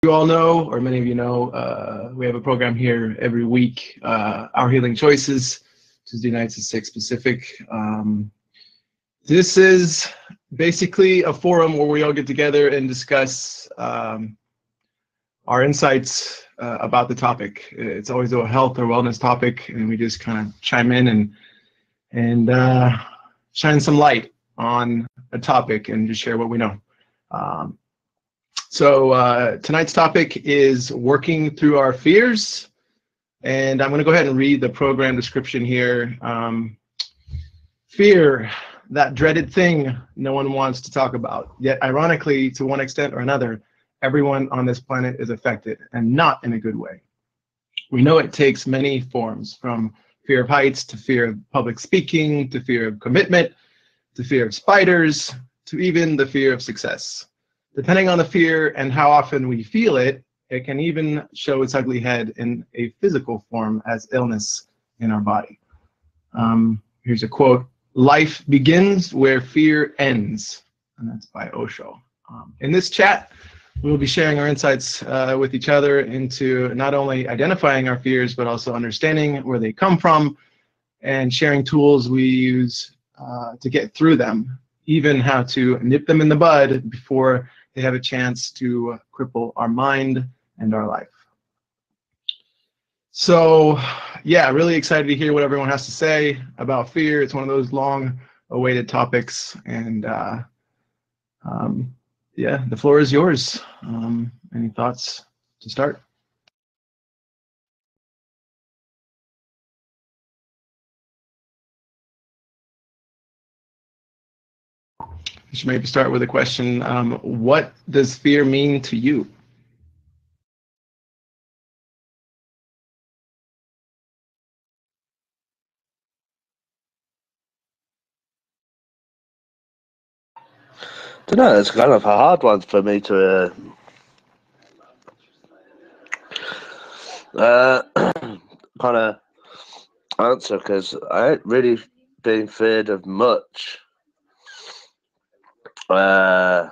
You all know, or many of you know, we have a program here every week, Our Healing Choices, Tuesday nights at 6 Pacific. This is basically a forum where we all get together and discuss our insights about the topic. It's always a health or wellness topic, and we just kind of chime in and shine some light on a topic and just share what we know. So tonight's topic is working through our fears, and I'm going to go ahead and read the program description here. Fear, that dreaded thing no one wants to talk about, yet ironically, to one extent or another, everyone on this planet is affected, and not in a good way. We know it takes many forms, from fear of heights to fear of public speaking, to fear of commitment, to fear of spiders, to even the fear of success. Depending on the fear and how often we feel it, it can even show its ugly head in a physical form as illness in our body. Here's a quote: "Life begins where fear ends," and that's by Osho. In this chat, we will be sharing our insights with each other into not only identifying our fears, but also understanding where they come from and sharing tools we use to get through them, even how to nip them in the bud before they have a chance to cripple our mind and our life. So yeah, really excited to hear what everyone has to say about fear. It's one of those long awaited topics, and yeah, the floor is yours. Any thoughts to start? I should maybe start with a question. What does fear mean to you? I don't know, it's kind of a hard one for me to kind of answer, because I ain't really been feared of much. I've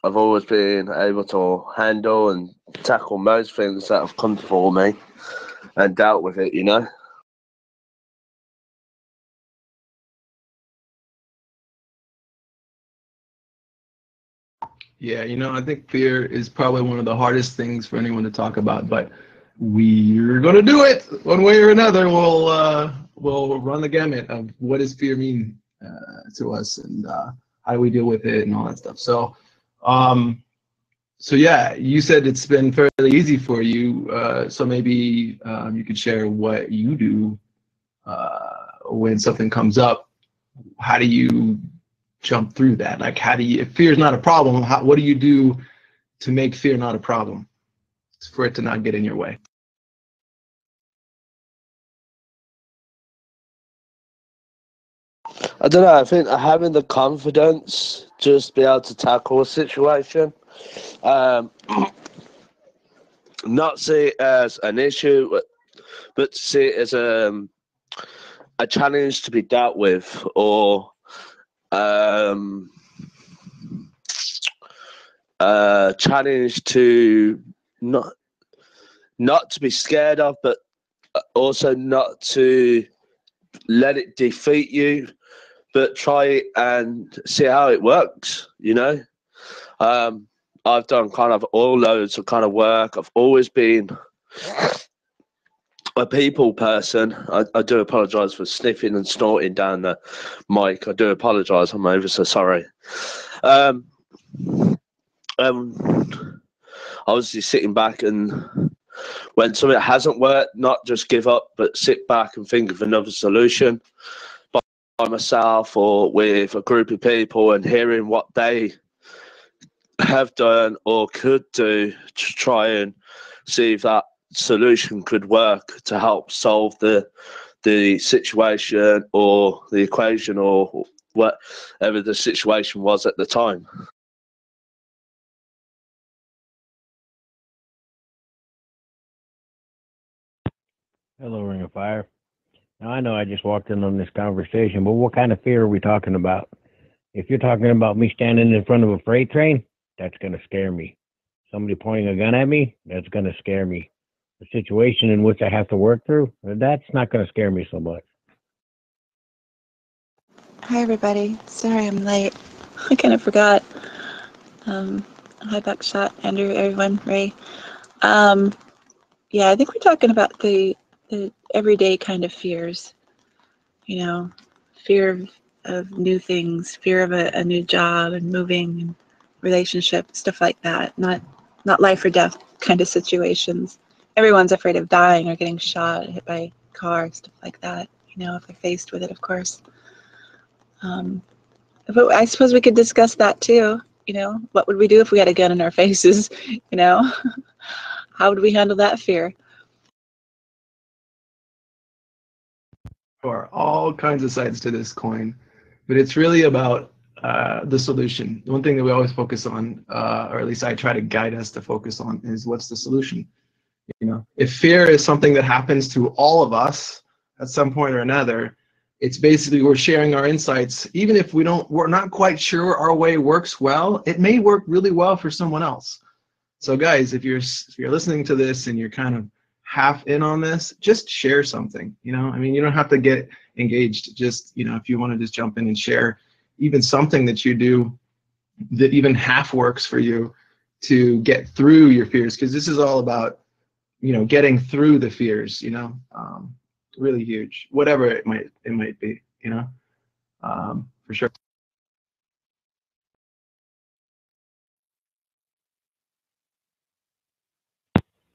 always been able to handle and tackle most things that have come before me and dealt with it, you know? Yeah, you know, I think fear is probably one of the hardest things for anyone to talk about, but we're going to do it one way or another. We'll run the gamut of what does fear mean to us, and how do we deal with it and all that stuff. So, so yeah, you said it's been fairly easy for you. So maybe you could share what you do when something comes up. How do you jump through that? Like, how do you, if fear is not a problem, what do you do to make fear not a problem, for it to not get in your way? I don't know, I think having the confidence just be able to tackle a situation, not see it as an issue, but to see it as a challenge to be dealt with, or a challenge to not to be scared of, but also not to let it defeat you, but try it and see how it works, you know? I've done kind of all loads of kind of work. I've always been a people person. I do apologise for sniffing and snorting down the mic. I do apologise. I'm ever so sorry. Obviously sitting back, and when something hasn't worked, not just give up, but sit back and think of another solution by myself or with a group of people, and hearing what they have done or could do to try and see if that solution could work to help solve the situation or the equation or whatever the situation was at the time. Hello, Ring of Fire. Now, I know I just walked in on this conversation, but what kind of fear are we talking about? If you're talking about me standing in front of a freight train, that's going to scare me. Somebody pointing a gun at me, that's going to scare me. The situation in which I have to work through, that's not going to scare me so much. Hi, everybody. Sorry I'm late. I kind of forgot. Hi, Buckshot, Andrew, everyone, Ray. Yeah, I think we're talking about the everyday kind of fears. You know, fear of new things, fear of a new job and moving and relationship, stuff like that. Not life or death kind of situations. Everyone's afraid of dying or getting shot, hit by a car, stuff like that. You know, if they're faced with it, of course. But I suppose we could discuss that too. You know, what would we do if we had a gun in our faces? You know, how would we handle that fear? There are all kinds of sides to this coin, but it's really about the solution. One thing that we always focus on, or at least I try to guide us to focus on, is what's the solution. You know, if fear is something that happens to all of us at some point or another, it's basically we're sharing our insights. Even if we're not quite sure our way works well, it may work really well for someone else. So guys, if you're listening to this and you're kind of half in on this, just share something. You know, I mean, you don't have to get engaged. Just, you know, if you want to just jump in and share even something that you do that even half works for you to get through your fears, because this is all about, you know, getting through the fears, you know, really huge, whatever it might be, you know, for sure.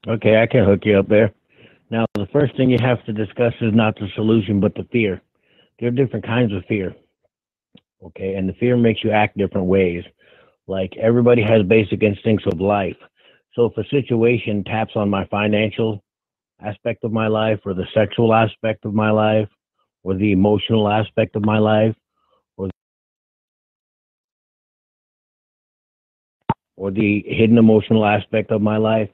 Okay, I can hook you up there. Now, the first thing you have to discuss is not the solution, but the fear. There are different kinds of fear, okay? And the fear makes you act different ways. Like everybody has basic instincts of life. So if a situation taps on my financial aspect of my life, or the sexual aspect of my life, or the emotional aspect of my life, or the hidden emotional aspect of my life,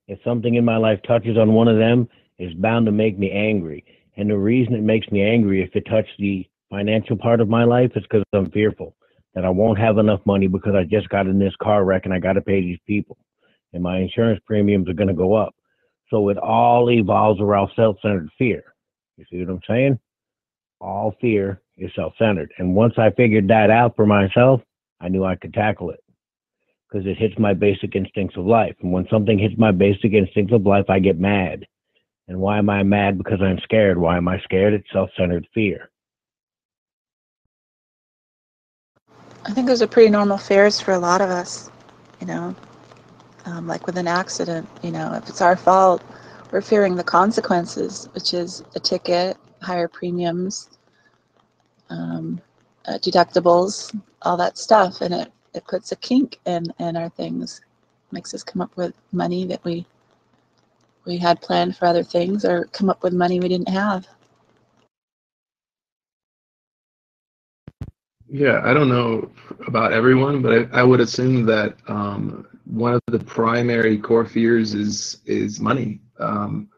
if something in my life touches on one of them, it's bound to make me angry. And the reason it makes me angry if it touched the financial part of my life is because I'm fearful that I won't have enough money because I just got in this car wreck and I got to pay these people. And my insurance premiums are going to go up. So it all evolves around self-centered fear. You see what I'm saying? All fear is self-centered. And once I figured that out for myself, I knew I could tackle it, because it hits my basic instincts of life. And when something hits my basic instincts of life, I get mad. And why am I mad? Because I'm scared. Why am I scared? It's self-centered fear. I think those are pretty normal fears for a lot of us, you know, like with an accident, you know, if it's our fault, we're fearing the consequences, which is a ticket, higher premiums, deductibles, all that stuff. And it puts a kink in our things, makes us come up with money that we had planned for other things, or come up with money we didn't have. Yeah, I don't know about everyone, but I would assume that one of the primary core fears is money. You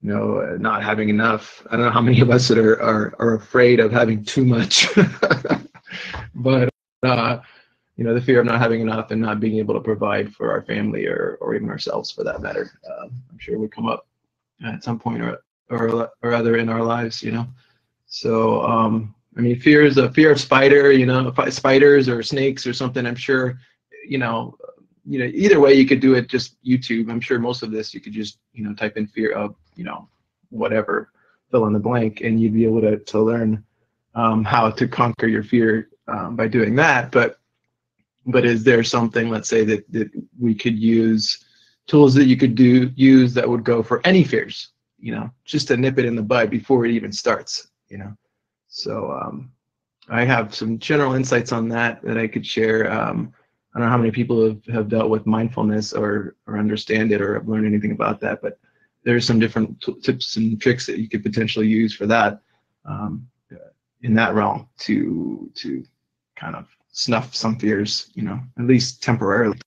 know, not having enough. I don't know how many of us that are afraid of having too much, but you know, the fear of not having enough and not being able to provide for our family or even ourselves for that matter. I'm sure would come up at some point or other in our lives. You know, so I mean, fear is a fear of spider. You know, spiders or snakes or something. I'm sure, you know. You know, either way, you could do it. Just YouTube. I'm sure most of this you could just, you know, type in fear of, you know, whatever, fill in the blank, and you'd be able to learn how to conquer your fear by doing that. But is there something, let's say, that we could use, tools that you could use that would go for any fears, you know, just to nip it in the bud before it even starts, you know? So I have some general insights on that I could share. I don't know how many people have dealt with mindfulness or understand it or have learned anything about that, but there's some different tips and tricks that you could potentially use for that in that realm to kind of snuff some fears, you know, at least temporarily.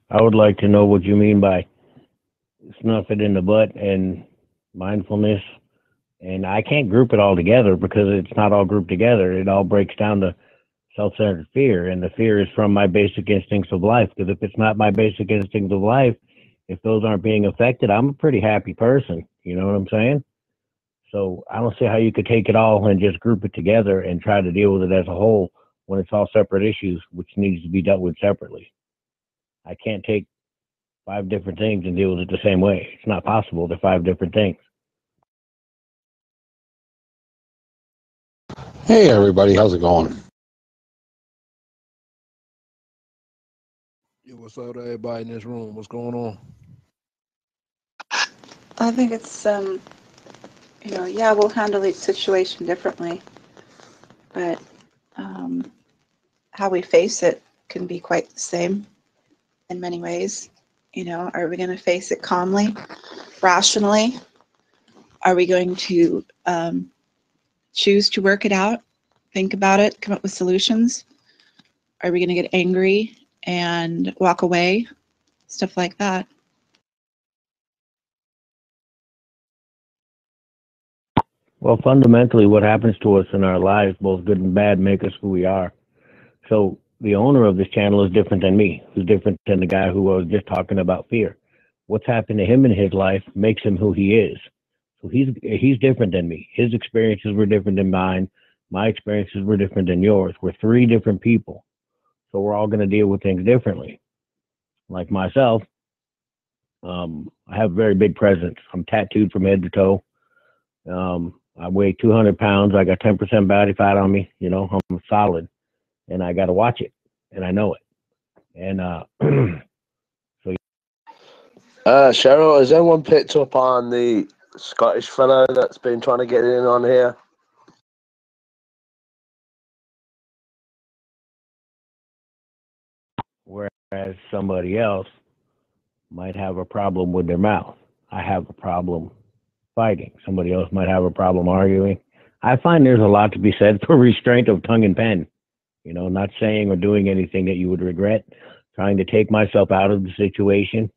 I would like to know what you mean by snuff it in the butt and mindfulness And I can't group it all together because it's not all grouped together. It all breaks down to self-centered fear, and the fear is from my basic instincts of life. Because if it's not my basic instincts of life, if those aren't being affected, I'm a pretty happy person. You know what I'm saying? So I don't see how you could take it all and just group it together and try to deal with it as a whole when it's all separate issues, which needs to be dealt with separately. I can't take 5 different things and deal with it the same way. It's not possible. They're 5 different things. Hey everybody, how's it going? Yo, what's up to everybody in this room? What's going on? I think it's yeah, we'll handle each situation differently, but how we face it can be quite the same in many ways. You know, are we going to face it calmly, rationally? Are we going to choose to work it out, think about it, come up with solutions? Are we going to get angry and walk away? Stuff like that. Well, fundamentally, what happens to us in our lives, both good and bad, make us who we are. So the owner of this channel is different than me, who's different than the guy who was just talking about fear. What's happened to him in his life makes him who he is. So he's different than me. His experiences were different than mine. My experiences were different than yours. We're 3 different people. So we're all going to deal with things differently. Like myself, I have a very big presence. I'm tattooed from head to toe. I weigh 200 pounds. I got 10% body fat on me. You know, I'm solid, and I got to watch it, and I know it. And Cheryl, has anyone picked up on the Scottish fellow that's been trying to get in on here? whereas somebody else might have a problem with their mouth, I have a problem fighting. Somebody else might have a problem arguing. I find there's a lot to be said for restraint of tongue and pen. You know, not saying or doing anything that you would regret, trying to take myself out of the situation,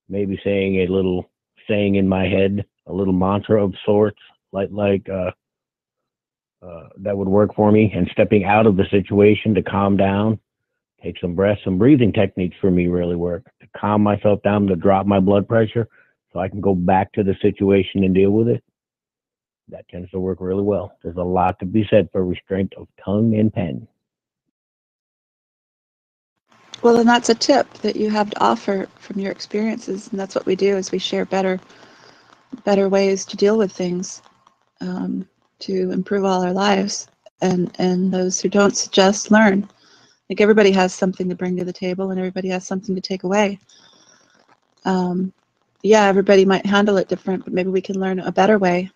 maybe saying a little saying in my head, a little mantra of sorts, that would work for me, and stepping out of the situation to calm down, take some breaths. Some breathing techniques for me really work to calm myself down, to drop my blood pressure so I can go back to the situation and deal with it. That tends to work really well. There's a lot to be said for restraint of tongue and pen. Well, and that's a tip that you have to offer from your experiences, and that's what we do is we share better ways to deal with things, to improve all our lives, and those who don't suggest learn. Like everybody has something to bring to the table, and everybody has something to take away. Yeah, everybody might handle it different, but maybe we can learn a better way.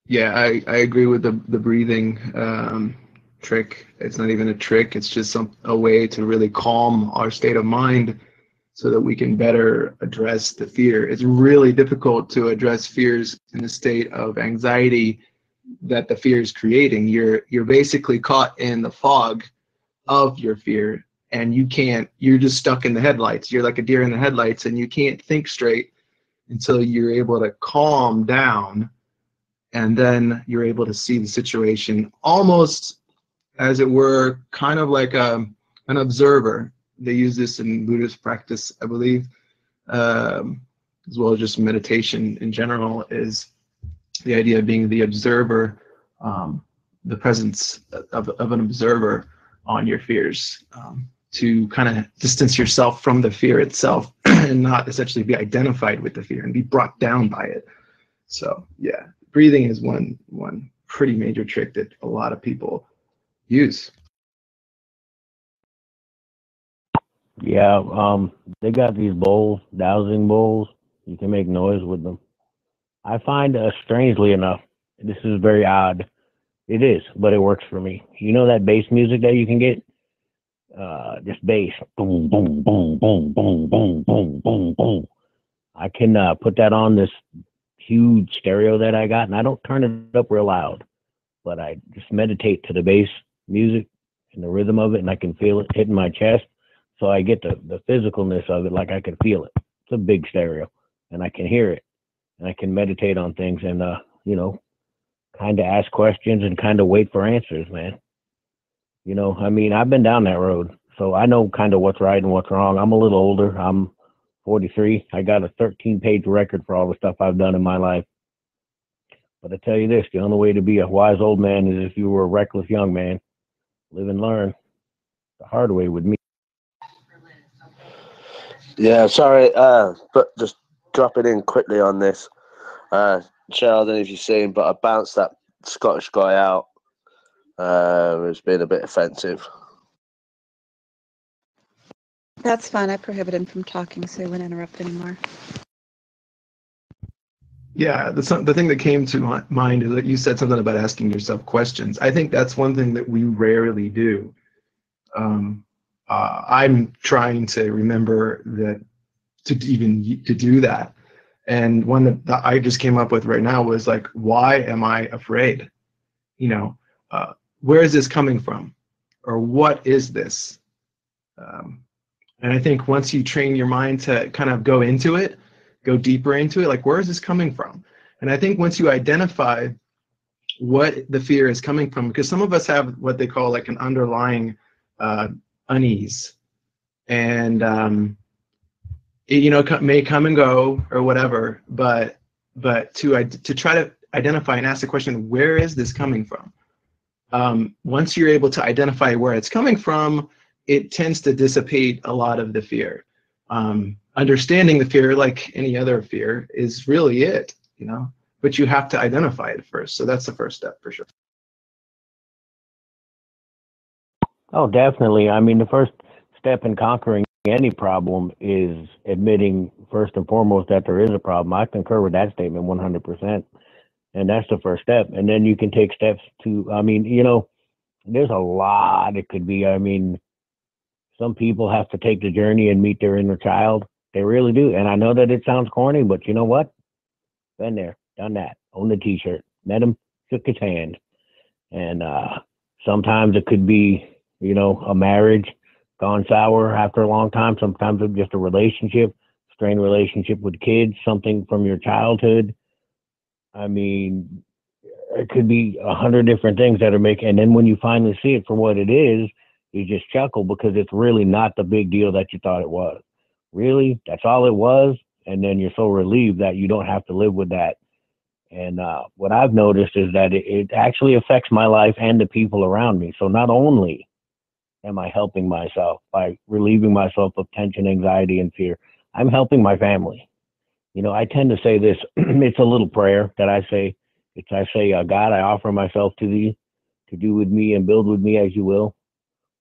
Yeah, I agree with the breathing trick. It's not even a trick. It's just a way to really calm our state of mind so that we can better address the fear. It's really difficult to address fears in a state of anxiety that the fear is creating. You're basically caught in the fog of your fear, and you're just stuck in the headlights. You're like a deer in the headlights, and you can't think straight until you're able to calm down, and then you're able to see the situation almost, as it were, kind of like an observer. They use this in Buddhist practice, I believe, as well as just meditation in general, is the idea of being the observer, the presence of an observer on your fears, to kind of distance yourself from the fear itself and not essentially be identified with the fear and be brought down by it. So yeah, breathing is one pretty major trick that a lot of people use. Yeah, they got these bowls, dowsing bowls. You can make noise with them. I find, strangely enough, this is very odd. It is, but it works for me. You know that bass music that you can get? Just bass. Boom, boom, boom, boom, boom, boom, boom, boom, boom. I can put that on this huge stereo that I got, and I don't turn it up real loud, but I just meditate to the bass music, and the rhythm of it, and I can feel it hitting my chest. So I get the physicalness of it, like I can feel it. It's a big stereo, and I can hear it, and I can meditate on things, and you know, kind of ask questions and kind of wait for answers, man. You know, I mean, I've been down that road, so I know kind of what's right and what's wrong. I'm a little older. I'm 43. I got a 13-page record for all the stuff I've done in my life. But I tell you this, the only way to be a wise old man is if you were a reckless young man. Live and learn the hard way with me. Yeah, sorry, but just dropping in quickly on this. Cheryl, I don't know if you've seen, but I bounced that Scottish guy out. It's been a bit offensive. That's fine. I prohibit him from talking, so he won't interrupt anymore. Yeah, the thing that came to my mind is that you said something about asking yourself questions. I think that's one thing that we rarely do. I'm trying to remember that to do that. And one that I just came up with right now was like, why am I afraid? You know, where is this coming from? Or what is this? And I think once you train your mind to kind of go into it, go deeper into it, like, where is this coming from? And I think once you identify what the fear is coming from, because some of us have what they call like an underlying unease, and it, you know, may come and go or whatever, but to try to identify and ask the question, where is this coming from? Once you're able to identify where it's coming from, it tends to dissipate a lot of the fear. Understanding the fear, like any other fear, is really it, you know, but you have to identify it first. So that's the first step for sure. Oh, definitely. I mean, the first step in conquering any problem is admitting first and foremost that there is a problem. I concur with that statement 100%. And that's the first step. And then you can take steps to, I mean, you know, there's a lot it could be. I mean, some people have to take the journey and meet their inner child. They really do. And I know that it sounds corny, but you know what? Been there, done that. Own the t-shirt. Met him, shook his hand. And sometimes it could be, you know, a marriage gone sour after a long time. Sometimes it's just a relationship, strained relationship with kids, something from your childhood. I mean, it could be 100 different things that are making, and then when you finally see it for what it is, you just chuckle because it's really not the big deal that you thought it was. Really, that's all it was. And then you're so relieved that you don't have to live with that. And what I've noticed is that it actually affects my life and the people around me. So not only am I helping myself by relieving myself of tension, anxiety, and fear, I'm helping my family. You know, I tend to say this, it's a little prayer that I say. God, I offer myself to thee to do with me and build with me as you will.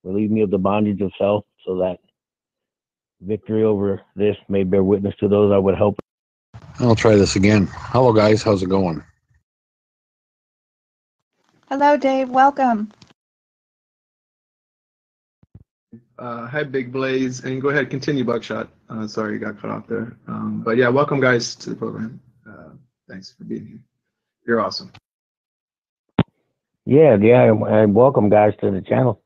Relieve me of the bondage of self so that victory over this may bear witness to those I would help. I'll try this again. Hello, guys. How's it going? Hello, Dave. Welcome. Hi, Big Blaze, and go ahead, continue, Buckshot. Sorry you got cut off there. But yeah, welcome guys to the program. Thanks for being here. You're awesome. Yeah, and welcome guys to the channel.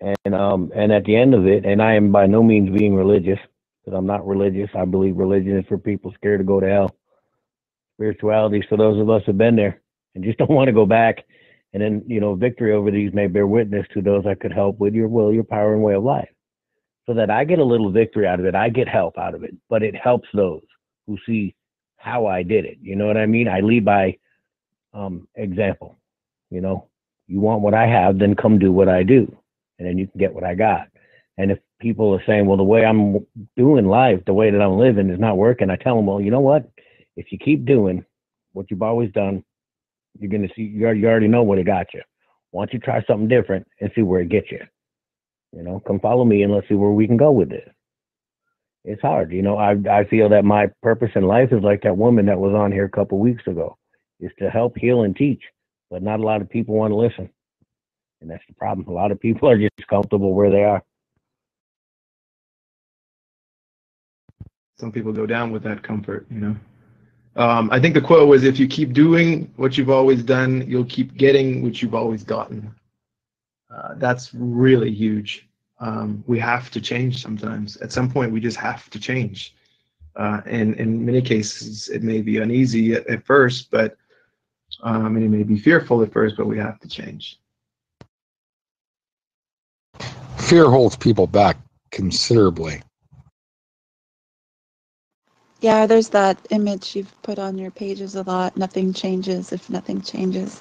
And at the end of it, and I am by no means being religious, because I'm not religious. I believe religion is for people scared to go to hell. Spirituality is for those of us who've been there and just don't want to go back. And then, you know, victory over these may bear witness to those I could help with your will, your power, and way of life. So that I get a little victory out of it. I get help out of it, but it helps those who see how I did it. You know what I mean? I lead by example. You know, you want what I have, then come do what I do, and then you can get what I got. And if people are saying, well, the way I'm doing life, the way that I'm living is not working, I tell them, well, you know what? If you keep doing what you've always done, you're going to see, you already know what it got you. Why don't you try something different and see where it gets you? You know, come follow me and let's see where we can go with this. It's hard. You know, I feel that my purpose in life is like that woman that was on here a couple weeks ago, is to help heal and teach, but not a lot of people want to listen. And that's the problem. A lot of people are just comfortable where they are. Some people go down with that comfort, you know. I think the quote was, if you keep doing what you've always done, you'll keep getting what you've always gotten. That's really huge. We have to change sometimes. At some point, we just have to change. And in many cases, it may be uneasy at first, but and it may be fearful at first, but we have to change. Fear holds people back considerably. Yeah, there's that image you've put on your pages a lot. Nothing changes if nothing changes.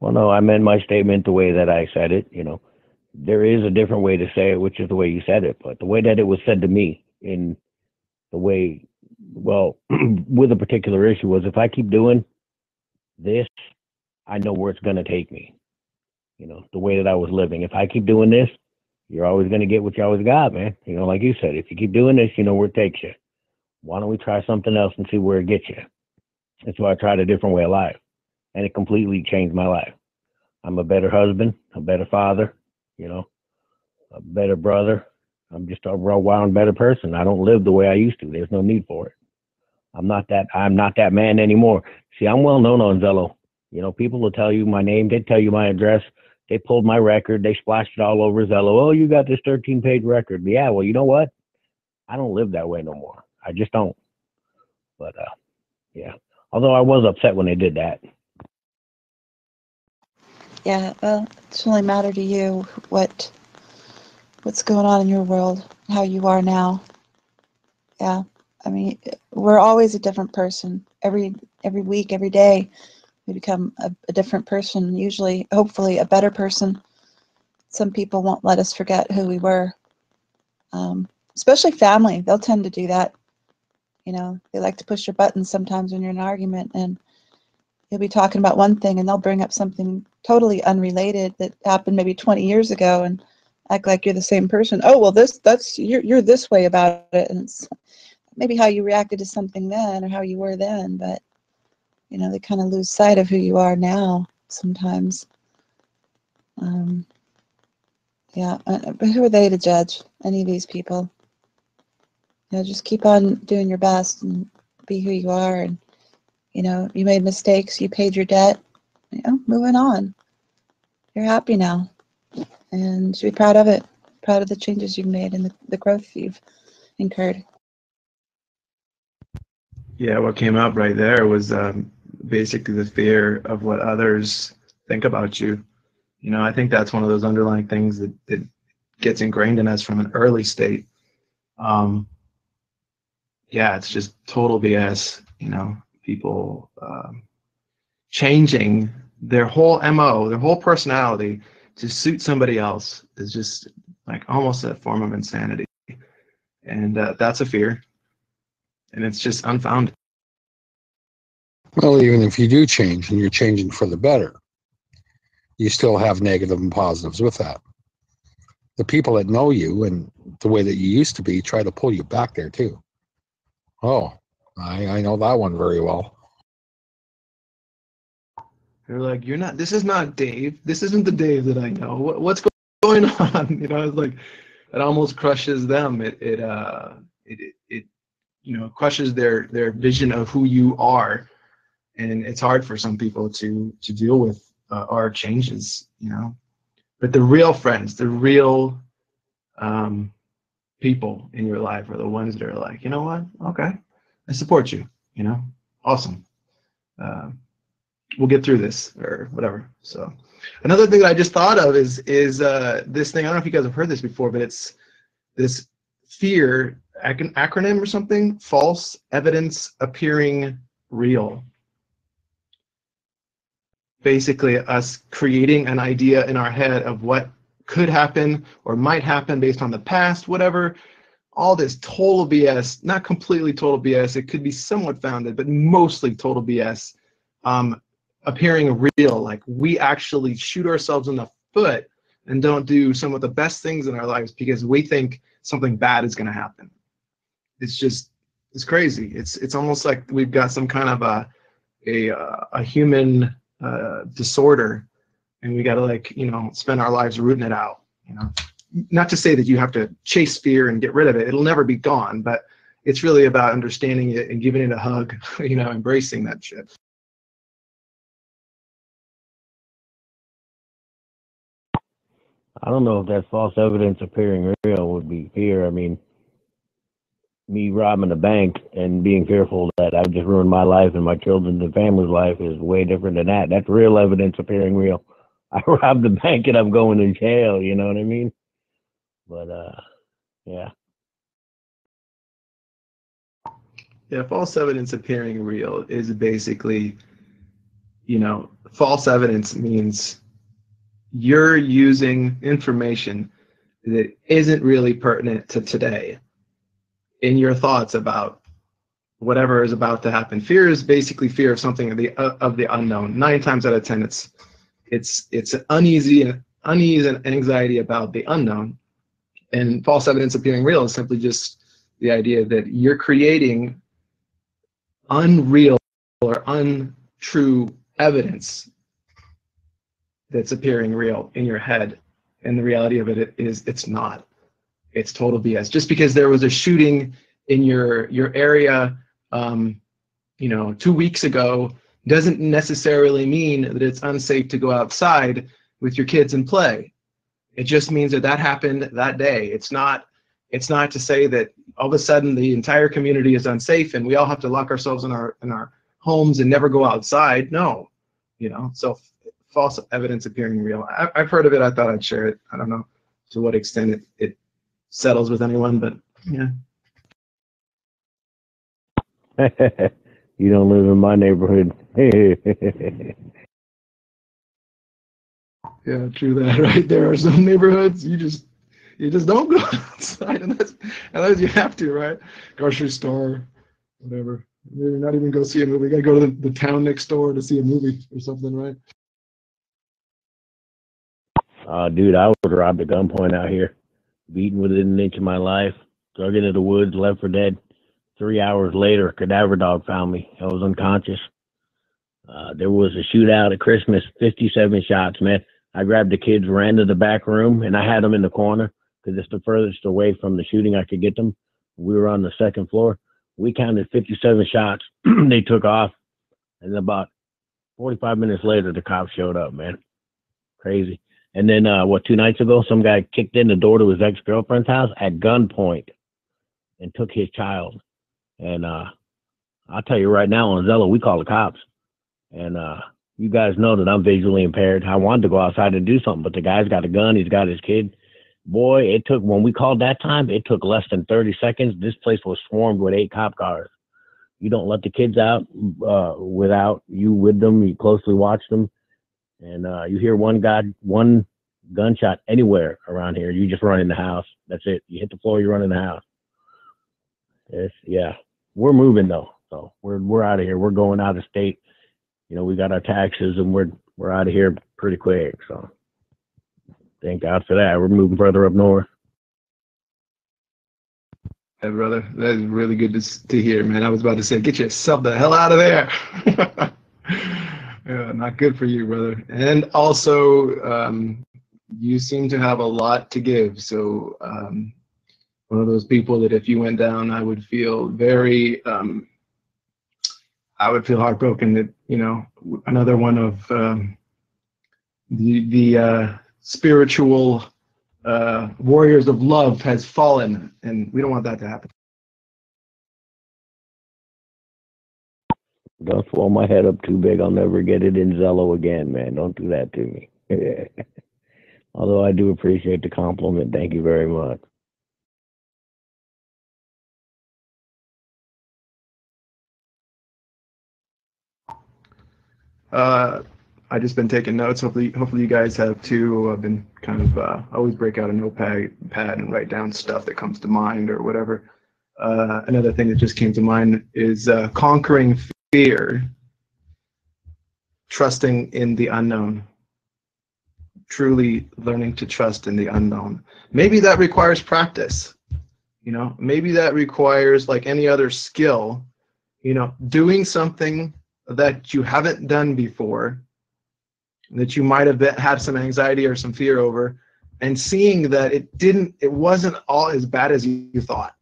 Well, no, I meant my statement the way that I said it. You know, there is a different way to say it, which is the way you said it. But the way that it was said to me, in the way, well, with a particular issue, was if I keep doing this, I know where it's going to take me. You know, the way that I was living. If I keep doing this, you're always going to get what you always got, man. You know, like you said, if you keep doing this, you know where it takes you. Why don't we try something else and see where it gets you? That's why I tried a different way of life. And it completely changed my life. I'm a better husband, a better father, you know, a better brother. I'm just a all-round better person. I don't live the way I used to. There's no need for it. I'm not that man anymore. See, I'm well known on Zello. You know, people will tell you my name. They tell you my address. They pulled my record. They splashed it all over Zello. Oh, you got this 13-page record. Yeah, well, you know what? I don't live that way no more. I just don't. But, yeah. Although I was upset when they did that. Yeah, well, it's really matter to you what's going on in your world, how you are now. Yeah, I mean, we're always a different person. Every week, every day, we become a different person. Usually, hopefully, a better person. Some people won't let us forget who we were. Especially family, they'll tend to do that. You know, they like to push your buttons sometimes when you're in an argument, and you'll be talking about one thing, and they'll bring up something totally unrelated that happened maybe 20 years ago, and act like you're the same person. Oh, well, you're this way about it, and it's maybe how you reacted to something then or how you were then, but you know, they kind of lose sight of who you are now sometimes. Yeah, but who are they to judge any of these people? You know, just keep on doing your best and be who you are. And you know, you made mistakes, you paid your debt. You know, moving on. You're happy now, and should be proud of it. Proud of the changes you've made and the growth you've incurred. Yeah, what came up right there was basically the fear of what others think about you. You know, I think that's one of those underlying things that gets ingrained in us from an early state. Yeah, it's just total BS. You know, people changing their whole MO, their whole personality to suit somebody else is just like almost a form of insanity. And that's a fear. And it's just unfounded. Well, even if you do change and you're changing for the better, you still have negative and positives with that. The people that know you and the way that you used to be try to pull you back there too. Oh, I know that one very well. They're like, you're not, this is not Dave. This isn't the Dave that I know. What's going on? You know, it's like, it almost crushes them. It you know, crushes their vision of who you are. And it's hard for some people to deal with our changes, you know. But the real friends, the real people in your life are the ones that are like, you know what? Okay, I support you. You know, awesome. We'll get through this or whatever. So another thing that I just thought of is this thing. I don't know if you guys have heard this before, but it's this fear acronym or something. False evidence appearing real. Basically us creating an idea in our head of what could happen or might happen based on the past, whatever. All this total BS, not completely total BS, it could be somewhat founded, but mostly total BS, appearing real, like we actually shoot ourselves in the foot and don't do some of the best things in our lives because we think something bad is going to happen. It's crazy. It's almost like we've got some kind of a human disorder, and we got to, like, you know, spend our lives rooting it out. You know, not to say that you have to chase fear and get rid of it. It'll never be gone, but it's really about understanding it and giving it a hug. You know, embracing that shit. I don't know if that false evidence appearing real would be fear. I mean, me robbing a bank and being fearful that I've just ruined my life and my children's and family's life is way different than that. That's real evidence appearing real. I robbed the bank and I'm going in jail, you know what I mean? But yeah. Yeah, false evidence appearing real is basically, false evidence means you're using information that isn't really pertinent to today in your thoughts about whatever is about to happen. Fear is basically fear of something of the unknown. 9 times out of 10, it's unease and anxiety about the unknown. And false evidence appearing real is simply just the idea that you're creating unreal or untrue evidence that's appearing real in your head. And the reality of it is it's not. It's total BS. Just because there was a shooting in your area 2 weeks ago doesn't necessarily mean that it's unsafe to go outside with your kids and play. It just means that happened that day. It's not to say that all of a sudden the entire community is unsafe and we all have to lock ourselves in our homes and never go outside. No, so false evidence appearing real. I've heard of it. I thought I'd share it. I don't know to what extent it settles with anyone, but yeah. You don't live in my neighborhood. Yeah, true that. Right, there are some neighborhoods you just don't go outside unless you have to, right? Grocery store, whatever. Maybe not even go see a movie. You gotta go to the town next door to see a movie or something, right? Dude, I was robbed at gunpoint out here, beaten within an inch of my life, drug into the woods, left for dead. 3 hours later, a cadaver dog found me. I was unconscious. There was a shootout at Christmas, 57 shots, man. I grabbed the kids, ran to the back room, and I had them in the corner because it's the furthest away from the shooting I could get them. We were on the second floor. We counted 57 shots. They took off. And about 45 minutes later, the cops showed up, man. Crazy. And then, 2 nights ago, some guy kicked in the door to his ex-girlfriend's house at gunpoint and took his child. And I'll tell you right now, on Zello, we call the cops. And you guys know that I'm visually impaired. I wanted to go outside and do something, but the guy's got a gun. He's got his kid. Boy, when we called that time, it took less than 30 seconds. This place was swarmed with 8 cop cars. You don't let the kids out without you with them. You closely watch them. And you hear one gunshot anywhere around here, you just run in the house. That's it. You hit the floor, you run in the house. Yeah. We're moving though. So we're out of here. We're going out of state. We got our taxes and we're out of here pretty quick. So thank God for that. We're moving further up north. Hey, brother, that is really good to hear, man. I was about to say, get yourself the hell out of there. Yeah, not good for you, brother. And also, you seem to have a lot to give. So one of those people that if you went down, I would feel heartbroken that, another one of the spiritual warriors of love has fallen, and we don't want that to happen. Don't swell my head up too big. I'll never get it in Zello again, man. Don't do that to me. Although I do appreciate the compliment. Thank you very much. I just been taking notes. Hopefully you guys have too. I've been kind of always break out a notepad and write down stuff that comes to mind or whatever. Another thing that just came to mind is conquering fear, trusting in the unknown, truly learning to trust in the unknown. Maybe that requires practice. Maybe that requires, like any other skill, doing something that you haven't done before, that you might have had some anxiety or some fear over, and seeing that it wasn't all as bad as you thought.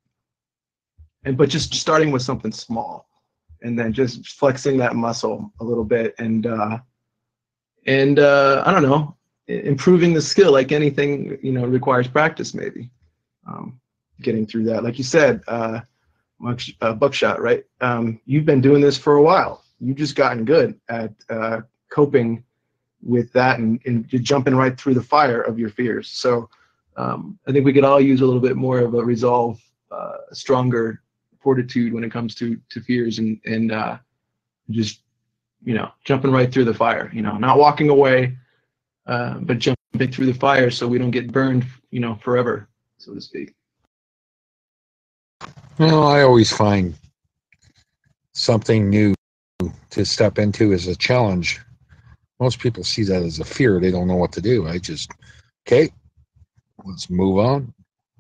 But just starting with something small and then just flexing that muscle a little bit and I don't know, improving the skill, like anything, requires practice, maybe. Getting through that, like you said, buckshot, right? You've been doing this for a while. You've just gotten good at coping with that and jumping right through the fire of your fears. So I think we could all use a little bit more of a resolve, stronger fortitude when it comes to fears, and just jumping right through the fire. Not walking away, but jumping through the fire so we don't get burned, forever, so to speak. Well, I always find something new to step into as a challenge. Most people see that as a fear. They don't know what to do. Okay, let's move on.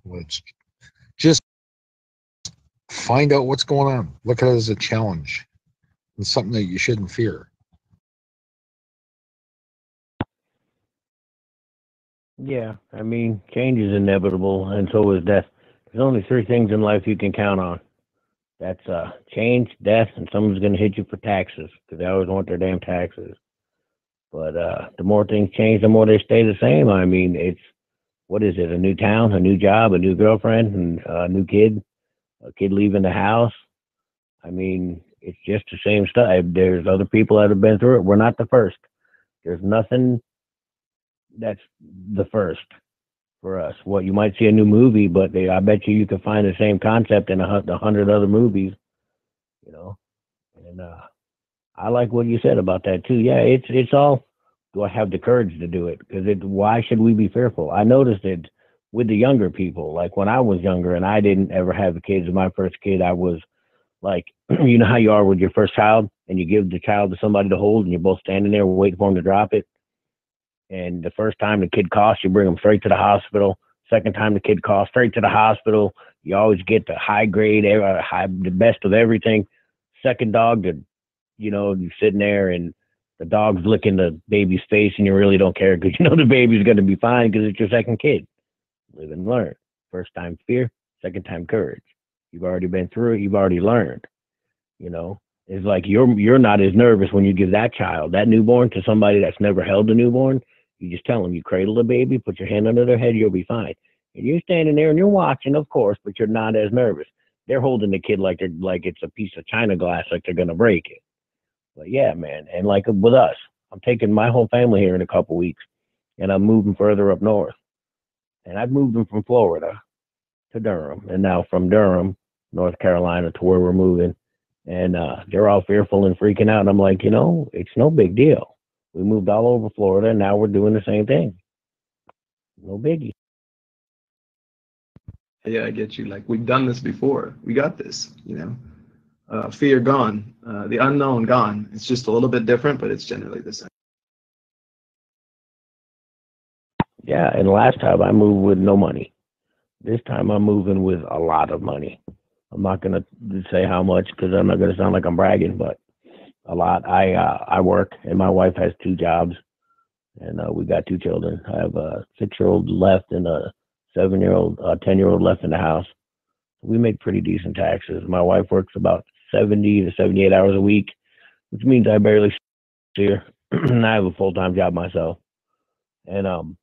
Let's just find out what's going on. Look at it as a challenge. It's something that you shouldn't fear. Yeah, I mean, change is inevitable, and so is death. There's only three things in life you can count on. That's change, death, and someone's going to hit you for taxes, because they always want their damn taxes. But the more things change, the more they stay the same. I mean, what is it, a new town, a new job, a new girlfriend, and a new kid, a kid leaving the house. I mean, it's just the same stuff. There's other people that have been through it. We're not the first. There's nothing that's the first for us. What, you might see a new movie, but I bet you could find the same concept in 100 other movies, and I like what you said about that too. Yeah, it's all, do I have the courage to do it? Because why should we be fearful? I noticed it with the younger people. Like when I was younger and I didn't ever have kids, my first kid, I was like, you know how you are with your first child, and you give the child to somebody to hold, and you're both standing there waiting for them to drop it. And the first time the kid coughs, you bring them straight to the hospital. Second time the kid coughs, straight to the hospital. You always get the high grade, the best of everything. Second dog, you're sitting there and the dog's licking the baby's face, and you really don't care because the baby's going to be fine because it's your second kid. Live and learn. First time fear, second time courage. You've already been through it. You've already learned. It's like you're not as nervous when you give that child, that newborn, to somebody that's never held a newborn. You just tell them, you cradle the baby, put your hand under their head, you'll be fine. And you're standing there and you're watching, of course, but you're not as nervous. They're holding the kid like it's a piece of china glass, like they're gonna break it. But yeah, man, and like with us, I'm taking my whole family here in a couple weeks, and I'm moving further up north. And I've moved them from Florida to Durham, and now from Durham, North Carolina, to where we're moving. And they're all fearful and freaking out. And I'm like, it's no big deal. We moved all over Florida, and now we're doing the same thing. No biggie. Yeah, I get you. Like, we've done this before. We got this, fear gone, the unknown gone. It's just a little bit different, but it's generally the same. Yeah, and last time I moved with no money. This time I'm moving with a lot of money. I'm not going to say how much because I'm not going to sound like I'm bragging, but a lot. I work, and my wife has 2 jobs, and we got 2 children. I have a 6-year-old left and a 7-year-old, 10-year-old left in the house. We make pretty decent taxes. My wife works about 70 to 78 hours a week, which means I barely see her. And I have a full-time job myself. And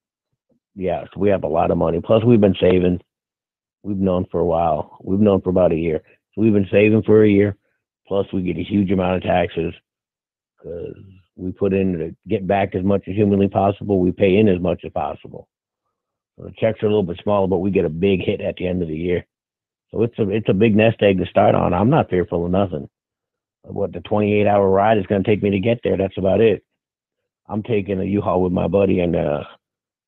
yeah, so we have a lot of money. Plus, we've been saving. We've known for a while. We've known for about a year. So we've been saving for a year. Plus, we get a huge amount of taxes because we put in to get back as much as humanly possible. We pay in as much as possible. So the checks are a little bit smaller, but we get a big hit at the end of the year. So it's a big nest egg to start on. I'm not fearful of nothing. What the 28-hour ride is going to take me to get there, that's about it. I'm taking a U-Haul with my buddy, and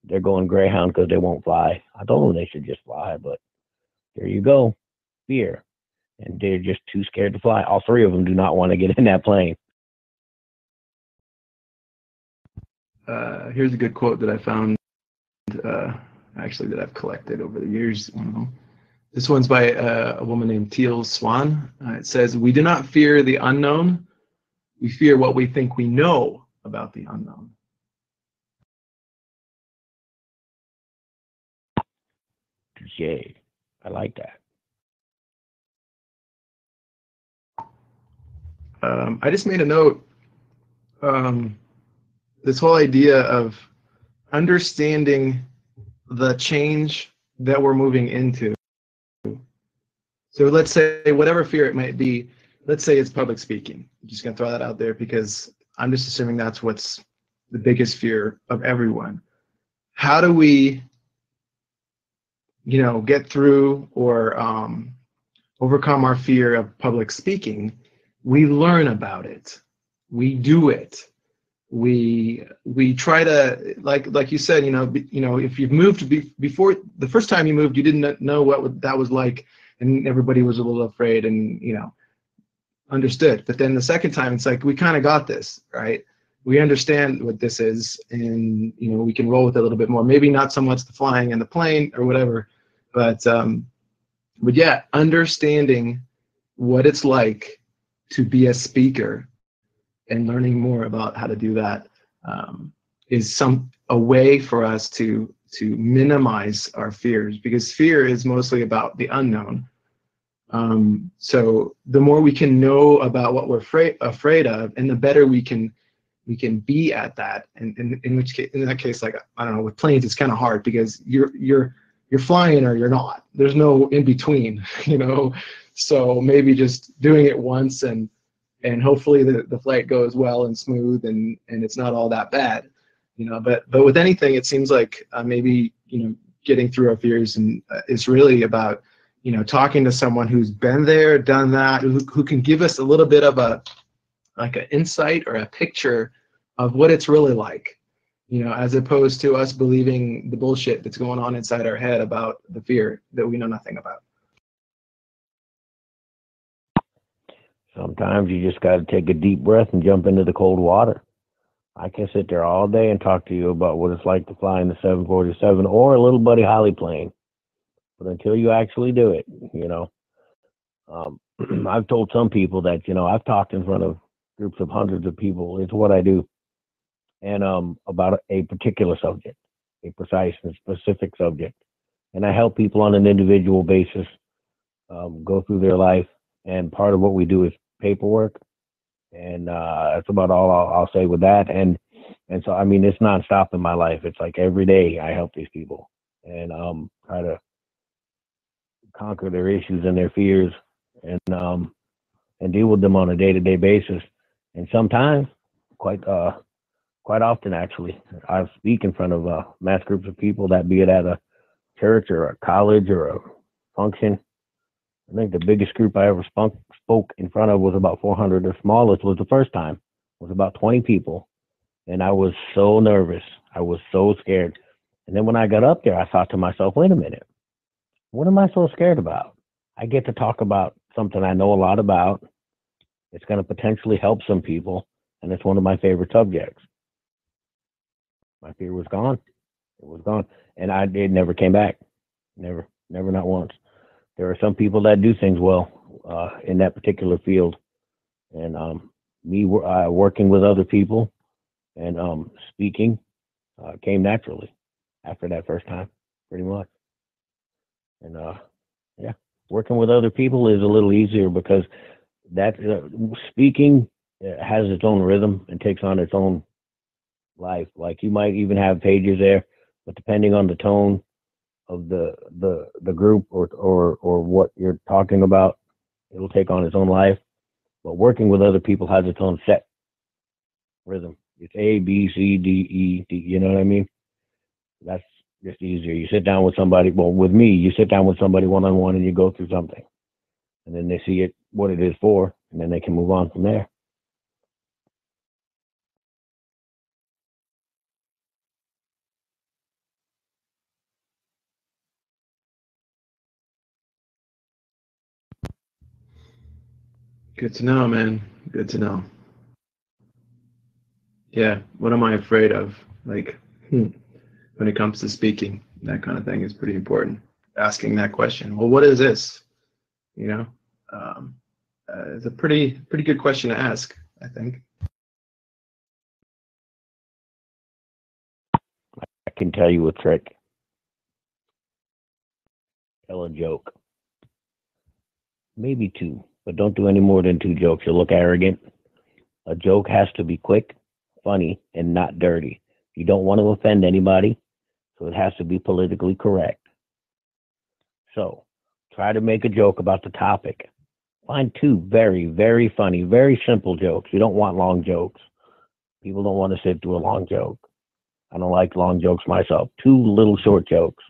they're going Greyhound because they won't fly. I told them they should just fly, but there you go. Fear. And they're just too scared to fly. All 3 of them do not want to get in that plane. Here's a good quote that I found, actually, that I've collected over the years. This one's by a woman named Teal Swan. It says, "We do not fear the unknown. We fear what we think we know about the unknown." Yay. I like that. I just made a note. This whole idea of understanding the change that we're moving into. So let's say whatever fear it might be, let's say it's public speaking. I'm just gonna throw that out there because I'm just assuming that's what's the biggest fear of everyone. How do we, get through or overcome our fear of public speaking? We learn about it. We do it. We try to, like you said, if you've moved before the first time you moved, you didn't know what that was like, and everybody was a little afraid and understood. But then the second time, it's like we kind of got this, right? We understand what this is, and we can roll with it a little bit more. Maybe not so much the flying and the plane or whatever, but yeah, understanding what it's like to be a speaker and learning more about how to do that is a way for us to minimize our fears, because fear is mostly about the unknown. So the more we can know about what we're afraid of, and the better we can be at that. And in that case, like, I don't know, with planes, it's kind of hard because you're flying or you're not. There's no in between, So maybe just doing it once and hopefully the flight goes well and smooth and it's not all that bad, But with anything, it seems like maybe getting through our fears, and it's really about talking to someone who's been there, done that, who can give us a little bit of an insight or a picture of what it's really like, as opposed to us believing the bullshit that's going on inside our head about the fear that we know nothing about. Sometimes you just got to take a deep breath and jump into the cold water. I can sit there all day and talk to you about what it's like to fly in the 747 or a little Buddy Holly plane. But until you actually do it, I've told some people that, I've talked in front of groups of hundreds of people. It's what I do. And about a particular subject, a precise and specific subject. And I help people on an individual basis go through their life. And part of what we do is paperwork. And that's about all I'll say with that. And so, I mean, it's nonstop in my life. It's like every day I help these people and try to conquer their issues and their fears and deal with them on a day-to-day basis. And sometimes, quite often actually, I speak in front of mass groups of people, that be it at a church or a college or a function. I think the biggest group I ever spoke in front of was about 400. The smallest was the first time, was about 20 people. And I was so nervous. I was so scared. And then when I got up there, I thought to myself, wait a minute, what am I so scared about? I get to talk about something I know a lot about. It's going to potentially help some people. And it's one of my favorite subjects. My fear was gone. It was gone. And it never came back. Never, not once. There are some people that do things well in that particular field. And me working with other people and speaking came naturally after that first time, pretty much. And yeah, working with other people is a little easier because that speaking has its own rhythm and takes on its own life. Like you might even have pages there, but depending on the tone of the group or what you're talking about, it'll take on its own life. But working with other people has its own set rhythm. It's A, B, C, D, E, D. You know what I mean? That's just easier. You sit down with somebody. Well, with me, you sit down with somebody one-on-one and you go through something, and then they see it what it is for, and then they can move on from there. Good to know, man. Good to know. Yeah, what am I afraid of? Like, when it comes to speaking, that kind of thing is pretty important. Asking that question. Well, what is this? It's a pretty good question to ask, I think. I can tell you a trick. Tell a joke. Maybe two, but don't do any more than two jokes. You'll look arrogant. A joke has to be quick, funny, and not dirty. You don't want to offend anybody, so it has to be politically correct. So try to make a joke about the topic. Find two very, very funny, very simple jokes. You don't want long jokes. People don't want to sit through a long joke. I don't like long jokes myself. Two little short jokes.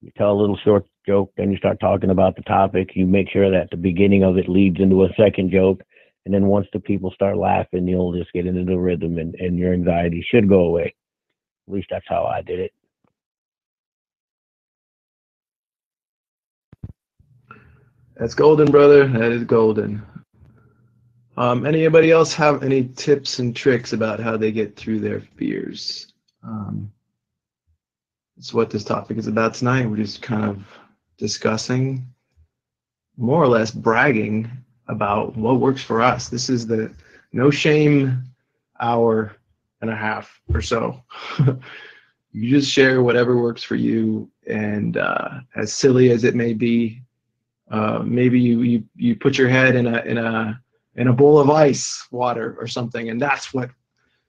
You tell a little short joke, then you start talking about the topic. You make sure that the beginning of it leads into a second joke. And then once the people start laughing, you'll just get into the rhythm and your anxiety should go away. At least that's how I did it. That's golden, brother. That is golden. Anybody else have any tips and tricks about how they get through their fears? It's what this topic is about tonight. We're just kind of discussing, more or less bragging about what works for us. This is the no shame hour and a half or so. You just share whatever works for you, and as silly as it may be, maybe you put your head in a bowl of ice water or something, and that's what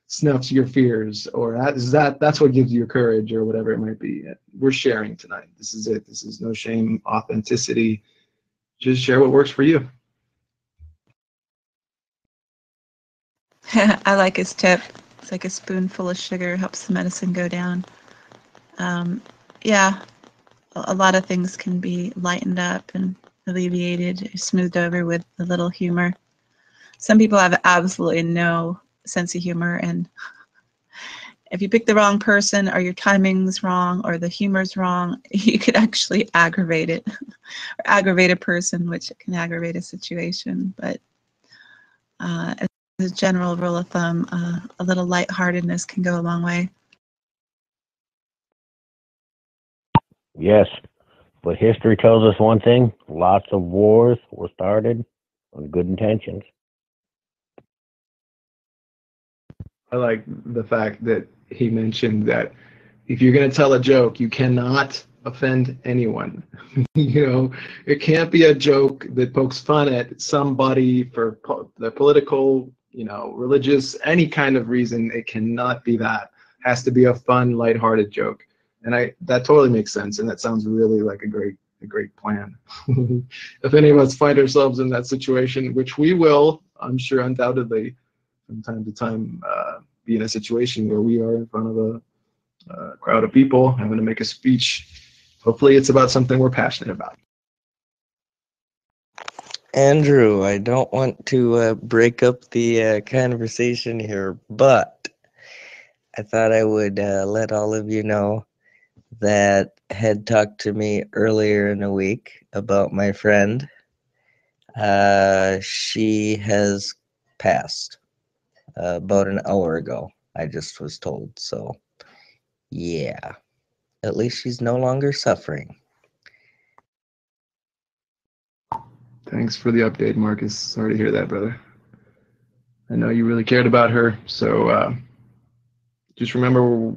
snuffs your fears, or that's what gives you courage, or whatever it might be. We're sharing tonight. This is it. This is no shame, authenticity. Just share what works for you. I like his tip. It's like a spoonful of sugar helps the medicine go down. Yeah, a lot of things can be lightened up and alleviated, smoothed over with a little humor. Some people have absolutely no sense of humor, and if you pick the wrong person, or your timing's wrong, or the humor's wrong, you could actually aggravate it, or aggravate a person, which can aggravate a situation. But as a general rule of thumb, a little lightheartedness can go a long way. Yes, but history tells us one thing. Lots of wars were started on good intentions. I like the fact that he mentioned that if you're going to tell a joke, you cannot offend anyone. It can't be a joke that pokes fun at somebody for the political, religious, any kind of reason. It cannot be that. It has to be a fun, lighthearted joke. And that totally makes sense, and that sounds really like a great plan. If any of us find ourselves in that situation, which we will, I'm sure, undoubtedly, from time to time, be in a situation where we are in front of a crowd of people having to make a speech. Hopefully it's about something we're passionate about. Andrew, I don't want to break up the conversation here, but I thought I would let all of you know that had talked to me earlier in the week about my friend. She has passed about an hour ago, I just was told. So, yeah, at least she's no longer suffering. Thanks for the update, Marcus. Sorry to hear that, brother. I know you really cared about her, so just remember,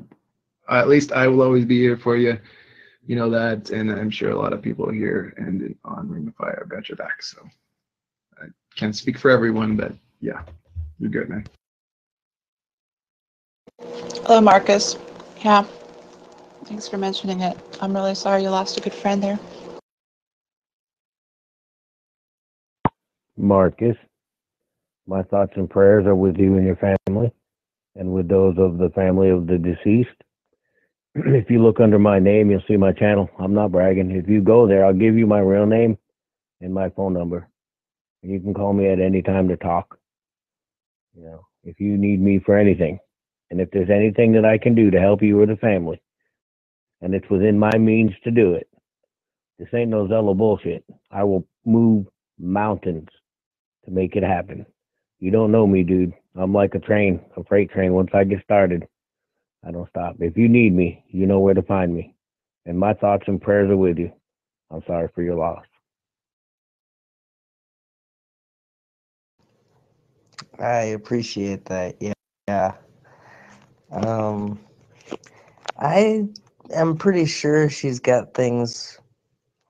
at least I will always be here for you. You know that, and I'm sure a lot of people here and on Ring of Fire have got your back. So I can't speak for everyone, but yeah, you're good, man. Hello, Marcus. Yeah, thanks for mentioning it. I'm really sorry you lost a good friend there. Marcus, my thoughts and prayers are with you and your family, and with those of the family of the deceased. If you look under my name, you'll see my channel. I'm not bragging. If you go there, I'll give you my real name and my phone number. You can call me at any time to talk. If you need me for anything, and if there's anything that I can do to help you or the family, and it's within my means to do it, this ain't no Zello bullshit. I will move mountains to make it happen. You don't know me, dude. I'm like a freight train. Once I get started, I don't stop. If you need me, you know where to find me. And my thoughts and prayers are with you. I'm sorry for your loss. I appreciate that. Yeah. I am pretty sure she's got things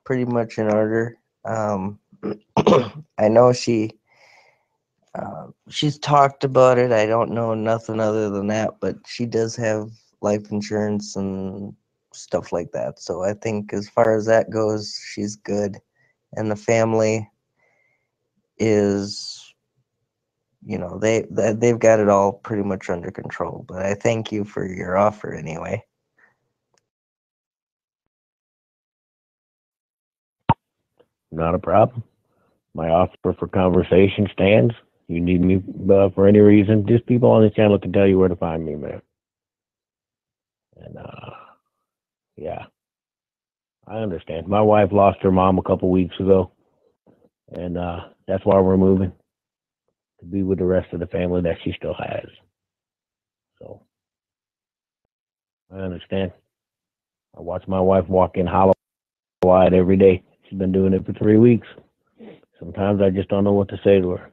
pretty much in order. I know she's talked about it. I don't know nothing other than that, but she does have life insurance and stuff like that. So I think as far as that goes, she's good. And the family is, you know, they've got it all pretty much under control. But I thank you for your offer anyway. Not a problem. My offer for conversation stands. You need me for any reason, just people on the channel can tell you where to find me, man. And yeah, I understand. My wife lost her mom a couple weeks ago, and that's why we're moving, to be with the rest of the family that she still has. So I understand. I watch my wife walk in hollow-eyed every day. She's been doing it for 3 weeks. Sometimes I just don't know what to say to her.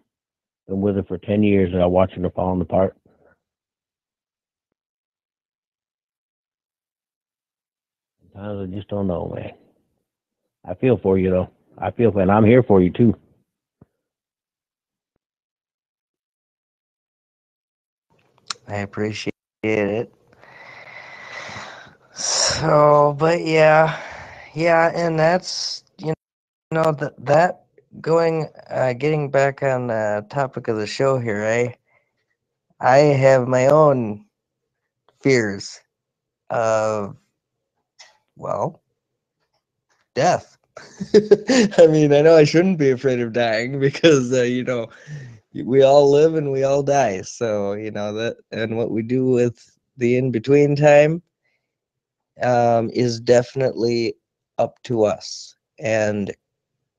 Been with her for 10 years, and I'm watching her falling apart. Sometimes I just don't know, man. I feel for you, though. I feel, and I'm here for you, too. I appreciate it. So, but yeah, and that's, you know, that going, getting back on the topic of the show here, I have my own fears of, well, death. I mean, I know I shouldn't be afraid of dying because, you know, we all live and we all die. So, you know, that, and what we do with the in-between time is definitely up to us. And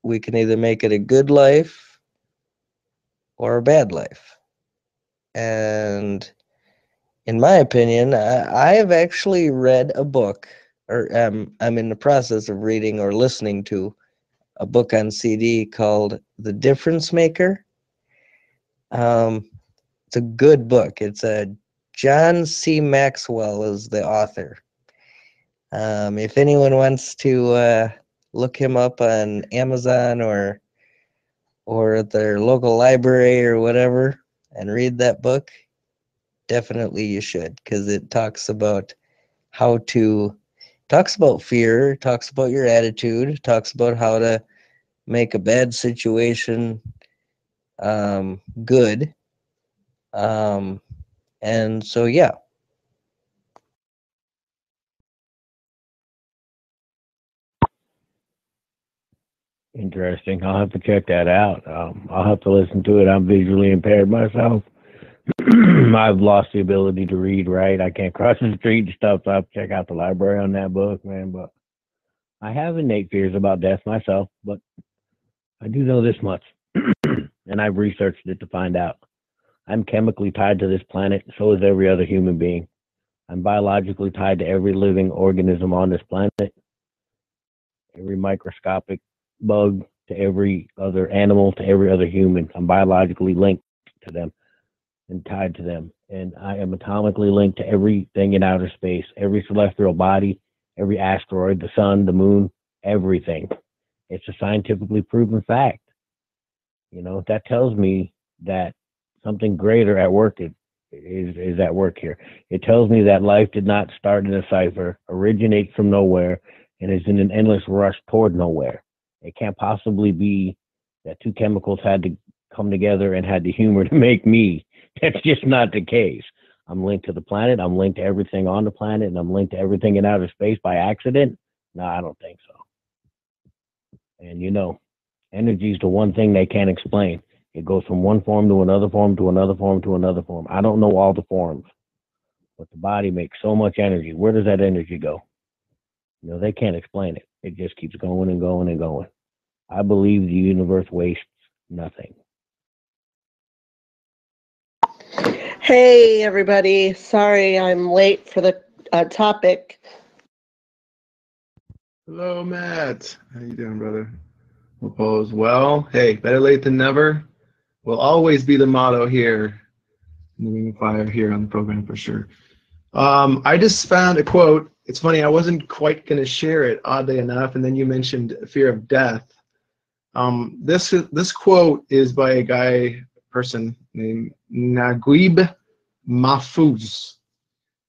we can either make it a good life or a bad life. And in my opinion, I have actually read a book, or I'm in the process of reading or listening to a book on CD called The Difference Maker. It's a good book. It's a John C. Maxwell is the author. If anyone wants to look him up on Amazon or at their local library or whatever and read that book, definitely you should, because it talks about talks about fear, talks about your attitude, talks about how to make a bad situation good. And so, yeah. Interesting. I'll have to check that out. I'll have to listen to it. I'm visually impaired myself. I've lost the ability to read, right? I can't cross the street and stuff, so I have to check out the library on that book, man. But I have innate fears about death myself, but I do know this much, and I've researched it to find out. I'm chemically tied to this planet, so is every other human being. I'm biologically tied to every living organism on this planet, every microscopic bug, to every other animal, to every other human. I'm biologically linked to them and tied to them. And I am atomically linked to everything in outer space, every celestial body, every asteroid, the sun, the moon, everything. It's a scientifically proven fact. You know, that tells me that something greater at work is at work here. It tells me that life did not start in a cipher, originate from nowhere, and is in an endless rush toward nowhere. It can't possibly be that two chemicals had to come together and had the humor to make me. That's just not the case. I'm linked to the planet. I'm linked to everything on the planet, and I'm linked to everything in outer space by accident. No, I don't think so. And you know, energy is the one thing they can't explain. It goes from one form to another form to another form to another form. I don't know all the forms, but the body makes so much energy. Where does that energy go? You know, they can't explain it. It just keeps going and going and going. I believe the universe wastes nothing. Hey, everybody. Sorry I'm late for the topic. Hello, Matt. How you doing, brother? Hope all is well. Hey, better late than never will always be the motto here in the Ring of Fire here on the program for sure. I just found a quote. It's funny, I wasn't quite going to share it, oddly enough, and then you mentioned fear of death. This quote is by a person named Naguib Mahfouz.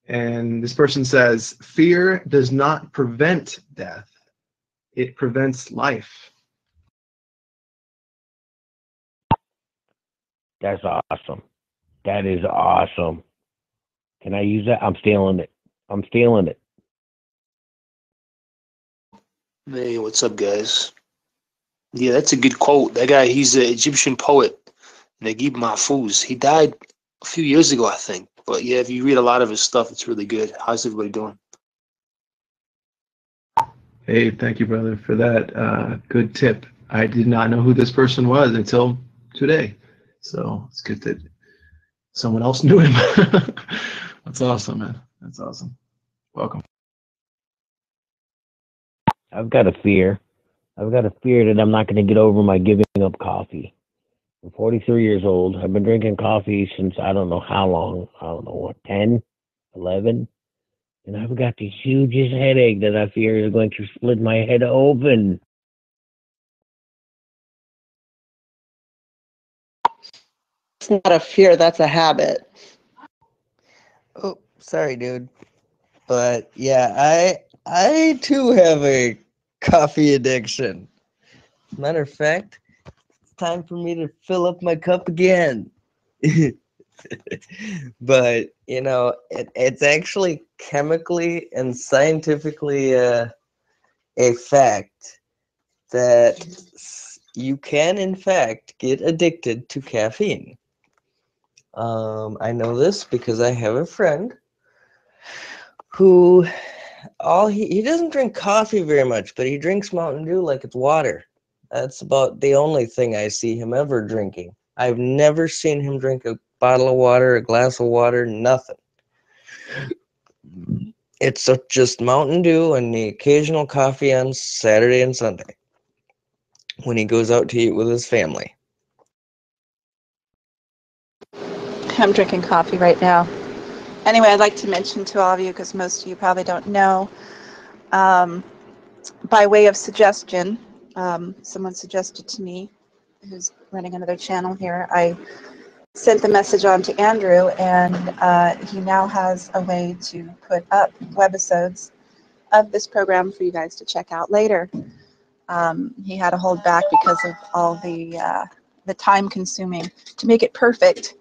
And this person says, fear does not prevent death, it prevents life. That's awesome. That is awesome. Can I use that? I'm stealing it. I'm stealing it. Hey, what's up, guys? Yeah, that's a good quote. That guy, he's an Egyptian poet, Naguib Mahfouz. He died a few years ago, I think. But yeah, if you read a lot of his stuff, it's really good. How's everybody doing? Hey, thank you, brother, for that good tip. I did not know who this person was until today. So it's good that someone else knew him. That's awesome, man. That's awesome. Welcome. I've got a fear. I've got a fear that I'm not going to get over my giving up coffee. I'm 43 years old. I've been drinking coffee since I don't know how long. I don't know what, 10, 11? And I've got this hugest headache that I fear is going to split my head open. It's not a fear, that's a habit. Oh, sorry, dude. But yeah, I too have a coffee addiction. Matter of fact, it's time for me to fill up my cup again. But you know, it's actually chemically and scientifically a fact that you can in fact get addicted to caffeine. I know this because I have a friend who he doesn't drink coffee very much, but he drinks Mountain Dew like it's water. That's about the only thing I see him ever drinking. I've never seen him drink a bottle of water, a glass of water, nothing. It's just Mountain Dew and the occasional coffee on Saturday and Sunday when he goes out to eat with his family. I'm drinking coffee right now. Anyway, I'd like to mention to all of you, because most of you probably don't know, by way of suggestion, someone suggested to me, who's running another channel here, I sent the message on to Andrew, and he now has a way to put up webisodes of this program for you guys to check out later. He had to hold back because of all the time consuming to make it perfect.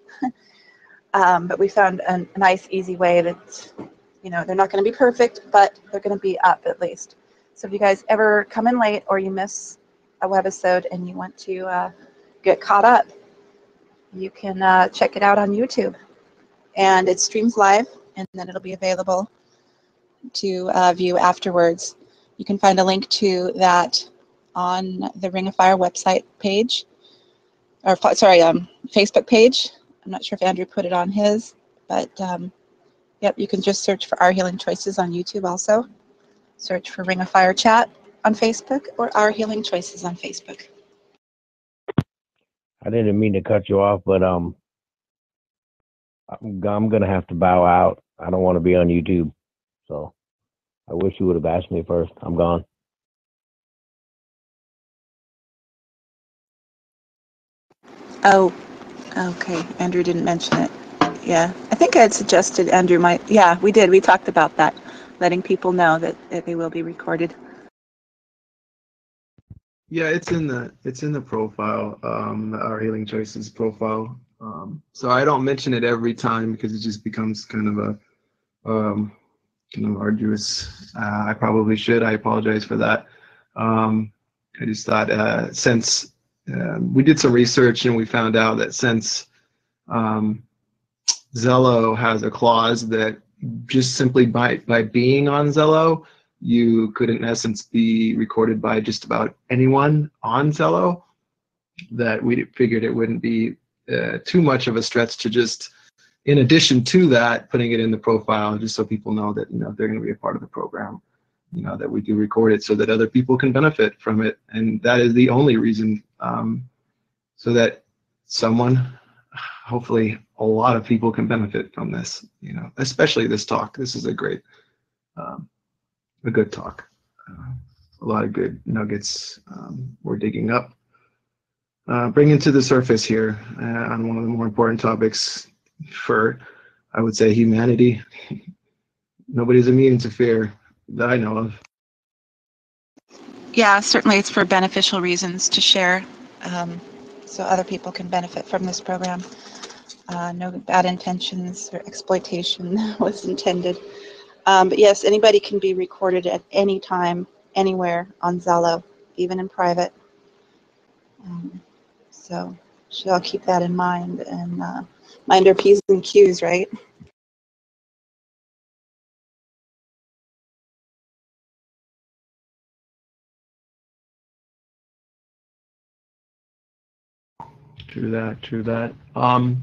But we found a nice, easy way that, you know, they're not going to be perfect, but they're going to be up at least. So if you guys ever come in late or you miss a webisode and you want to get caught up, you can check it out on YouTube. And it streams live, and then it'll be available to view afterwards. You can find a link to that on the Ring of Fire website page, or sorry, Facebook page. I'm not sure if Andrew put it on his, but yep, you can just search for Our Healing Choices on YouTube also. Search for Ring of Fire Chat on Facebook or Our Healing Choices on Facebook. I didn't mean to cut you off, but I'm going to have to bow out. I don't want to be on YouTube. So I wish you would have asked me first. I'm gone. Oh, okay. Andrew didn't mention it. Yeah, I think I had suggested Andrew might. Yeah, we did. We talked about that, letting people know that they will be recorded. Yeah, it's in the profile, the Our Healing Choices profile. So I don't mention it every time because it just becomes kind of a arduous. I probably should. I apologize for that. I just thought since we did some research and we found out that since Zello has a clause that just simply by being on Zello, you could in essence be recorded by just about anyone on Zello, that we figured it wouldn't be too much of a stretch to just, in addition to that, putting it in the profile just so people know that, you know, they're going to be a part of the program, you know, that we do record it so that other people can benefit from it. And that is the only reason, so that someone, hopefully a lot of people can benefit from this, you know, especially this talk. This is a great, a good talk. A lot of good nuggets we're digging up. Bringing to the surface here on one of the more important topics for, I would say, humanity. Nobody's immune to fear that I know of. Yeah, certainly it's for beneficial reasons to share, so other people can benefit from this program. No bad intentions or exploitation was intended. But yes, anybody can be recorded at any time, anywhere on Zello, even in private. So she'll keep that in mind and mind her P's and Q's, right? True that, true that.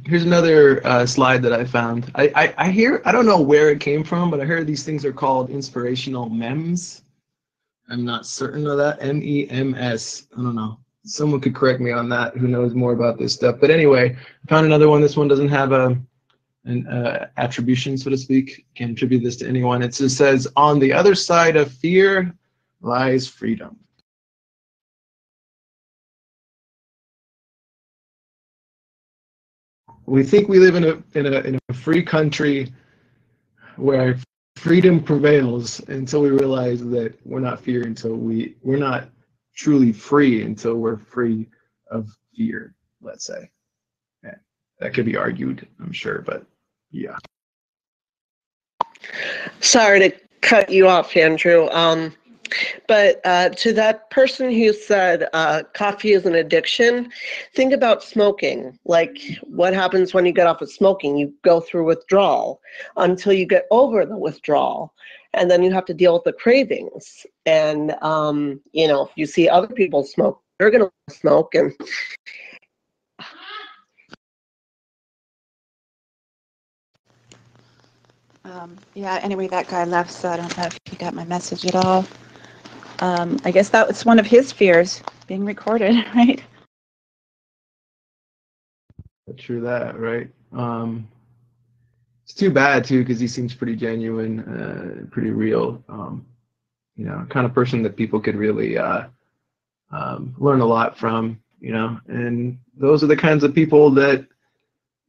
Here's another slide that I found. I hear, I don't know where it came from, but I heard these things are called inspirational memes. I'm not certain of that. MEMS. I don't know. Someone could correct me on that who knows more about this stuff. But anyway, I found another one. This one doesn't have an attribution, so to speak. Can't attribute this to anyone. It just says, on the other side of fear lies freedom. We think we live in a free country where freedom prevails until we realize that we're not fear until we're not truly free until we're free of fear, let's say. Yeah, that could be argued, I'm sure, but yeah. Sorry to cut you off, Andrew. But to that person who said coffee is an addiction, think about smoking. Like, what happens when you get off of smoking? You go through withdrawal until you get over the withdrawal, and then you have to deal with the cravings. And you know, if you see other people smoke, you're gonna smoke. And Yeah, anyway, that guy left, so I don't know if he got my message at all. I guess that was one of his fears, being recorded, right? True that, right? It's too bad too, because he seems pretty genuine, pretty real. You know, kind of person that people could really learn a lot from. You know, and those are the kinds of people that,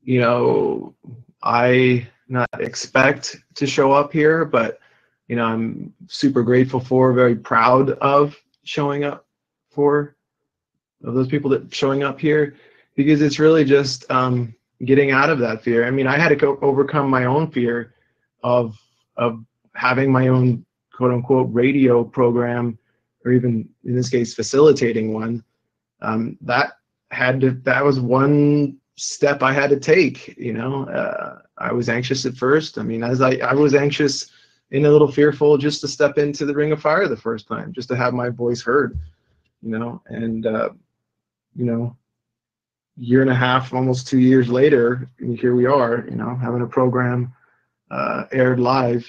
you know, I not expect to show up here, but you know, I'm super grateful for, very proud of showing up for, of those people that showing up here, because it's really just getting out of that fear. I mean, I had to overcome my own fear of having my own quote unquote radio program, or even in this case facilitating one. That was one step I had to take. You know, I was anxious at first. I mean, as I was anxious and a little fearful just to step into the ring of fire the first time, just to have my voice heard. You know, and you know, year and a half, almost 2 years later, here we are. You know, having a program aired live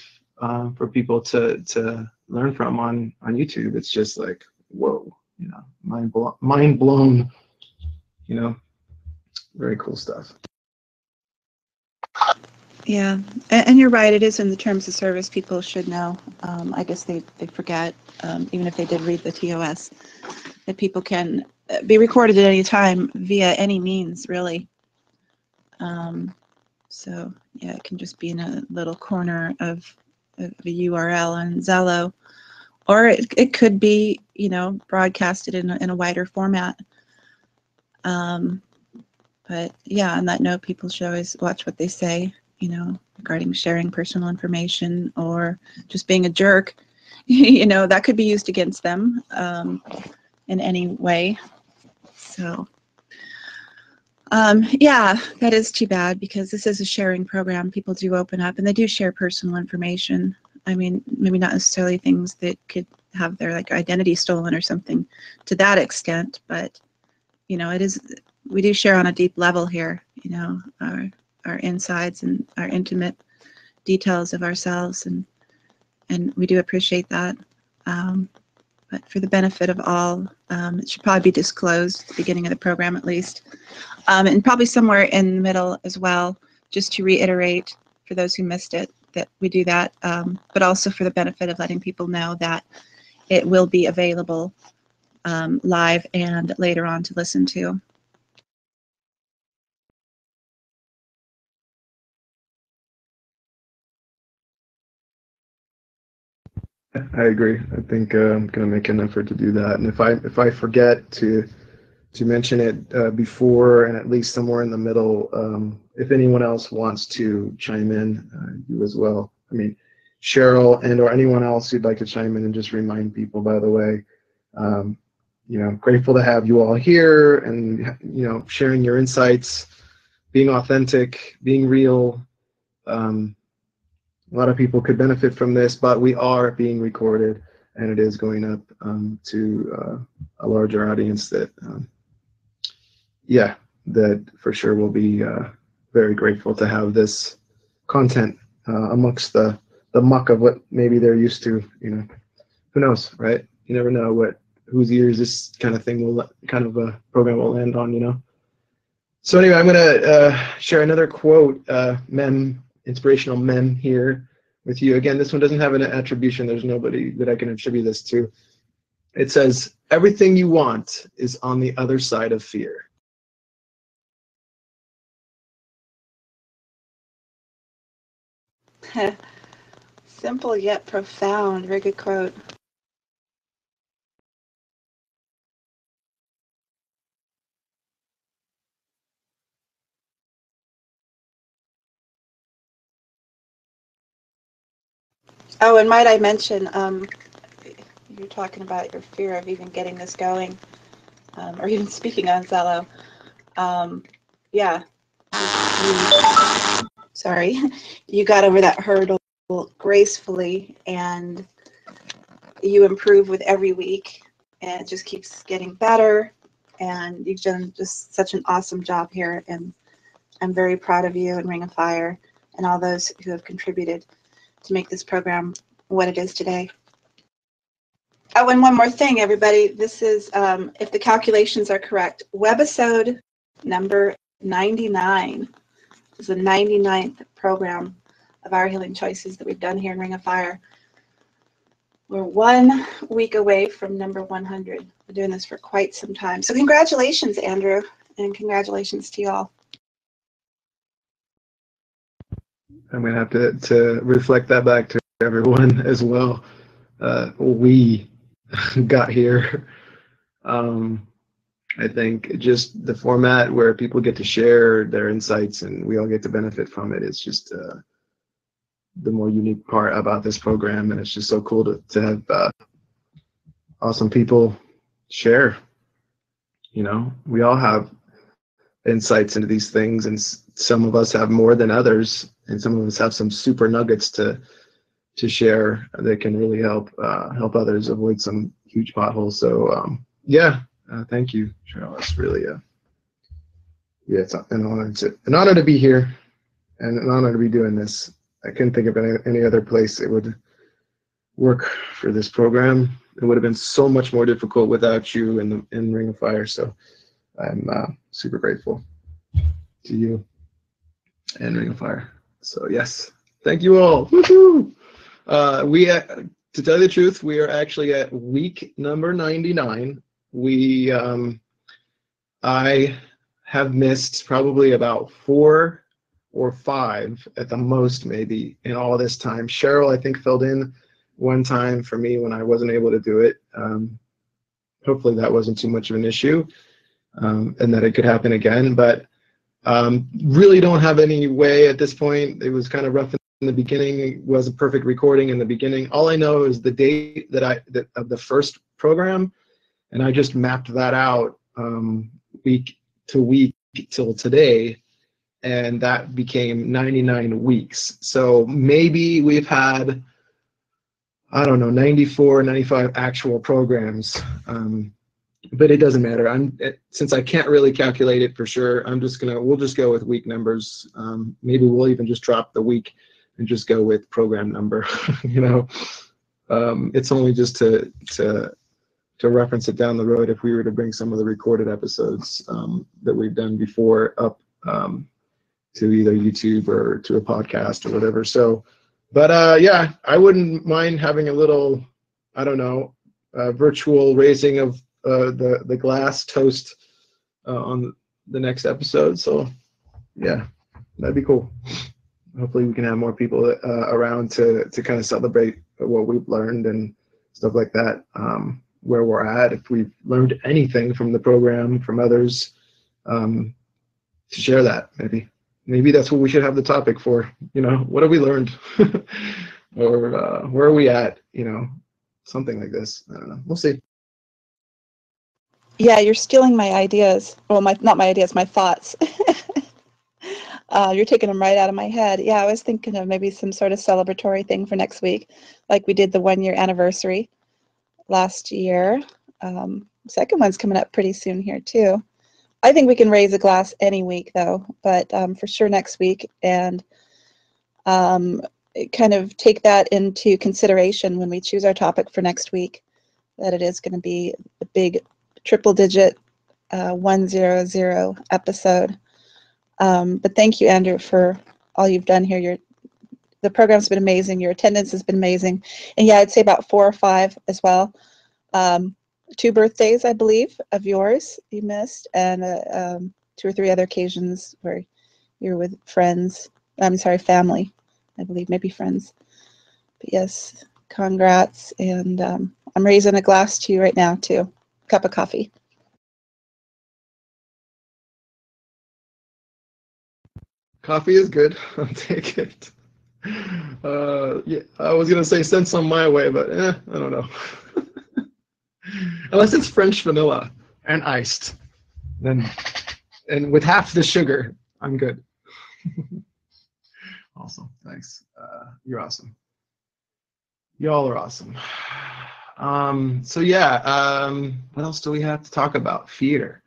for people to learn from on YouTube. It's just like, whoa, you know, mind blown. You know, very cool stuff. Yeah, and you're right. It is in the terms of service. People should know. I guess they forget, even if they did read the TOS, that people can be recorded at any time via any means, really. So yeah, it can just be in a little corner of a URL on Zello, or it could be, you know, broadcasted in a wider format. But yeah, on that note, people should always watch what they say, you know, regarding sharing personal information or just being a jerk. You know, that could be used against them in any way. So yeah, that is too bad, because this is a sharing program. People do open up and they do share personal information. I mean, maybe not necessarily things that could have their like identity stolen or something to that extent, but you know, it is, we do share on a deep level here, you know, our insides and our intimate details of ourselves, and we do appreciate that. But for the benefit of all, it should probably be disclosed at the beginning of the program at least, and probably somewhere in the middle as well, just to reiterate for those who missed it that we do that, but also for the benefit of letting people know that it will be available live and later on to listen to. I agree. I think I'm going to make an effort to do that. And if I forget to mention it before and at least somewhere in the middle, if anyone else wants to chime in, you as well. I mean, Cheryl and or anyone else who'd like to chime in and just remind people, by the way, grateful to have you all here and, sharing your insights, being authentic, being real. A lot of people could benefit from this, but we are being recorded and it is going up to a larger audience that, that for sure will be very grateful to have this content amongst the muck of what maybe they're used to. Who knows, right? You never know whose ears this kind of thing program will land on. So anyway, I'm gonna share another quote, inspirational mem here with you. Again, this one doesn't have an attribution. There's nobody that I can attribute this to. It says, "Everything you want is on the other side of fear." Simple yet profound. Very good quote. Oh, and might I mention, you're talking about your fear of even getting this going, or even speaking on Zello. Yeah, sorry, you got over that hurdle gracefully, and you improve with every week, and it just keeps getting better, and you've done just such an awesome job here, and I'm very proud of you and Ring of Fire and all those who have contributed to make this program what it is today. Oh, and one more thing, everybody. This is, if the calculations are correct, webisode number 99 is the 99th program of Our Healing Choices that we've done here in Ring of Fire. We're 1 week away from number 100. We're doing this for quite some time. So congratulations, Andrew, and congratulations to you all. I'm going to have to reflect that back to everyone as well. We got here. I think just the format where people get to share their insights and we all get to benefit from it is just the more unique part about this program. And it's just so cool to have awesome people share. We all have insights into these things, and some of us have more than others, and some of us have some super nuggets to share that can really help others avoid some huge potholes. So thank you, Cheryl. It's really it's an honor to be here and an honor to be doing this. I couldn't think of any other place it would work for this program. It would have been so much more difficult without you in Ring of Fire. So I'm super grateful to you and Ring of Fire. So yes, thank you all. Woohoo! To tell you the truth, we are actually at week number 99. I have missed probably about 4 or 5 at the most, maybe, in all this time. Cheryl, I think, filled in one time for me when I wasn't able to do it. Hopefully that wasn't too much of an issue, and that it could happen again. But really don't have any way at this point. It was kind of rough in the beginning. It was a perfect recording in the beginning. All I know is the date of the first program, and I just mapped that out week to week till today, and that became 99 weeks. So maybe we've had, I don't know, 94, 95 actual programs. But it doesn't matter. Since I can't really calculate it for sure, we'll just go with week numbers. Maybe we'll even just drop the week and just go with program number. It's only just to reference it down the road if we were to bring some of the recorded episodes that we've done before up to either YouTube or to a podcast or whatever. So, but I wouldn't mind having a little, I don't know, virtual raising of the glass toast on the next episode. So yeah, that'd be cool. hopefully we can have more people around to kind of celebrate what we've learned and stuff like that, where we're at. If we've learned anything from the program, from others, to share that, maybe that's what we should have the topic for. What have we learned? Or where are we at? Something like this. I don't know. We'll see. Yeah, you're stealing my ideas. Well, not my ideas, my thoughts. You're taking them right out of my head. Yeah, I was thinking of maybe some sort of celebratory thing for next week, like we did the 1-year anniversary last year. Second one's coming up pretty soon here too. I think we can raise a glass any week though, but for sure next week, and kind of take that into consideration when we choose our topic for next week, that it is going to be the big triple digit 100 episode. But thank you, Andrew, for all you've done here. The program's been amazing. Your attendance has been amazing. And yeah, I'd say about 4 or 5 as well. 2 birthdays, I believe, of yours you missed, and 2 or 3 other occasions where you're with friends. I'm sorry, family, I believe, maybe friends. But yes, congrats. And I'm raising a glass to you right now, too. Cup of coffee. Coffee is good. I'll take it. Yeah, I was gonna say send some my way, but I don't know. Unless it's French vanilla and iced, then, and with half the sugar, I'm good. Awesome, thanks. You're awesome. Y'all are awesome. So yeah, what else do we have to talk about? Theater.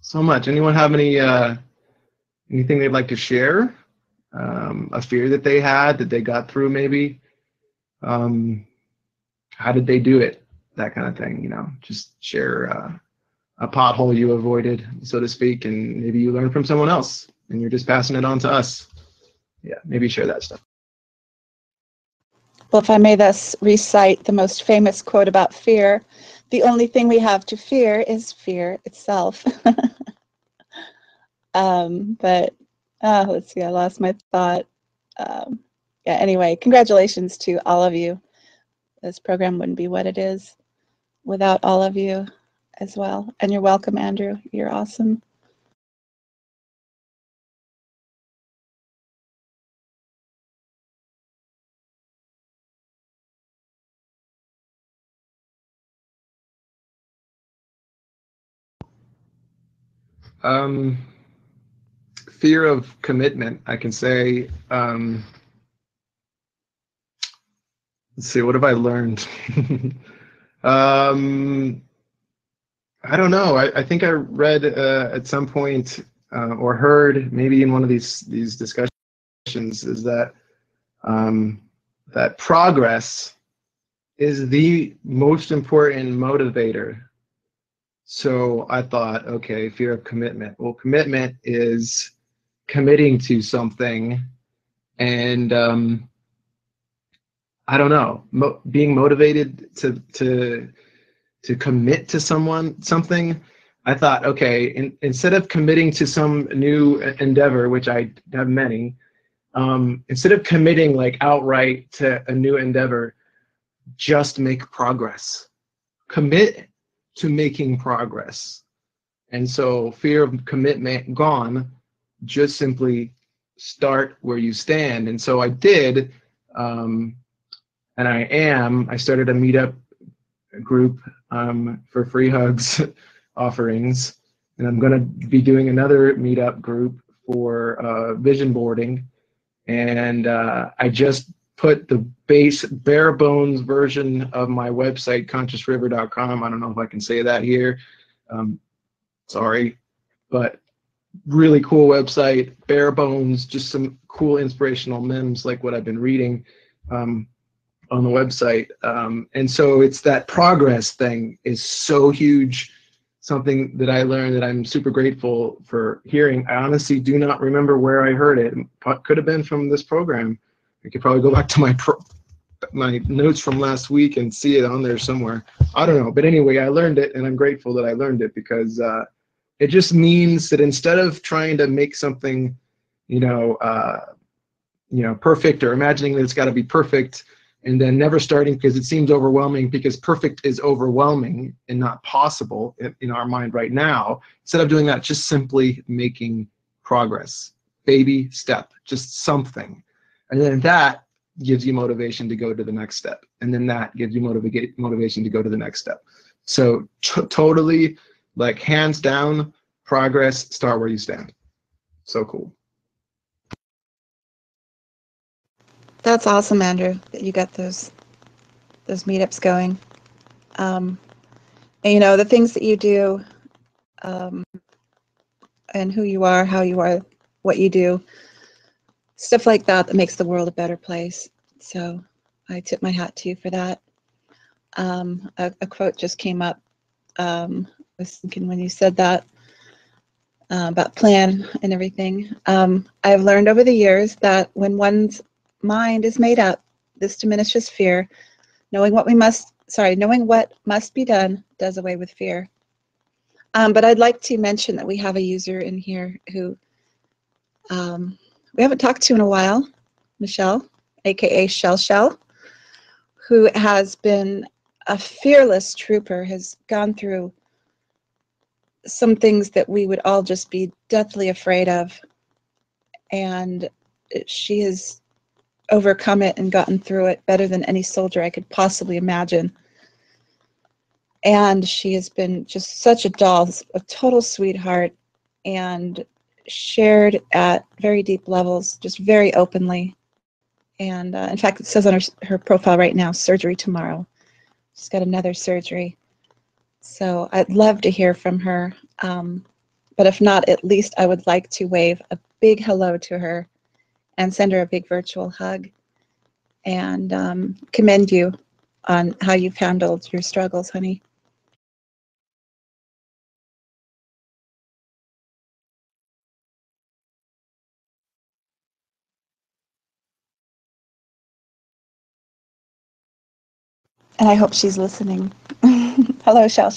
So much. Anyone have anything they'd like to share? A fear that they had that they got through, maybe? How did they do it? That kind of thing, just share a pothole you avoided, so to speak, and maybe you learned from someone else and you're just passing it on to us. Yeah, maybe share that stuff. Well, if I may thus recite the most famous quote about fear, the only thing we have to fear is fear itself. But let's see, I lost my thought. Yeah, anyway, congratulations to all of you. This program wouldn't be what it is without all of you as well. And you're welcome, Andrew. You're awesome. Fear of commitment, I can say. Let's see, what have I learned? I don't know. I think I read at some point or heard maybe in one of these discussions is that that progress is the most important motivator. So I thought, okay, fear of commitment. Well, commitment is committing to something, and I don't know, being motivated to commit to something. I thought, okay, instead of committing to some new endeavor, which I have many, instead of committing like outright to a new endeavor, just make progress. Commit to making progress. And so fear of commitment gone, just simply start where you stand. And so I did, and I started a meetup group for free hugs offerings, and I'm going to be doing another meetup group for vision boarding. And I just put the bare bones version of my website, consciousriver.com. I don't know if I can say that here. Sorry, but really cool website, bare bones, just some cool inspirational memes like what I've been reading on the website. And so it's that progress thing is so huge, something that I learned that I'm super grateful for hearing. I honestly do not remember where I heard it. It could have been from this program. I could probably go back to my notes from last week and see it on there somewhere. I don't know. But anyway, I learned it, and I'm grateful that I learned it because It just means that instead of trying to make something, perfect, or imagining that it's got to be perfect, and then never starting because it seems overwhelming, because perfect is overwhelming and not possible in our mind right now. Instead of doing that, just simply making progress, baby step, just something. And then that gives you motivation to go to the next step. And then that gives you motivation to go to the next step. So totally, like, hands down, progress, start where you stand. So cool. That's awesome, Andrew, that you got those meetups going. And the things that you do, and who you are, how you are, what you do, stuff like that makes the world a better place. So I tip my hat to you for that. A quote just came up. I was thinking when you said that about plan and everything. I've learned over the years that when one's mind is made up, this diminishes fear. Knowing what must be done does away with fear. But I'd like to mention that we have a user in here who we haven't talked to in a while, Michelle, aka Shell, who has been a fearless trooper, has gone through some things that we would all just be deathly afraid of. And she has overcome it and gotten through it better than any soldier I could possibly imagine. And she has been just such a doll, a total sweetheart, and shared at very deep levels, just very openly. And in fact, it says on her profile right now, surgery tomorrow. She's got another surgery. So I'd love to hear from her. But if not, at least I would like to wave a big hello to her and send her a big virtual hug, and commend you on how you've handled your struggles, honey. And I hope she's listening. Hello, Shell.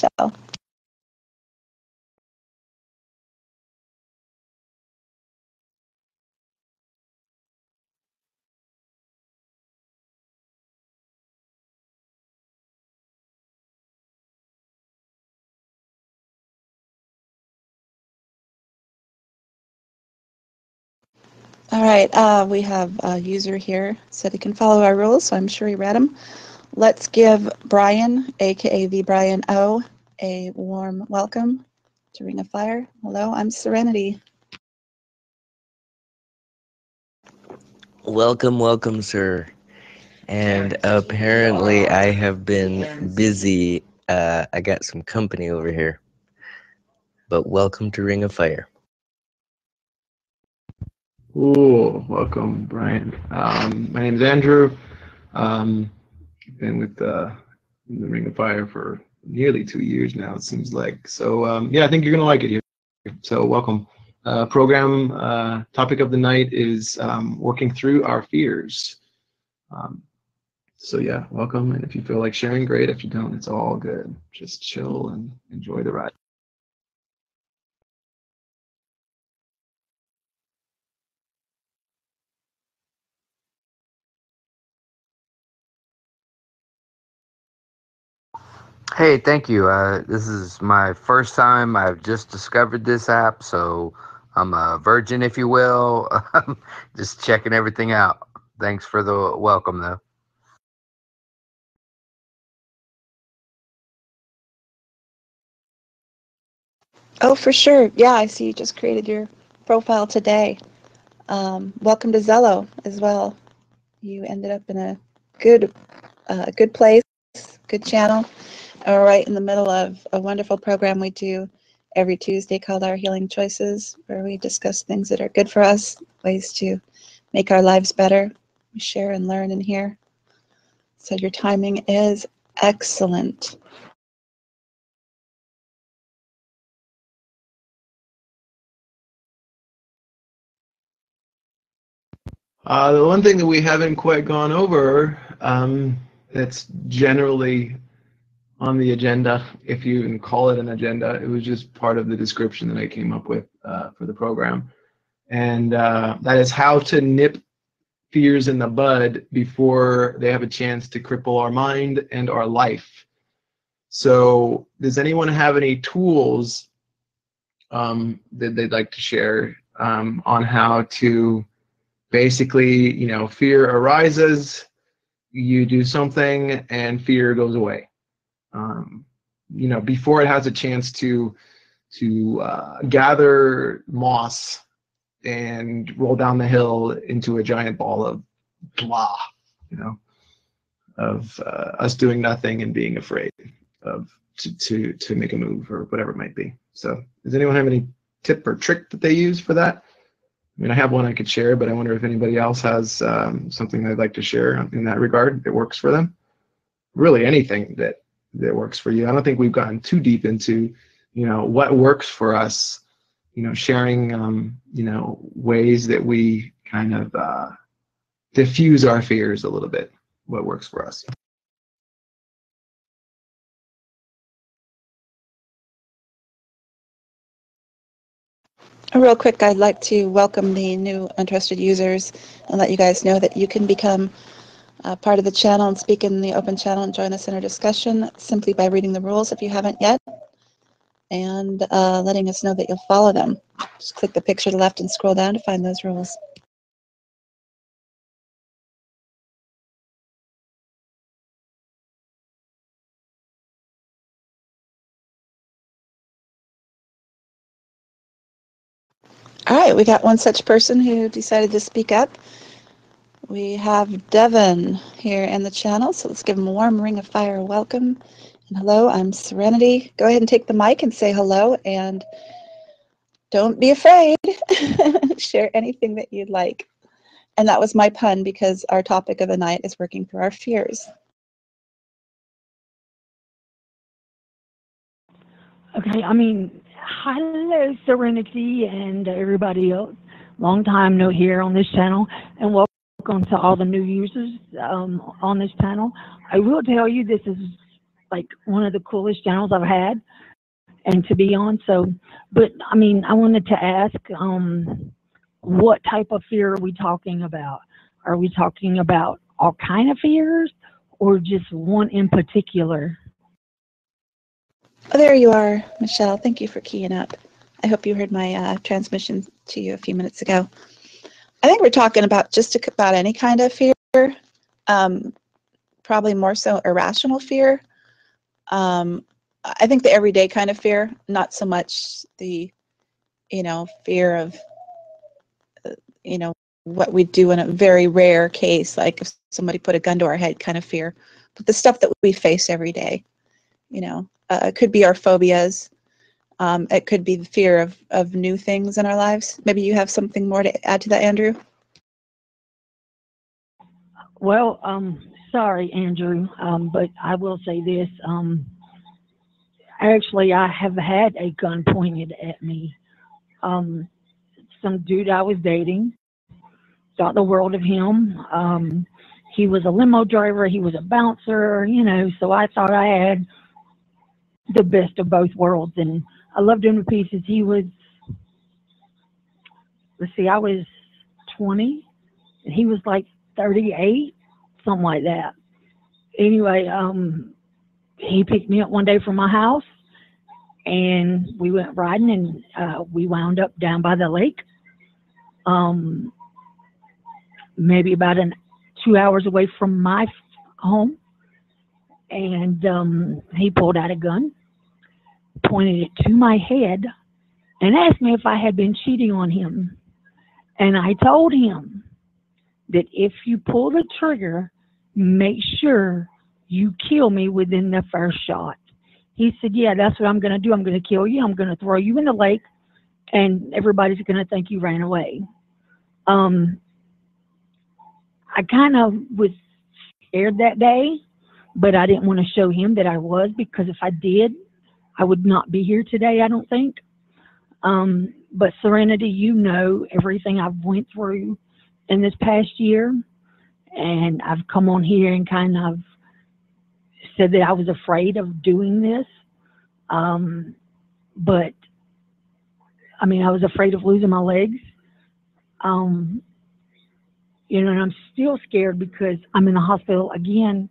All right, we have a user here, said he can follow our rules, so I'm sure he read them. Let's give Brian, aka the Brian O, a warm welcome to Ring of Fire. Hello, I'm Serenity. Welcome, sir. And apparently I have been busy. I got some company over here. But welcome to Ring of Fire. Ooh, welcome, Brian. My name is Andrew. Been with the Ring of Fire for nearly 2 years now, it seems like. So yeah, I think you're gonna like it here. So welcome. Program topic of the night is working through our fears. So yeah, welcome. And if you feel like sharing, great. If you don't, it's all good. Just chill and enjoy the ride. Hey, thank you. This is my first time. I've just discovered this app, so I'm a virgin, if you will. Just checking everything out. Thanks for the welcome, though. Oh, for sure. Yeah, I see you just created your profile today. Welcome to Zello as well. You ended up in a good place, good channel. We're right in the middle of a wonderful program we do every Tuesday called Our Healing Choices, where we discuss things that are good for us, ways to make our lives better. We share and learn in here. So your timing is excellent. The one thing that we haven't quite gone over, that's generally on the agenda, if you even call it an agenda. It was just part of the description that I came up with for the program. And that is how to nip fears in the bud before they have a chance to cripple our mind and our life. So does anyone have any tools that they'd like to share on how to basically, you know, fear arises, you do something and fear goes away, you know, before it has a chance to gather moss and roll down the hill into a giant ball of blah, you know, of us doing nothing and being afraid of to make a move or whatever it might be. So does anyone have any tip or trick that they use for that? I mean, I have one I could share, but I wonder if anybody else has something they'd like to share in that regard that works for them. Really anything that works for you. I don't think we've gotten too deep into, you know, what works for us, you know, sharing, you know, ways that we kind of diffuse our fears a little bit, what works for us. Real quick, I'd like to welcome the new interested users and let you guys know that you can become part of the channel and speak in the open channel and join us in our discussion simply by reading the rules if you haven't yet, and letting us know that you'll follow them. Just click the picture to the left and scroll down to find those rules. All right, we got one such person who decided to speak up. We have Devin here in the channel, so let's give him a warm ring of fire welcome. And hello, I'm Serenity. Go ahead and take the mic and say hello, and don't be afraid. Share anything that you'd like. And that was my pun because our topic of the night is working through our fears. Okay, I mean, hello, Serenity, and everybody else. Long time no here on this channel, and welcome to all the new users on this channel. I will tell you, this is like one of the coolest channels I've had and to be on. So, but I mean, I wanted to ask, what type of fear are we talking about? Are we talking about all kind of fears, or just one in particular? Oh, there you are, Michelle. Thank you for keying up. I hope you heard my transmission to you a few minutes ago. I think we're talking about just about any kind of fear, probably more so irrational fear. I think the everyday kind of fear, not so much the, you know, fear of, you know, what we do in a very rare case, like if somebody put a gun to our head kind of fear, but the stuff that we face every day, you know. It could be our phobias. It could be the fear of new things in our lives. Maybe you have something more to add to that, Andrew? Well, sorry, Andrew, but I will say this. Actually, I have had a gun pointed at me. Some dude I was dating, thought the world of him. He was a limo driver. He was a bouncer, you know, so I thought I had the best of both worlds, and I loved him to pieces. He was, let's see, I was 20 and he was like 38, something like that. Anyway, he picked me up one day from my house and we went riding, and we wound up down by the lake, maybe about 2 hours away from my home. And he pulled out a gun, pointed it to my head, and asked me if I had been cheating on him. And I told him that if you pull the trigger, make sure you kill me within the first shot. He said, yeah, that's what I'm going to do. I'm going to kill you. I'm going to throw you in the lake, and everybody's going to think you ran away. I kind of was scared that day, but I didn't want to show him that I was, because if I did, I would not be here today, I don't think. But Serenity, you know everything I've went through in this past year, and I've come on here and kind of said that I was afraid of doing this. But I mean, I was afraid of losing my legs. You know, and I'm still scared because I'm in the hospital again,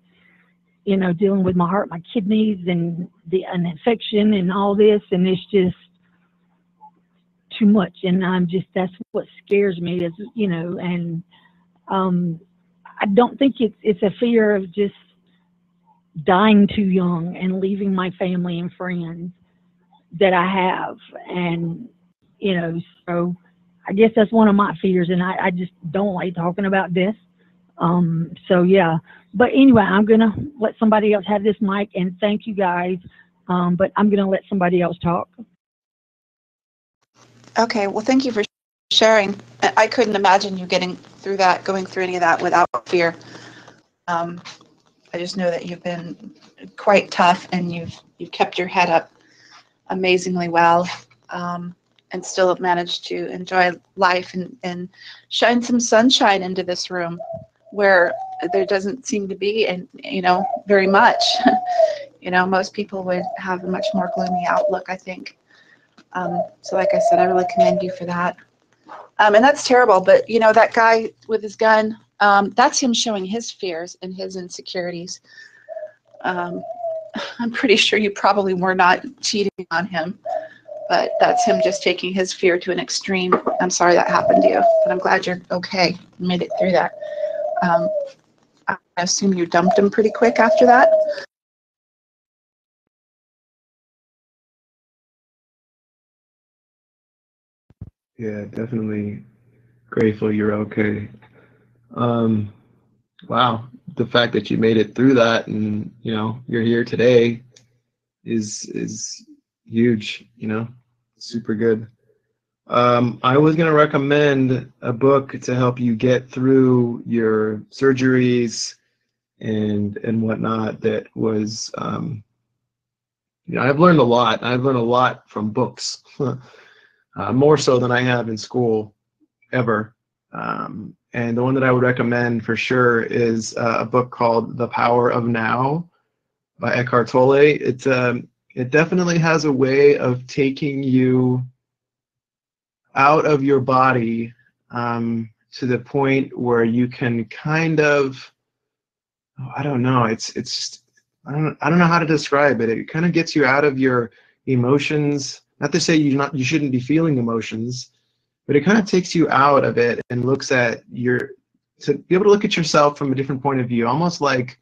you know, dealing with my heart, my kidneys, and an infection and all this, and it's just too much. And that's what scares me, is, you know, and I don't think it's a fear of just dying too young and leaving my family and friends that I have. And, you know, so I guess that's one of my fears, and I just don't like talking about this. So yeah, but anyway, I'm gonna let somebody else have this mic, and thank you guys. But I'm gonna let somebody else talk. Okay, well, thank you for sharing. I couldn't imagine you going through any of that without fear. I just know that you've been quite tough, and you've kept your head up amazingly well, and still have managed to enjoy life and shine some sunshine into this room where there doesn't seem to be, and you know, very much. You know, most people would have a much more gloomy outlook, I think. So like I said, I really commend you for that. And that's terrible, but you know, that guy with his gun, that's him showing his fears and his insecurities. I'm pretty sure you probably were not cheating on him, but that's him just taking his fear to an extreme. I'm sorry that happened to you, but I'm glad you're okay and made it through that. I assume you dumped him pretty quick after that. Yeah, definitely grateful you're okay. Wow, the fact that you made it through that, and you know, you're here today is huge, you know, super good. I was gonna recommend a book to help you get through your surgeries and whatnot. That was, you know, I've learned a lot. I've learned a lot from books, more so than I have in school ever. And the one that I would recommend for sure is a book called The Power of Now by Eckhart Tolle. It definitely has a way of taking you out of your body, to the point where you can kind of, I don't know, it's just, I don't know how to describe it. It kind of gets you out of your emotions. Not to say you shouldn't be feeling emotions, but it kind of takes you out of it and looks at to be able to look at yourself from a different point of view, almost like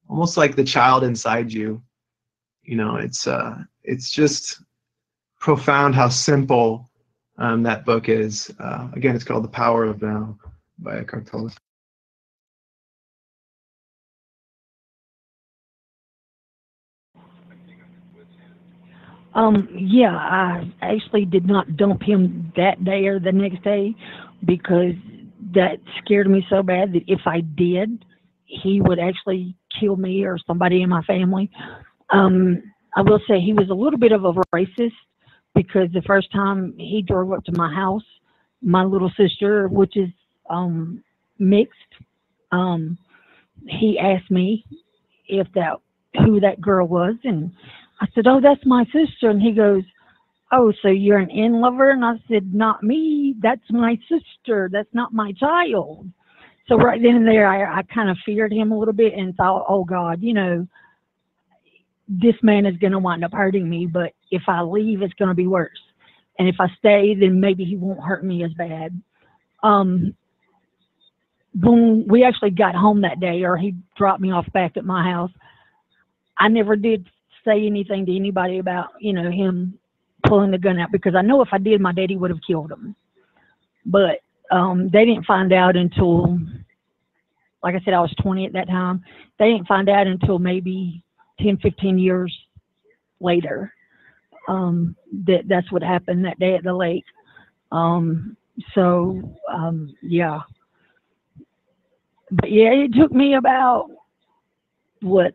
the child inside you. You know, it's just profound how simple that book is. Again, it's called The Power of Now by Eckhart Tolle. Yeah, I actually did not dump him that day or the next day, because that scared me so bad that if I did, he would actually kill me or somebody in my family. I will say he was a little bit of a racist, because the first time he drove up to my house, my little sister, which is mixed, he asked me who that girl was, and I said, "Oh, that's my sister." And he goes, "Oh, so you're an in lover?" And I said, "Not me. That's my sister. That's not my child." So right then and there, I kind of feared him a little bit and thought, "Oh God, you know, this man is going to wind up hurting me. But if I leave, it's going to be worse. And if I stay, then maybe he won't hurt me as bad." When we actually got home that day, or he dropped me off back at my house, I never did say anything to anybody about, you know, him pulling the gun out, because I know if I did, my daddy would have killed him. But they didn't find out until, like I said, I was 20 at that time. They didn't find out until maybe 10, 15 years later, that's what happened that day at the lake. Yeah. But yeah, it took me about,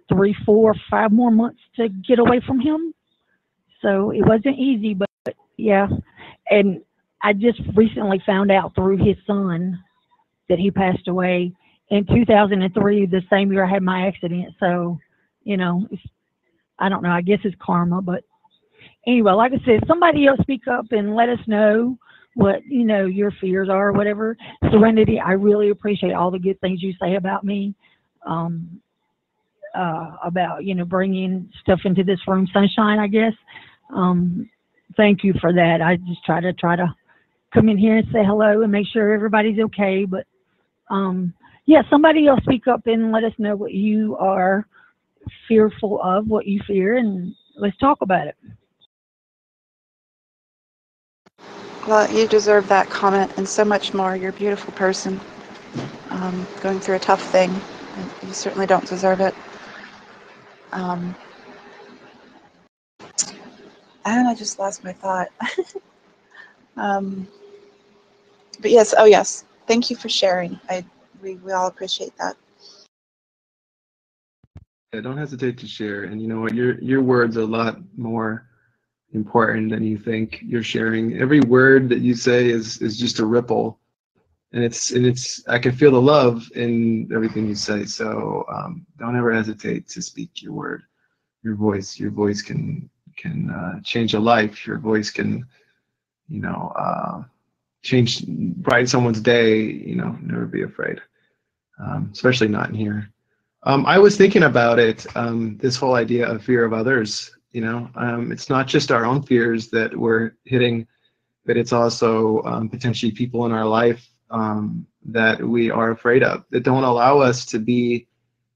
3, 4, 5 more months to get away from him. So it wasn't easy, but yeah. And I just recently found out through his son that he passed away in 2003, the same year I had my accident. So you know, I don't know, I guess it's karma, but anyway, like I said, somebody else speak up and let us know what, you know, your fears are or whatever. Serenity, I really appreciate all the good things you say about me, about, you know, bringing stuff into this room, sunshine, I guess. Thank you for that. I just try to come in here and say hello and make sure everybody's okay. But yeah, somebody else speak up and let us know what you are fearful of, what you fear, and let's talk about it. Well, you deserve that comment and so much more. You're a beautiful person, going through a tough thing. And you certainly don't deserve it. And I just lost my thought. But yes, oh yes, thank you for sharing. We all appreciate that. Yeah, don't hesitate to share. And you know what, your words are a lot more important than you think. You're sharing. Every word that you say is just a ripple, and it's I can feel the love in everything you say. So don't ever hesitate to speak your word. Your voice can change a life. Your voice can, you know, brighten someone's day. You know, never be afraid, especially not in here. I was thinking about it, this whole idea of fear of others. You know, it's not just our own fears that we're hitting, but it's also potentially people in our life that we are afraid of, that don't allow us to be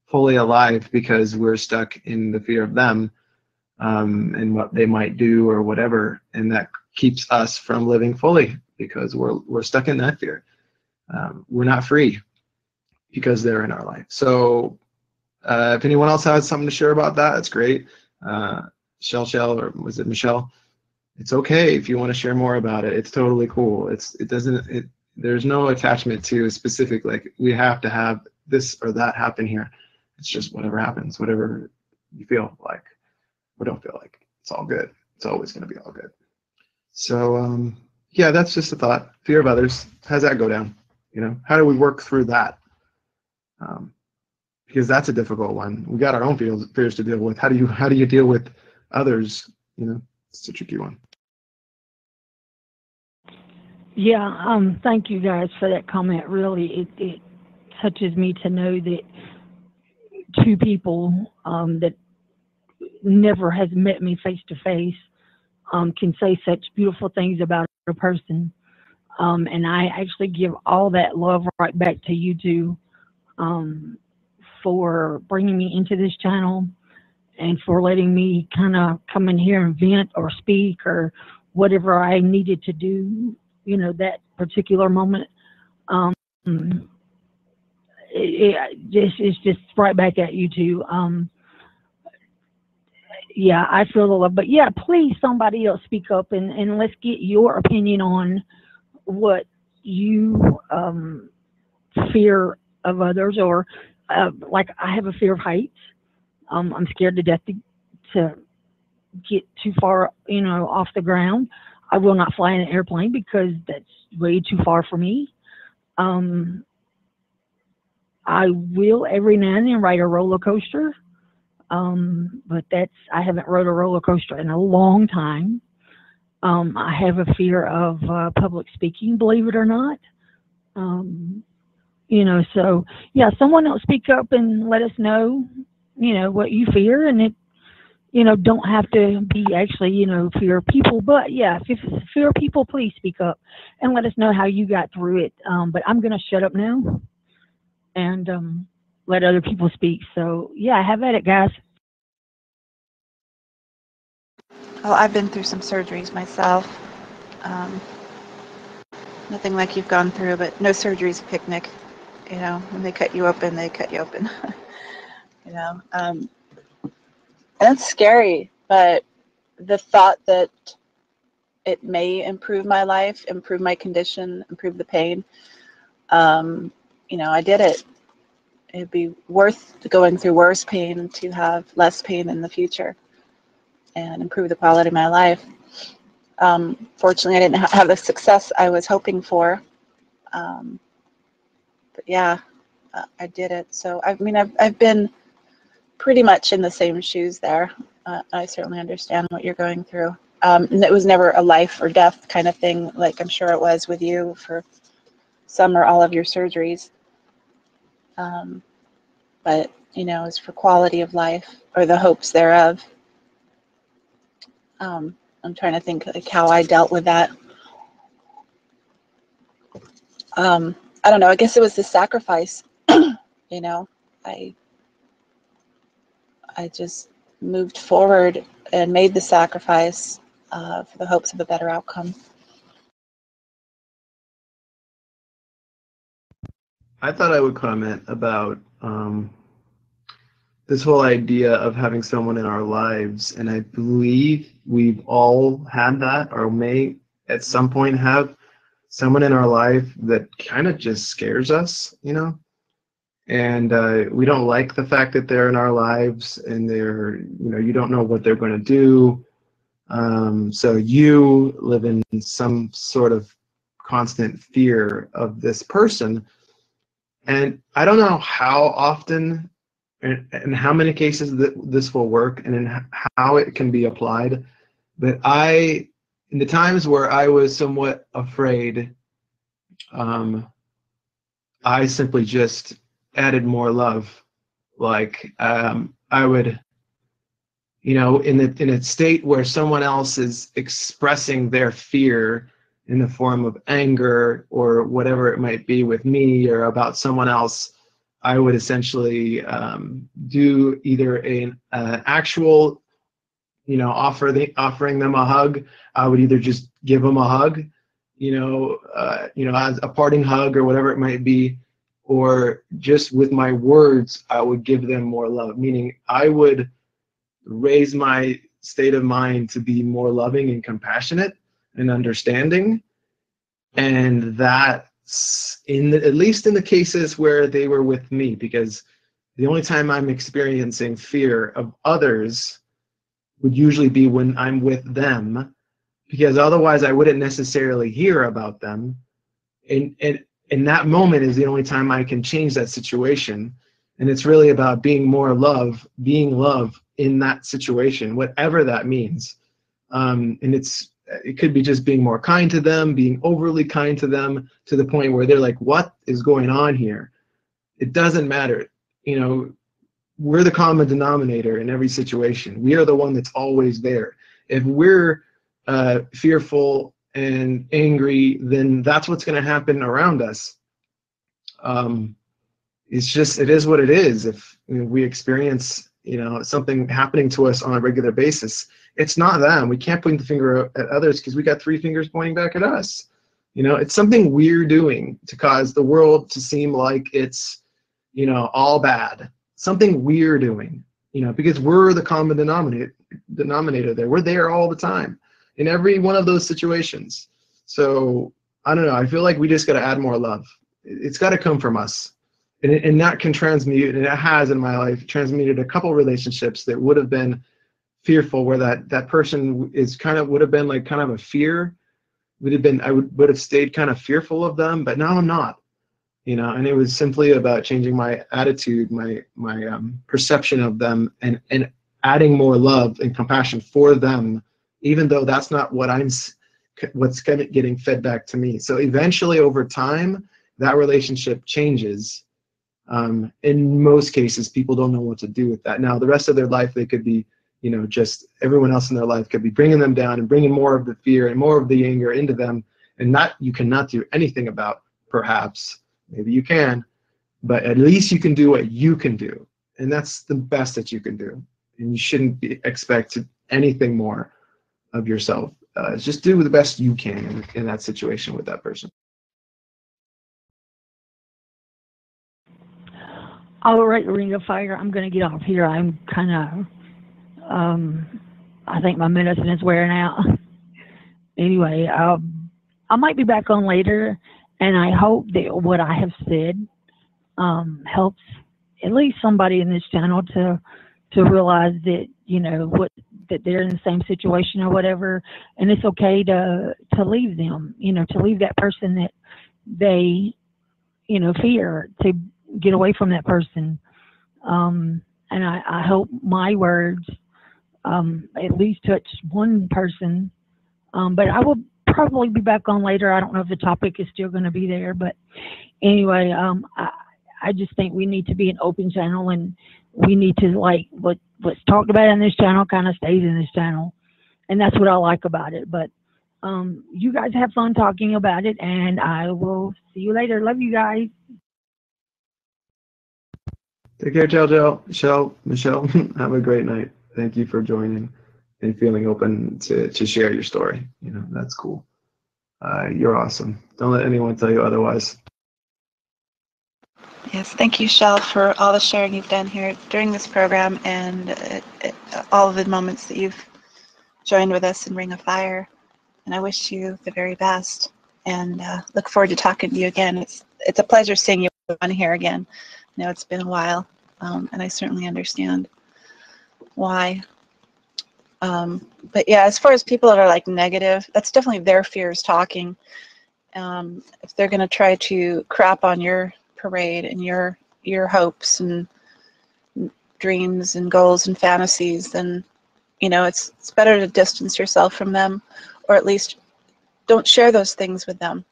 fully alive because we're stuck in the fear of them and what they might do or whatever, and that keeps us from living fully because we're stuck in that fear. We're not free because they're in our life. So if anyone else has something to share about that, it's great. Shell, or was it Michelle? It's okay if you want to share more about it. It's totally cool. There's no attachment to a specific, like, we have to have this or that happen here. It's just whatever happens, whatever you feel like or don't feel like. It's all good. It's always going to be all good. So yeah, that's just a thought. Fear of others. How's that go down? You know, how do we work through that? Because that's a difficult one. We got our own fears to deal with. How do you deal with others? You know, it's a tricky one. Yeah, thank you guys for that comment. Really, it touches me to know that two people that never has met me face to face can say such beautiful things about a person. And I actually give all that love right back to you two for bringing me into this channel and for letting me kind of come in here and vent or speak or whatever I needed to do, you know, that particular moment. It's just right back at you two. Yeah, I feel the love. But yeah, please, somebody else speak up and let's get your opinion on what you fear of others, or like I have a fear of heights. I'm scared to death to get too far, you know, off the ground. I will not fly in an airplane because that's way too far for me. I will every now and then ride a roller coaster, but I haven't rode a roller coaster in a long time. I have a fear of public speaking, believe it or not. You know, so yeah, someone else speak up and let us know, you know, what you fear, and it, you know, don't have to be actually, you know, fear of people, but yeah, if it's fear of people, please speak up and let us know how you got through it. But I'm going to shut up now and let other people speak. So yeah, have at it, guys. Well, I've been through some surgeries myself. Nothing like you've gone through, but no surgery's a picnic. You know, when they cut you open, they cut you open. You know, and it's scary, but the thought that it may improve my life, improve my condition, improve the pain, you know, I did it. It'd be worth going through worse pain to have less pain in the future and improve the quality of my life. Fortunately, I didn't have the success I was hoping for. But yeah, I did it. So, I mean, I've been pretty much in the same shoes there. I certainly understand what you're going through. And it was never a life or death kind of thing, like I'm sure it was with you for some or all of your surgeries. But, you know, it's for quality of life or the hopes thereof. I'm trying to think like how I dealt with that. I don't know. I guess it was the sacrifice. You know, I just moved forward and made the sacrifice for the hopes of a better outcome. I thought I would comment about this whole idea of having someone in our lives, and I believe we've all had that, or may at some point have someone in our life that kind of just scares us, you know, and we don't like the fact that they're in our lives, and they're, you know, you don't know what they're going to do, so you live in some sort of constant fear of this person. And I don't know how often and how many cases that this will work, and in how it can be applied. But in the times where I was somewhat afraid, I simply just added more love. Like I would, you know, in a state where someone else is expressing their fear in the form of anger or whatever it might be with me or about someone else, I would essentially do either an actual, you know, offering them a hug. I would either just give them a hug, you know, as a parting hug or whatever it might be, or just with my words, I would give them more love. Meaning, I would raise my state of mind to be more loving and compassionate and understanding, and that's at least in the cases where they were with me, because the only time I'm experiencing fear of others would usually be when I'm with them, because otherwise I wouldn't necessarily hear about them, and in that moment is the only time I can change that situation. And it's really about being more love, being love in that situation, whatever that means. And it could be just being more kind to them, being overly kind to them to the point where they're like, what is going on here? It doesn't matter. You know, we're the common denominator in every situation. We are the one that's always there. If we're fearful and angry, then that's what's going to happen around us. It's just, it is what it is. If we experience, you know, something happening to us on a regular basis, it's not them. We can't point the finger at others because we got three fingers pointing back at us. You know, it's something we're doing to cause the world to seem like it's, you know, all bad. Something we're doing, you know, because we're the common denominator there. We're there all the time in every one of those situations. So I don't know. I feel like we just got to add more love. It's got to come from us. And that can transmute, and it has in my life transmuted a couple relationships that would have been fearful, where that person is would have been like kind of a fear. I would have stayed kind of fearful of them, but now I'm not, you know. And it was simply about changing my attitude, my perception of them, and adding more love and compassion for them, even though that's not what's getting fed back to me. So eventually, over time, that relationship changes. In most cases, people don't know what to do with that. Now, the rest of their life, they could be, you know, just everyone else in their life could be bringing them down and bringing more of the fear and more of the anger into them, and that you cannot do anything about. Perhaps, maybe you can, but at least you can do what you can do, and that's the best that you can do. And you shouldn't expect anything more of yourself. Just do the best you can in that situation with that person. All right, Ring of Fire, I'm going to get off here. I'm kind of, I think my medicine is wearing out. Anyway, I might be back on later, and I hope that what I have said helps at least somebody in this channel to realize that, you know, that they're in the same situation or whatever, and it's okay to leave them, you know, to leave that person that they, you know, fear, to get away from that person. and I hope my words at least touch one person. But I will probably be back on later. I don't know if the topic is still going to be there, but anyway, I just think we need to be an open channel, and we need to, like, what's talked about in this channel kind of stays in this channel, and that's what I like about it. But you guys have fun talking about it, and I will see you later. Love you guys. Take care, Michelle. Have a great night. Thank you for joining and feeling open to share your story. You know, that's cool. You're awesome. Don't let anyone tell you otherwise. Yes, thank you, Shell, for all the sharing you've done here during this program, and all of the moments that you've joined with us in Ring of Fire. And I wish you the very best, and look forward to talking to you again. It's a pleasure seeing you on here again. I know it's been a while, and I certainly understand why. But yeah, as far as people that are like negative, that's definitely their fears talking. If they're going to try to crap on your parade and your hopes and dreams and goals and fantasies, then you know it's better to distance yourself from them, or at least don't share those things with them.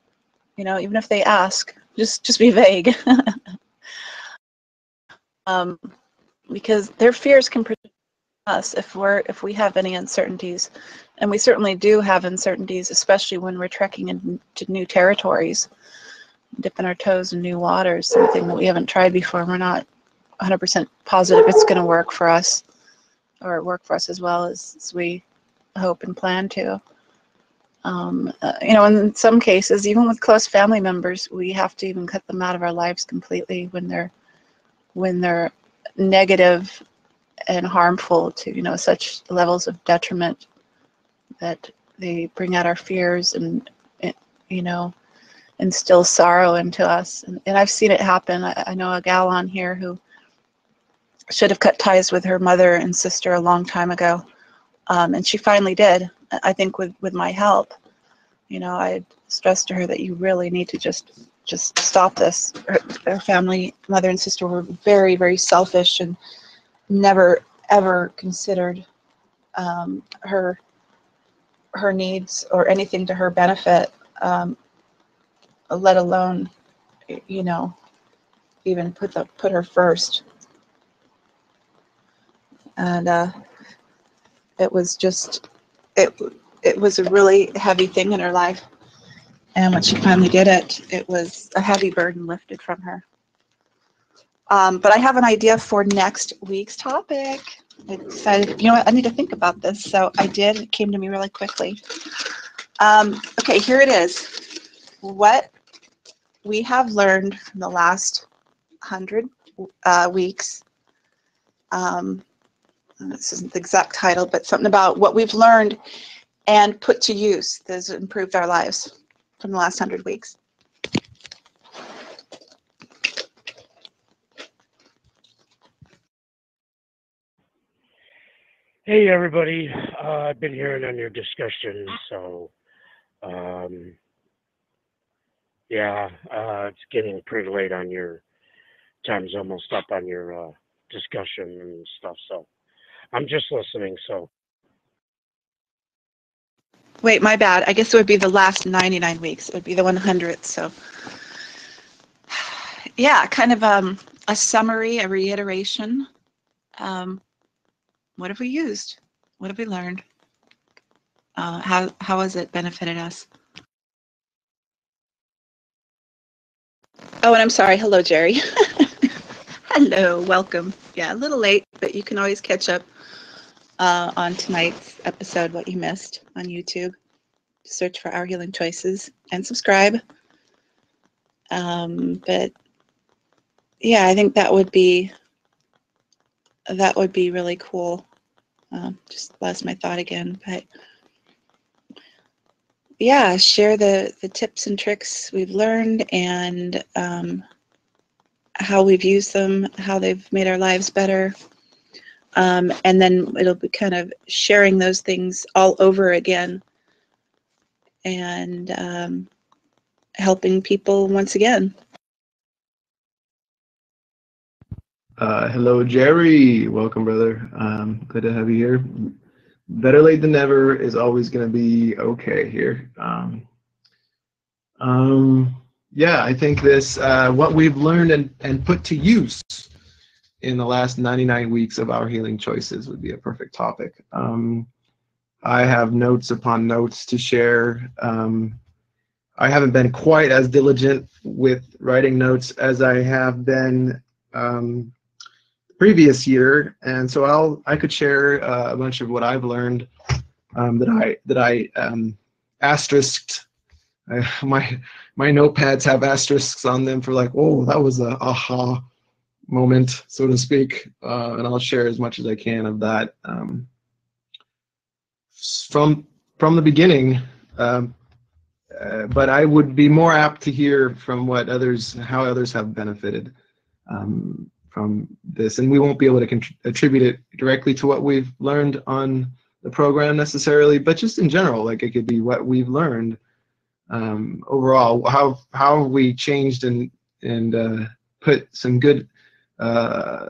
You know, even if they ask, just be vague. Because their fears can protect us if we have any uncertainties, and we certainly do have uncertainties, especially when we're trekking into new territories, dipping our toes in new waters, something that we haven't tried before. We're not 100% positive it's going to work for us, or work for us as well as we hope and plan to. You know, in some cases, even with close family members, we have to even cut them out of our lives completely when they're negative and harmful to, you know, such levels of detriment that they bring out our fears and, you know, instill sorrow into us. And I've seen it happen. I know a gal on here who should have cut ties with her mother and sister a long time ago, and she finally did. I think with my help. You know, I stressed to her that you really need to just stop this. Her family, mother and sister, were very, very selfish and never ever considered her needs or anything to her benefit, let alone, you know, even put her first. And it was just it was a really heavy thing in her life. And when she finally did it, it was a heavy burden lifted from her. But I have an idea for next week's topic. I decided, you know what, I need to think about this. So I did. It came to me really quickly. Okay, here it is. What we have learned from the last 100 weeks. This isn't the exact title, but something about what we've learned and put to use that has improved our lives from the last 100 weeks. Hey everybody, I've been hearing on your discussion, so yeah, it's getting pretty late on your time's almost up on your discussion and stuff, so I'm just listening. So Wait, my bad. I guess it would be the last 99 weeks. It would be the 100th. So yeah, kind of a summary, a reiteration. What have we used? What have we learned? How has it benefited us? Oh, and I'm sorry. Hello, Jerry. Hello, welcome. Yeah, a little late, but you can always catch up on tonight's episode, what you missed on YouTube. Search for Our Healing Choices and subscribe. But yeah, I think that would be really cool. Just lost my thought again, but yeah, share the tips and tricks we've learned and how we've used them, how they've made our lives better. And then it'll be kind of sharing those things all over again and helping people once again. Hello, Jerry. Welcome, brother. Good to have you here. Better late than never is always going to be okay here. Yeah, I think this, what we've learned and put to use in the last 99 weeks of our healing choices would be a perfect topic. I have notes upon notes to share. I haven't been quite as diligent with writing notes as I have been previous year, and so I could share a bunch of what I've learned that I asterisked. My notepads have asterisks on them for like, oh, that was a aha moment, so to speak, and I'll share as much as I can of that from the beginning. But I would be more apt to hear from how others have benefited from this, and we won't be able to attribute it directly to what we've learned on the program necessarily, but just in general, like it could be what we've learned overall, how we changed and put some good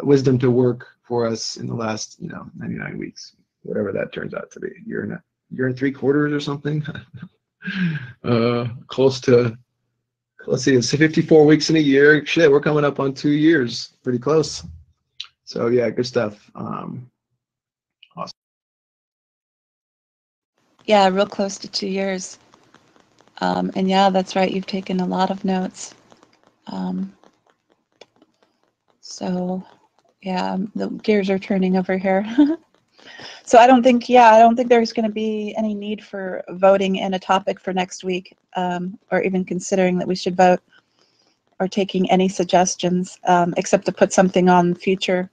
wisdom to work for us in the last 99 weeks, whatever that turns out to be, year and 3/4 or something. Close to, let's see, it's 54 weeks in a year. Shit, we're coming up on 2 years, pretty close. So yeah, good stuff. Awesome. Yeah, real close to 2 years. And yeah, that's right. You've taken a lot of notes. So yeah, the gears are turning over here. So I don't think there's going to be any need for voting in a topic for next week, or even considering that we should vote, or taking any suggestions, except to put something on the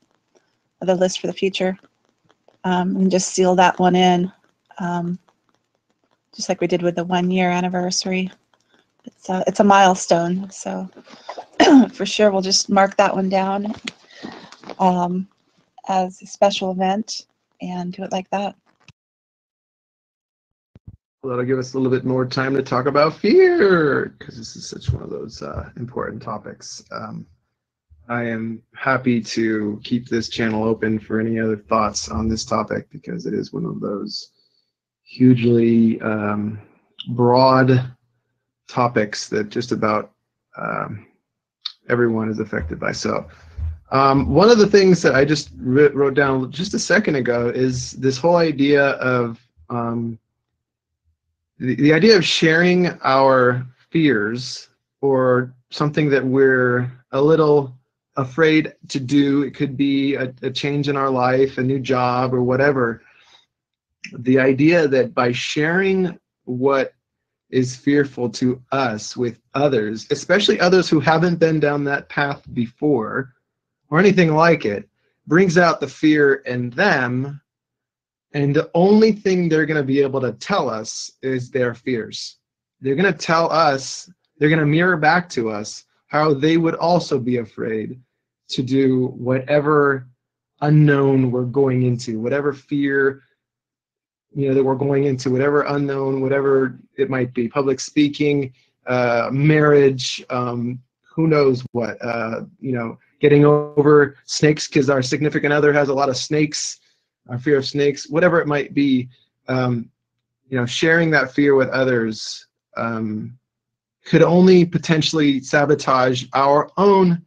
list for the future, and just seal that one in, just like we did with the 1-year anniversary. It's a milestone, so for sure we'll just mark that one down as a special event and do it like that. Well, that'll give us a little bit more time to talk about fear, because this is such one of those important topics. I am happy to keep this channel open for any other thoughts on this topic, because it is one of those hugely broad topics that just about everyone is affected by. So one of the things that I just wrote down just a second ago is this whole idea of the idea of sharing our fears, or something that we're a little afraid to do. It could be a change in our life, a new job, or whatever. The idea that by sharing what is fearful to us with others, especially others who haven't been down that path before or anything like it, brings out the fear in them. And the only thing they're going to be able to tell us is their fears. They're going to tell us, they're going to mirror back to us how they would also be afraid to do whatever unknown we're going into, whatever fear that we're going into, whatever unknown, whatever it might be, public speaking, marriage, who knows what, getting over snakes because our significant other has a lot of snakes, our fear of snakes, whatever it might be. Sharing that fear with others could only potentially sabotage our own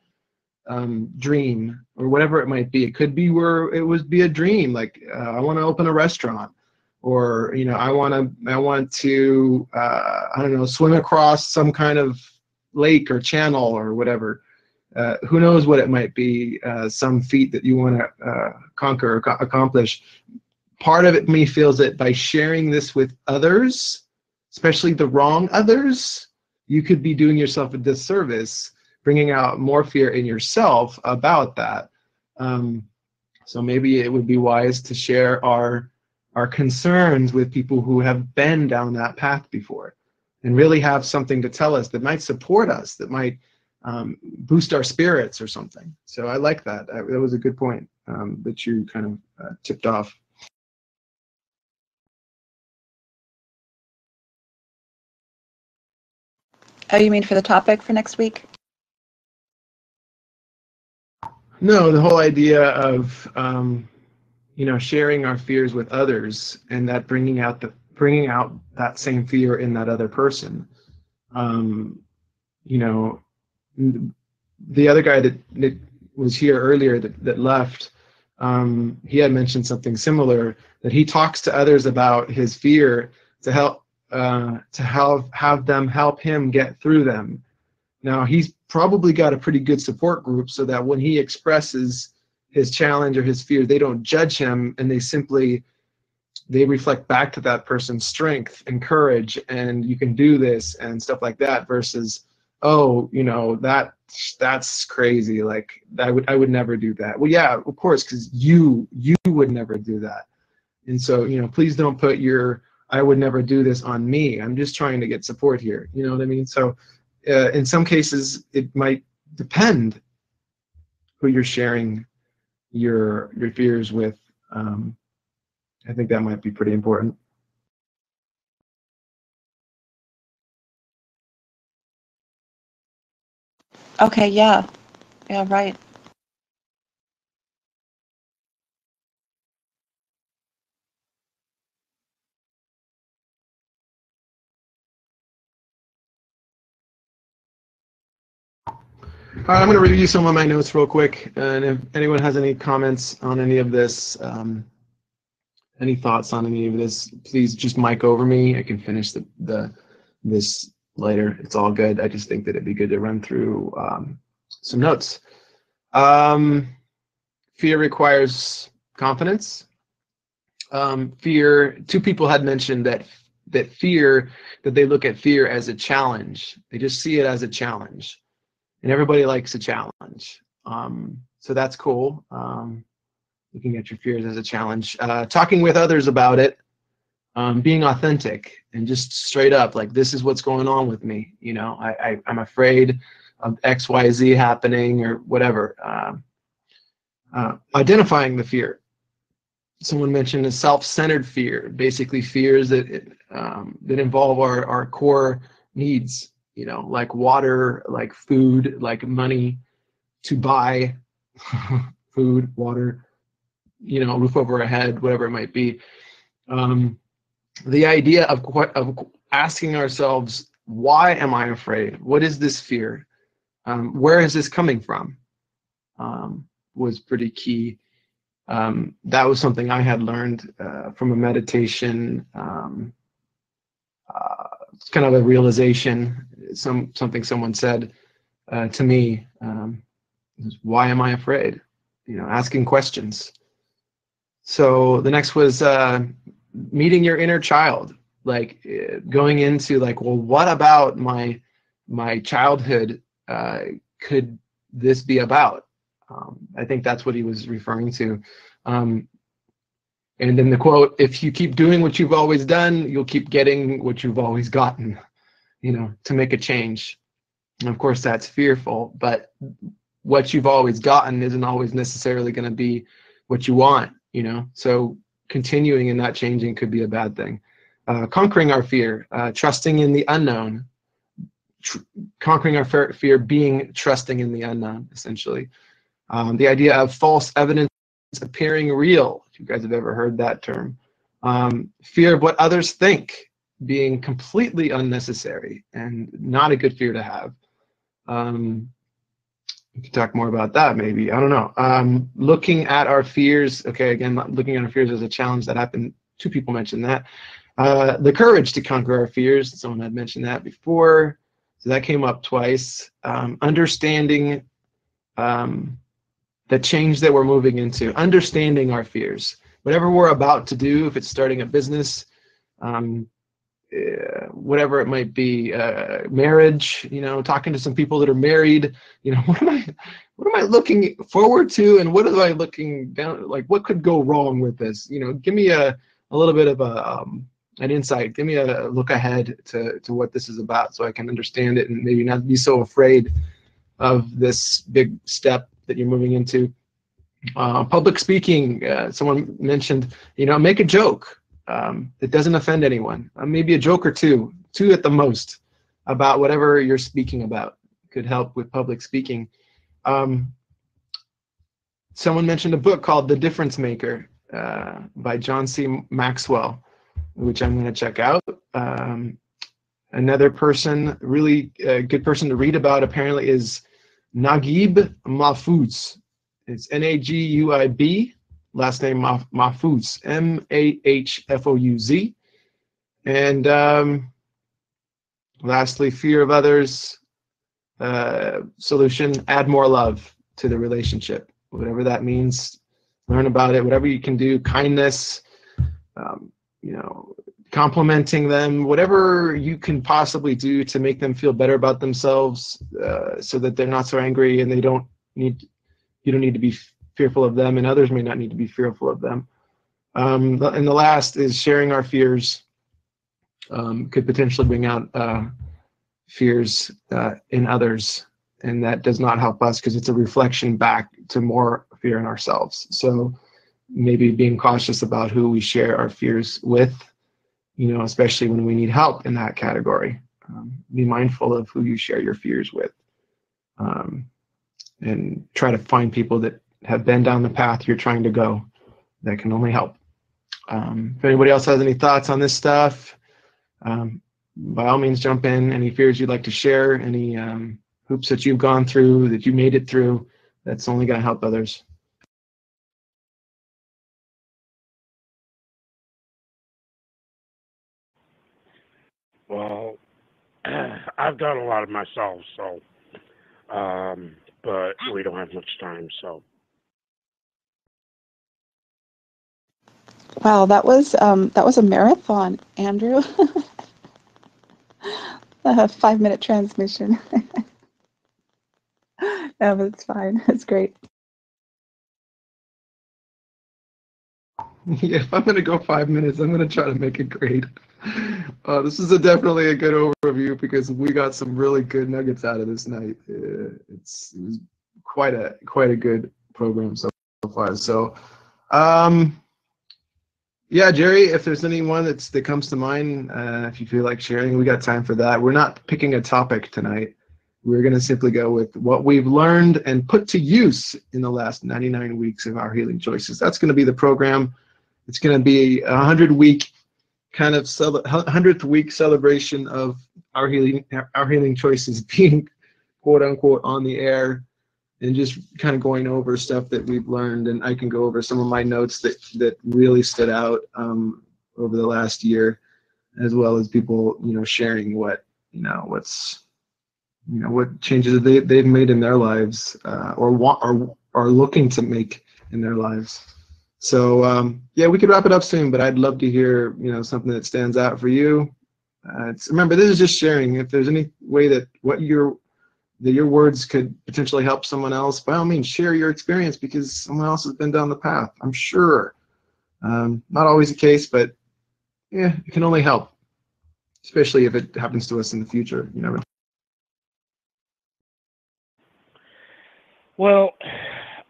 dream, or whatever it might be. It could be where it would be a dream, like I want to open a restaurant, or I want to I don't know, swim across some kind of lake or channel or whatever. Who knows what it might be, some feat that you want to conquer or accomplish. Part of me feels that by sharing this with others, especially the wrong others, you could be doing yourself a disservice, bringing out more fear in yourself about that. So maybe it would be wise to share our concerns with people who have been down that path before, and really have something to tell us that might support us, that might boost our spirits or something. So I like that. That was a good point that you kind of tipped off. Oh, you mean for the topic for next week? No, the whole idea of sharing our fears with others, and that bringing out that same fear in that other person. You know, the other guy that was here earlier that left, he had mentioned something similar, that he talks to others about his fear to help have them help him get through them. Now, he's probably got a pretty good support group, so that when he expresses his challenge or his fear, they don't judge him, and they reflect back to that person's strength and courage, and you can do this and stuff like that, versus, oh, that's crazy, like I would never do that. Well, yeah, of course, because you would never do that. And so, please don't put your I would never do this on me. I'm just trying to get support here. You know what I mean? So in some cases, it might depend who you're sharing your fears with. I think that might be pretty important. Okay, yeah, right. All right, I'm going to review some of my notes real quick, and if anyone has any comments on any of this, any thoughts on any of this, please just mic over me. I can finish this later. It's all good. I just think that it'd be good to run through some notes. Fear requires confidence. Fear. Two people had mentioned that they look at fear as a challenge. They just see it as a challenge. And everybody likes a challenge. So that's cool. Looking at your fears as a challenge. Talking with others about it. Being authentic and just straight up, like, this is what's going on with me. I'm afraid of X, Y, Z happening or whatever. Identifying the fear. Someone mentioned a self-centered fear, basically fears that involve our core needs. Like water, like food, like money, to buy food, water, roof over our head, whatever it might be. The idea of asking ourselves, why am I afraid? What is this fear? Where is this coming from? Was pretty key. That was something I had learned from a meditation. It's kind of a realization, something someone said to me, why am I afraid? Asking questions. So the next was meeting your inner child, like going into like, well, what about my childhood could this be about? I think that's what he was referring to. And then the quote, if you keep doing what you've always done, you'll keep getting what you've always gotten, to make a change. And of course, that's fearful, but what you've always gotten isn't always necessarily going to be what you want, So continuing and not changing could be a bad thing. Conquering our fear, trusting in the unknown. Conquering our fear, being trusting in the unknown, essentially. The idea of false evidence appearing real, if you guys have ever heard that term. Fear of what others think, being completely unnecessary and not a good fear to have. We could talk more about that, maybe. I don't know. Looking at our fears. Okay, again, looking at our fears as a challenge. That happened. Two people mentioned that. The courage to conquer our fears. Someone had mentioned that before. So that came up twice. Understanding the change that we're moving into. Understanding our fears. Whatever we're about to do, if it's starting a business, whatever it might be, marriage, talking to some people that are married, what am I looking forward to, and what am I looking down, like, what could go wrong with this? Give me a little bit of an insight. Give me a look ahead to what this is about, so I can understand it and maybe not be so afraid of this big step that you're moving into. Public speaking, someone mentioned, make a joke. It doesn't offend anyone. Maybe a joke or two at the most, about whatever you're speaking about could help with public speaking. Someone mentioned a book called The Difference Maker by John C. Maxwell, which I'm going to check out. Another person, really good person to read about apparently, is Naguib Mahfouz. It's Naguib, last name Mahfouz, Mahfouz. And lastly, Fear of Others, solution, add more love to the relationship. Whatever that means, learn about it, whatever you can do, kindness, you know, complimenting them, whatever you can possibly do to make them feel better about themselves, so that they're not so angry and you don't need to be fearful of them, and others may not need to be fearful of them. And the last is sharing our fears. Could potentially bring out fears in others, and that does not help us because it's a reflection back to more fear in ourselves. So maybe being cautious about who we share our fears with, you know, especially when we need help in that category. Be mindful of who you share your fears with, and try to find people that have been down the path you're trying to go. That can only help. If anybody else has any thoughts on this stuff, by all means jump in. Any fears you'd like to share, any hoops that you've gone through, that you made it through, that's only going to help others. Well, I've done a lot of myself, so, but we don't have much time, so. Wow, that was a marathon, Andrew. A 5-minute transmission. No, but it's fine. It's great. Yeah, if I'm going to go 5 minutes, I'm going to try to make it great. This is definitely a good overview because we got some really good nuggets out of this night. It was quite a good program so far. So, yeah, Jerry, if there's anyone that comes to mind, if you feel like sharing, we got time for that. We're not picking a topic tonight. We're going to simply go with what we've learned and put to use in the last 99 weeks of our healing choices. That's going to be the program. It's going to be a 100-week kind of 100th week celebration of our healing choices being quote unquote on the air, and just kind of going over stuff that we've learned. And I can go over some of my notes that really stood out over the last year, as well as people, you know, sharing what changes they've made in their lives, or are looking to make in their lives. So yeah, we could wrap it up soon, but I'd love to hear, you know, something that stands out for you. Remember, this is just sharing. If there's any way that your words could potentially help someone else, by all means, share your experience because someone else has been down the path, I'm sure. Not always the case, but yeah, it can only help, especially if it happens to us in the future. You never know. Well,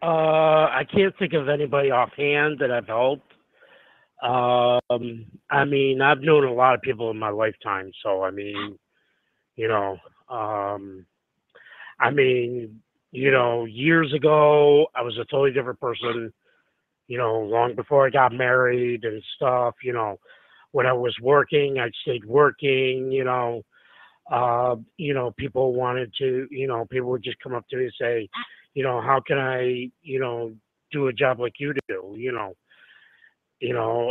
I can't think of anybody offhand that I've helped. I mean, I've known a lot of people in my lifetime, so I mean, you know, I mean, you know, years ago, I was a totally different person, you know, long before I got married and stuff, you know, when I was working, I stayed working, you know, people wanted to, you know, people would just come up to me and say, you know, how can I, you know, do a job like you do,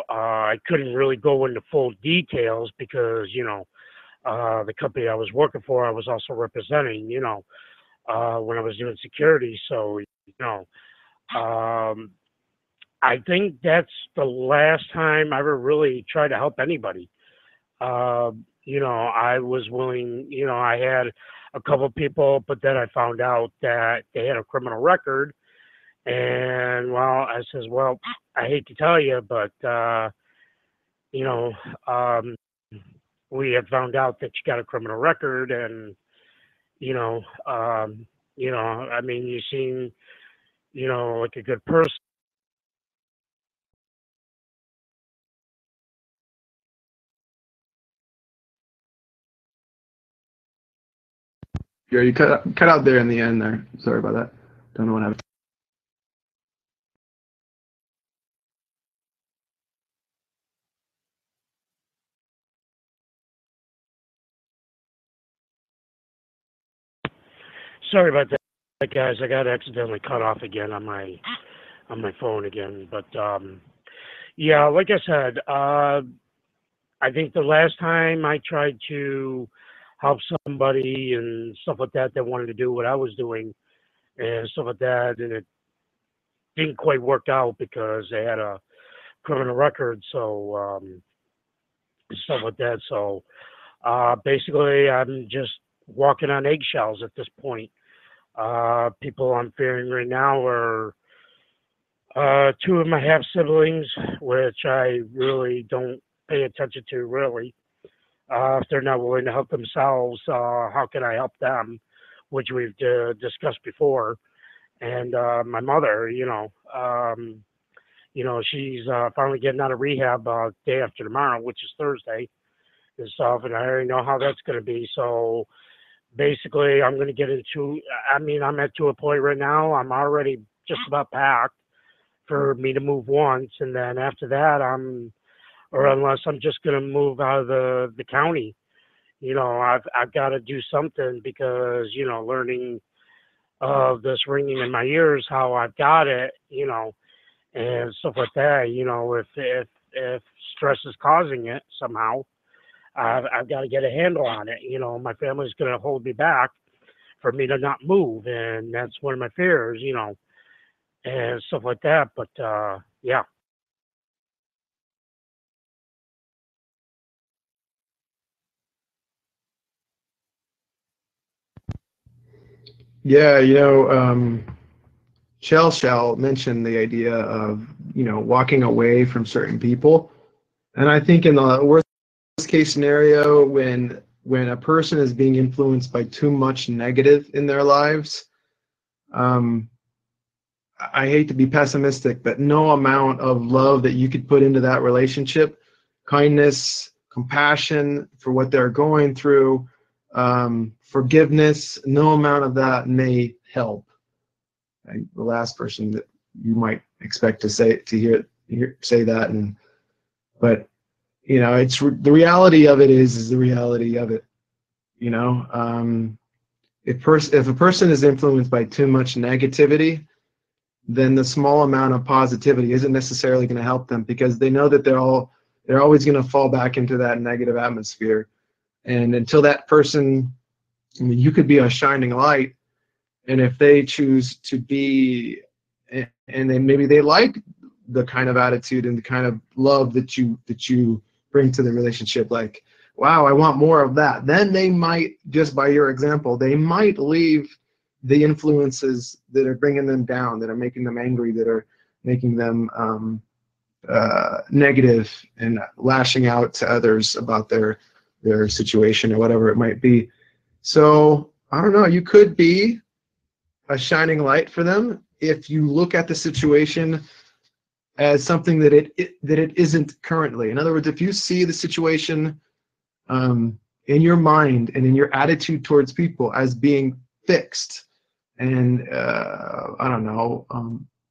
I couldn't really go into full details because, the company I was working for, I was also representing, when I was doing security. So, um, I think that's the last time I ever really tried to help anybody. I was willing, I had a couple people, but then I found out that they had a criminal record. And well, I says, well, I hate to tell you, but, you know, um, we had found out that you got a criminal record and, you know, I mean, you seem, like a good person. Yeah, you cut out there in the end there. Sorry about that. Don't know what happened. Sorry about that, guys. I got accidentally cut off again on my phone again. But yeah, like I said, I think the last time I tried to help somebody and stuff like that that wanted to do what I was doing and stuff like that, and it didn't quite work out because they had a criminal record, so stuff like that. So basically, I'm just walking on eggshells at this point. People I'm fearing right now are two of my half siblings, which I really don't pay attention to, really. If they're not willing to help themselves, how can I help them? Which we've discussed before. And my mother, she's finally getting out of rehab day after tomorrow, which is Thursday and stuff. And I already know how that's going to be. So basically, I'm going to get into. I'm at to a point right now. I'm already just about packed for me to move once, and then after that, or unless I'm just going to move out of the county. I've got to do something because learning of this ringing in my ears, how I've got it, and stuff like that. If stress is causing it somehow, I've got to get a handle on it. My family's going to hold me back for me to not move, and that's one of my fears. And stuff like that. But yeah. Yeah, Shell mentioned the idea of, walking away from certain people. And I think in the worst case scenario, when a person is being influenced by too much negative in their lives, I hate to be pessimistic, but no amount of love that you could put into that relationship, kindness, compassion for what they're going through, forgiveness, no amount of that may help. The last person that you might expect to say that, but it's the reality of it is the reality of it. If a person is influenced by too much negativity, then the small amount of positivity isn't necessarily going to help them, because they know that they're always going to fall back into that negative atmosphere. And until that person, you could be a shining light, and if they choose to be, and maybe they like the kind of attitude and the kind of love that you bring to the relationship, like, wow, I want more of that, then they might, just by your example, they might leave the influences that are bringing them down, that are making them angry, that are making them negative and lashing out to others about their situation or whatever it might be. So I don't know, you could be a shining light for them if you look at the situation as something that it isn't currently. In other words, if you see the situation in your mind and in your attitude towards people as being fixed, and I don't know,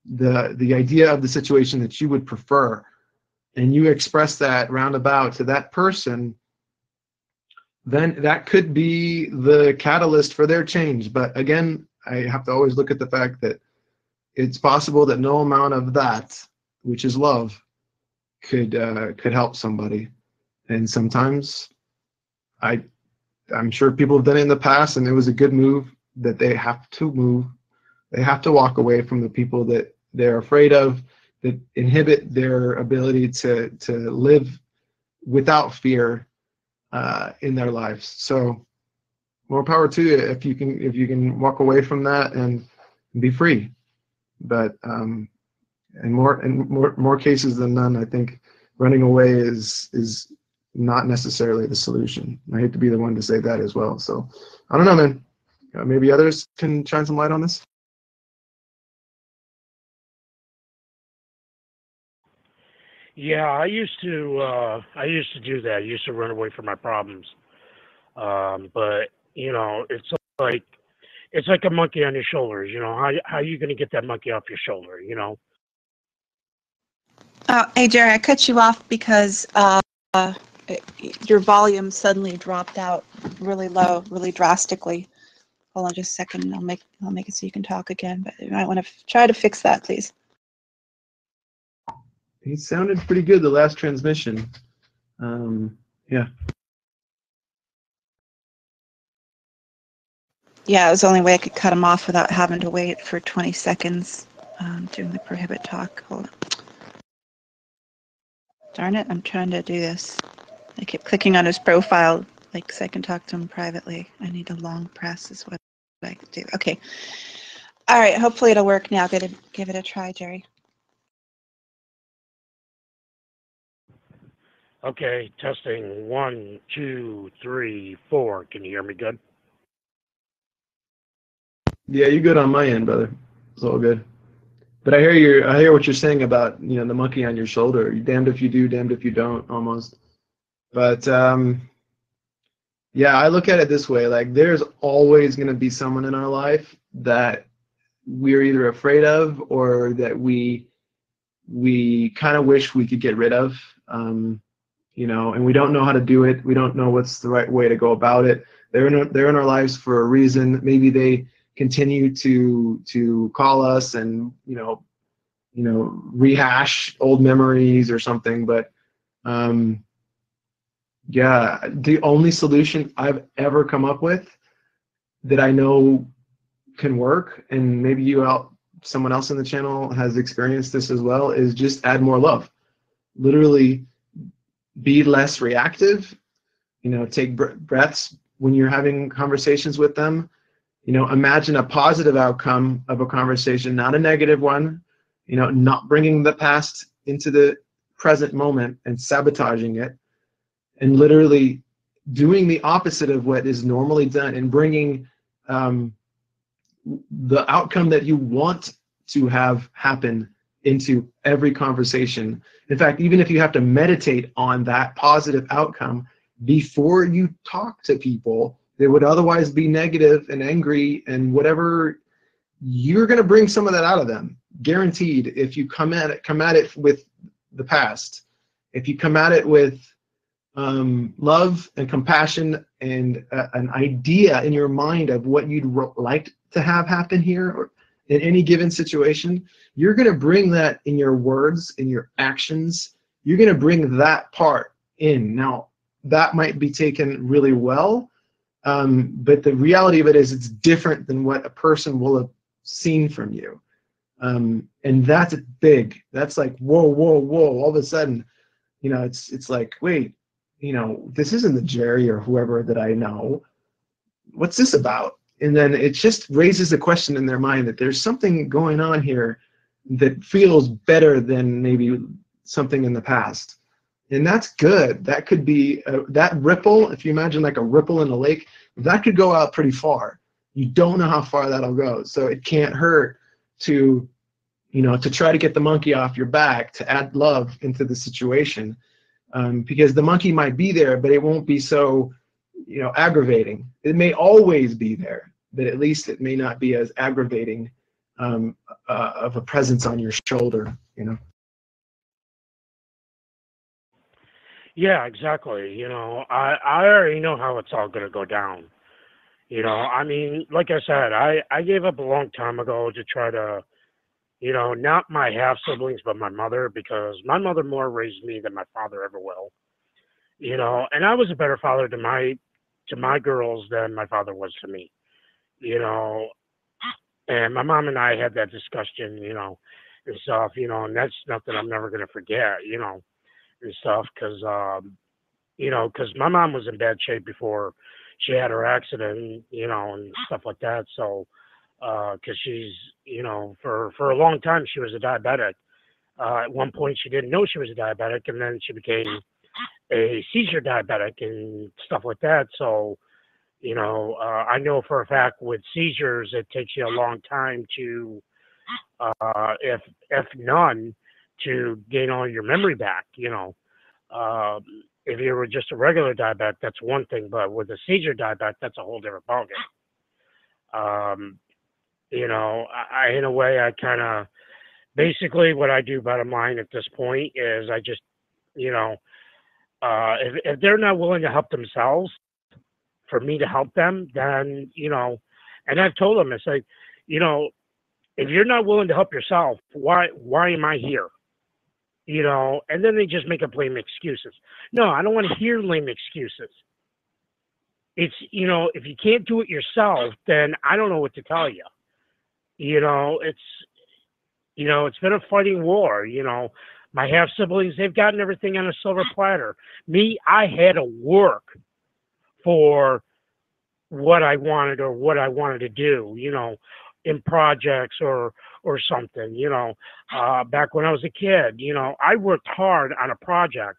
the idea of the situation that you would prefer, and you express that roundabout to that person, then that could be the catalyst for their change. But again, I have to always look at the fact that it's possible that no amount of that, which is love, could help somebody. And sometimes I'm sure people have done it in the past, and it was a good move, that they have to move. They have to walk away from the people that they're afraid of, that inhibit their ability to live without fear in their lives. So more power to you if you can walk away from that and be free. But in more cases than none, I think running away is not necessarily the solution. I hate to be the one to say that as well. So I don't know, man. Maybe others can shine some light on this. Yeah, I used to do that. I used to run away from my problems. But it's like a monkey on your shoulders. How are you going to get that monkey off your shoulder? Hey, Jerry, I cut you off because your volume suddenly dropped out really low, really drastically. Hold on just a second. I'll make it so you can talk again, but you might want to try to fix that, please. He sounded pretty good the last transmission. Yeah. Yeah, it was the only way I could cut him off without having to wait for 20 seconds during the prohibit talk. Hold on. Darn it, I'm trying to do this. I keep clicking on his profile like so I can talk to him privately. I need a long press is what I could do. Okay. All right, hopefully it'll work now. Give it a try, Jerry. Okay, testing 1, 2, 3, 4. Can you hear me good? Yeah, you're good on my end, brother. It's all good. But I hear what you're saying about, the monkey on your shoulder. You're damned if you do, damned if you don't, almost. But yeah, I look at it this way, like there's always going to be someone in our life that we're either afraid of or that we kind of wish we could get rid of. And we don't know how to do it. We don't know what's the right way to go about it. They're in our lives for a reason. Maybe they continue to call us and rehash old memories or something. But yeah, the only solution I've ever come up with that I know can work, and maybe someone else in the channel has experienced this as well, is just add more love. Literally be less reactive, take breaths when you're having conversations with them. Imagine a positive outcome of a conversation, not a negative one, not bringing the past into the present moment and sabotaging it, and literally doing the opposite of what is normally done and bringing the outcome that you want to have happen into every conversation. In fact, even if you have to meditate on that positive outcome before you talk to people that would otherwise be negative and angry and whatever, you're going to bring some of that out of them, guaranteed. If you come at it with the past, if you come at it with love and compassion and an idea in your mind of what you'd like to have happen here or in any given situation, you're going to bring that in your words, in your actions. You're going to bring that part in. Now, that might be taken really well, but the reality of it is it's different than what a person will have seen from you. And that's big. That's like, whoa, whoa, whoa. All of a sudden, it's like, wait, this isn't the Jerry or whoever that I know. What's this about? And then it just raises a question in their mind that there's something going on here that feels better than maybe something in the past. And that's good. That could be, that ripple, if you imagine like a ripple in a lake, that could go out pretty far. You don't know how far that'll go. So it can't hurt to try to get the monkey off your back, to add love into the situation. Because the monkey might be there, but it won't be so, aggravating. It may always be there, but at least it may not be as aggravating of a presence on your shoulder, Yeah, exactly. I already know how it's all going to go down. I mean, like I said, I gave up a long time ago to try to, not my half siblings, but my mother, because my mother more raised me than my father ever will. And I was a better father to my girls than my father was to me. And my mom and I had that discussion, and stuff, and that's nothing I'm never gonna forget, and stuff, because my mom was in bad shape before she had her accident, and stuff like that. So, because she's, for a long time she was a diabetic. At one point she didn't know she was a diabetic, and then she became a seizure diabetic and stuff like that. So, I know for a fact with seizures, it takes you a long time to, if none, to gain all your memory back. If you were just a regular diabetic, that's one thing, but with a seizure diabetic, that's a whole different ballgame. In a way, I kind of, basically what I do, bottom line at this point, is I just, if they're not willing to help themselves, for me to help them, then, And I've told them, it's like, you know, if you're not willing to help yourself, why am I here? You know, and then they just make up lame excuses. No, I don't want to hear lame excuses. It's, you know, if you can't do it yourself, then I don't know what to tell you. You know, it's been a fighting war. You know, my half siblings, they've gotten everything on a silver platter. Me, I had to work for what I wanted or what I wanted to do, you know, in projects or something, you know. Back when I was a kid, you know, I worked hard on a project,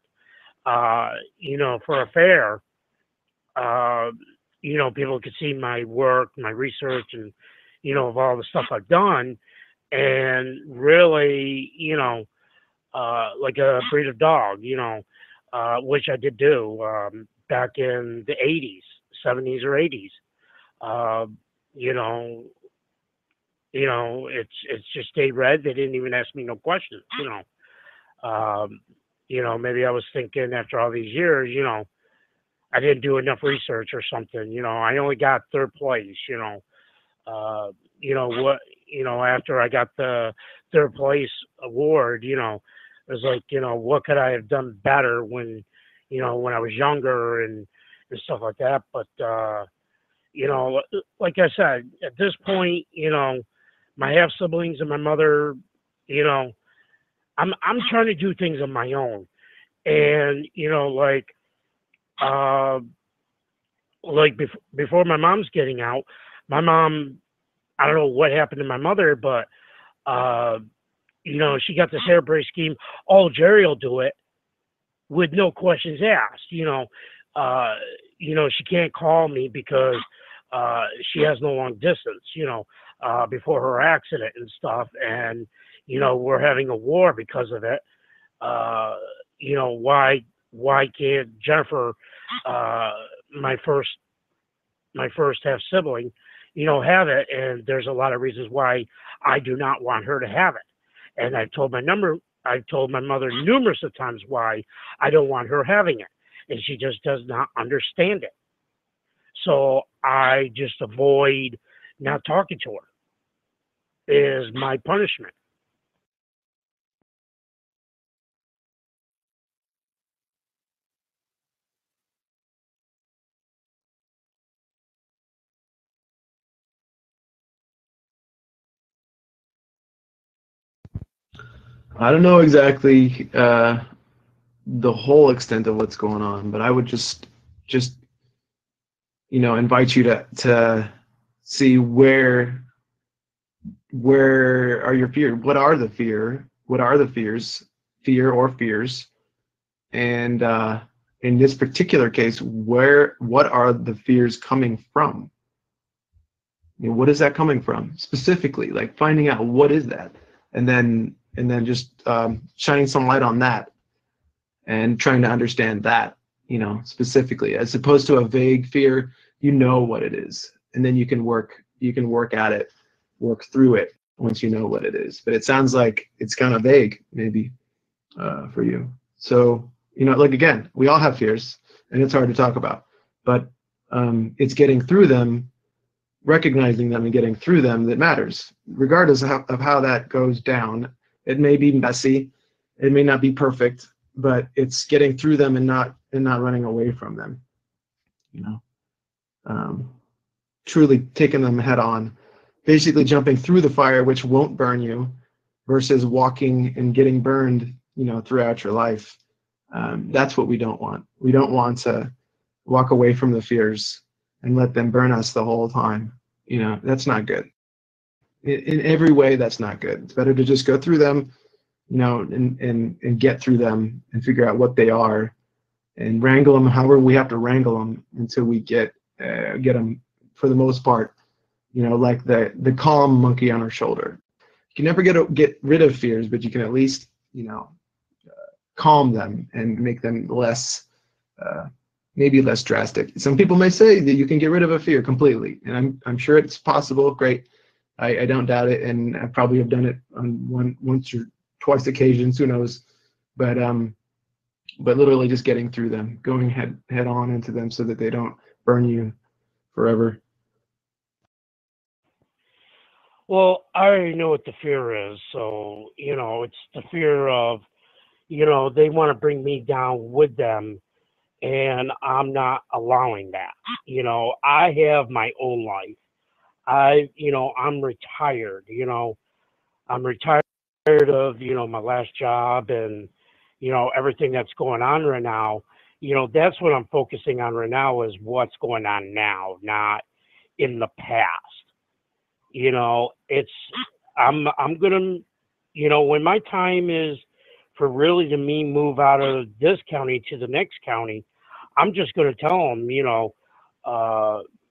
you know, for a fair. You know, people could see my work, my research, and, you know, of all the stuff I've done. And really, you know, like a breed of dog, you know, which I did do back in the 80s, 70s or 80s. Uh, you know, it's just stayed red. They didn't even ask me no questions, you know. You know, maybe I was thinking after all these years, you know, I didn't do enough research or something. You know, I only got third place. You know what? You know, after I got the third place award, you know, it was like, you know, what could I have done better when, you know, when I was younger and stuff like that. But you know, like I said, at this point, you know, my half siblings and my mother, you know, I'm trying to do things on my own, and you know, uh, before my mom's getting out, my mom, I don't know what happened to my mother, but you know, she got this hairbrain scheme. Oh, Jerry will do it with no questions asked. You know, she can't call me because she has no long distance. You know, before her accident and stuff, and you know, we're having a war because of it. You know, why can't Jennifer, my first half sibling, you know, have it? And there's a lot of reasons why I do not want her to have it. And I've told my mother numerous of times why I don't want her having it, and she just does not understand it. So I just avoid not talking to her. Is my punishment. I don't know exactly the whole extent of what's going on, but I would just you know, invite you to see where are your fears, what are the fears, fear or fears, and in this particular case, what are the fears coming from? You know, what is that coming from specifically? Like finding out what is that, and then just shining some light on that and trying to understand that, you know, specifically, as opposed to a vague fear. You know what it is, and then you can work at it, work through it once you know what it is. But it sounds like it's kind of vague, maybe, for you. So, you know, like, again, we all have fears, and it's hard to talk about, but it's getting through them, recognizing them and getting through them that matters, regardless of how that goes down. It may be messy, it may not be perfect, but it's getting through them and not running away from them, you know. Truly taking them head on, basically jumping through the fire, which won't burn you, versus walking and getting burned, you know, throughout your life. That's what we don't want. We don't want to walk away from the fears and let them burn us the whole time. You know, that's not good. In every way, that's not good. It's better to just go through them, you know, and get through them and figure out what they are and wrangle them however we have to wrangle them until we get them, for the most part, you know, like the calm monkey on our shoulder. You can never get rid of fears, but you can at least, you know, calm them and make them less, maybe less drastic. Some people may say that you can get rid of a fear completely, and I'm sure it's possible. Great, I don't doubt it, and I probably have done it on once or twice occasions. Who knows? But literally just getting through them, going head on into them, so that they don't burn you forever. Well, I already know what the fear is. So, it's the fear of, they want to bring me down with them, and I'm not allowing that. I have my own life. I'm retired. I'm retired of, my last job and, everything that's going on right now. That's what I'm focusing on right now is what's going on now, not in the past. It's I'm gonna, when my time is for really to me move out of this county to the next county, I'm just gonna tell them,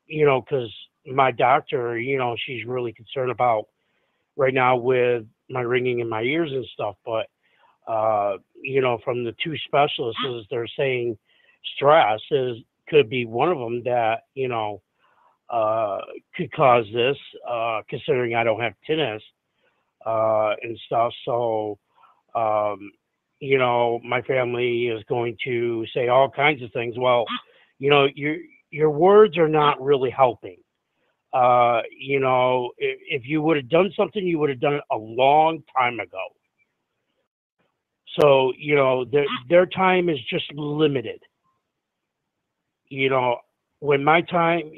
because my doctor, she's really concerned about right now with my ringing in my ears and stuff. But from the two specialists, they're saying stress could be one of them that could cause this, considering I don't have tinnitus and stuff. So, my family is going to say all kinds of things. Well, your words are not really helping. If you would have done something, you would have done it a long time ago. So, their time is just limited. When my time,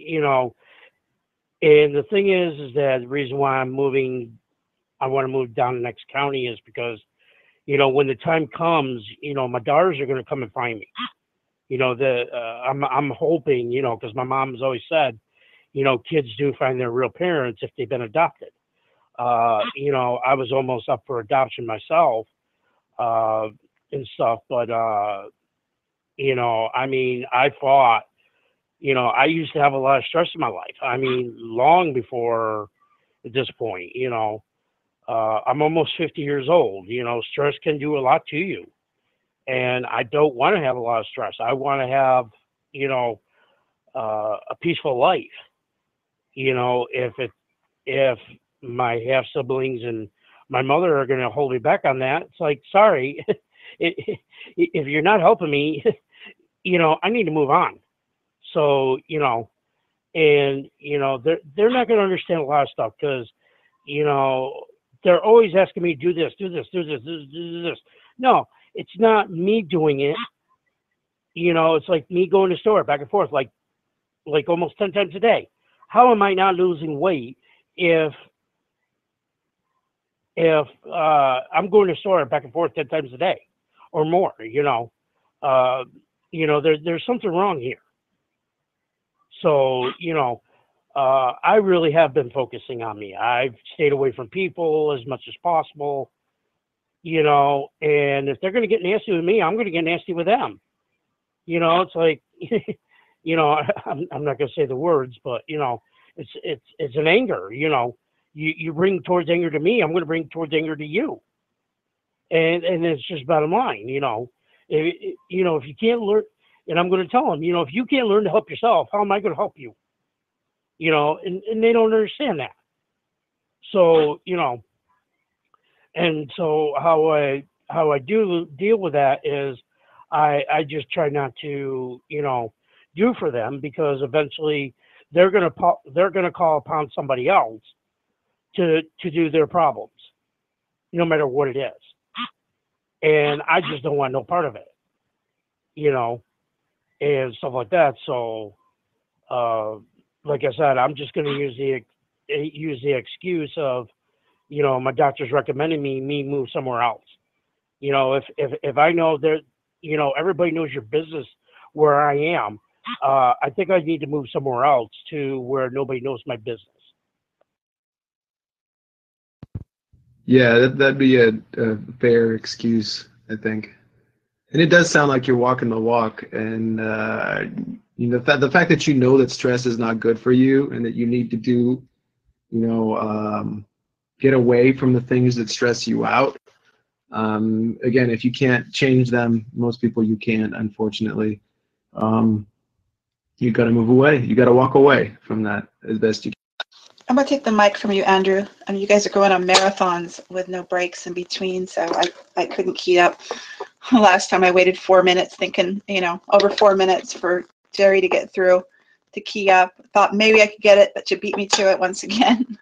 and the thing is that the reason why I want to move down the next county is because, when the time comes, my daughters are going to come and find me. I'm hoping, because my mom has always said, kids do find their real parents if they've been adopted. I was almost up for adoption myself and stuff, but, I fought. I used to have a lot of stress in my life. Long before at this point, I'm almost 50 years old. Stress can do a lot to you. And I don't want to have a lot of stress. I want to have, a peaceful life. If my half siblings and my mother are going to hold me back on that, it's like, sorry, if you're not helping me, I need to move on. So, and, they're not going to understand a lot of stuff because, they're always asking me, do this, do this, do this, do this. No, it's not me doing it. It's like me going to the store back and forth, like almost 10 times a day. How am I not losing weight if I'm going to the store back and forth 10 times a day or more? There's something wrong here. So, I really have been focusing on me. I've stayed away from people as much as possible, and if they're going to get nasty with me, I'm going to get nasty with them. It's like, I'm not going to say the words, but, it's an anger, you bring towards anger to me, I'm going to bring towards anger to you. And it's just bottom line, if you can't learn, and I'm going to tell them, if you can't learn to help yourself, how am I going to help you? And they don't understand that. So, and so how I do deal with that is I just try not to, do for them, because eventually they're going to call upon somebody else to do their problems, no matter what it is. And I just don't want no part of it, and stuff like that. So, like I said, I'm just going to use the excuse of, my doctor's recommending me move somewhere else. If I know that, everybody knows your business where I am, I think I need to move somewhere else to where nobody knows my business. Yeah, that'd be a fair excuse, I think. And it does sound like you're walking the walk, and the fact that that stress is not good for you, and that you need to do, get away from the things that stress you out. Again, if you can't change them, most people you can't, unfortunately. You got to move away. You got to walk away from that as best you can. I'm going to take the mic from you, Andrew. You guys are going on marathons with no breaks in between, so I couldn't key up. Last time I waited 4 minutes thinking, over 4 minutes for Jerry to get through to key up. Thought maybe I could get it, but you beat me to it once again.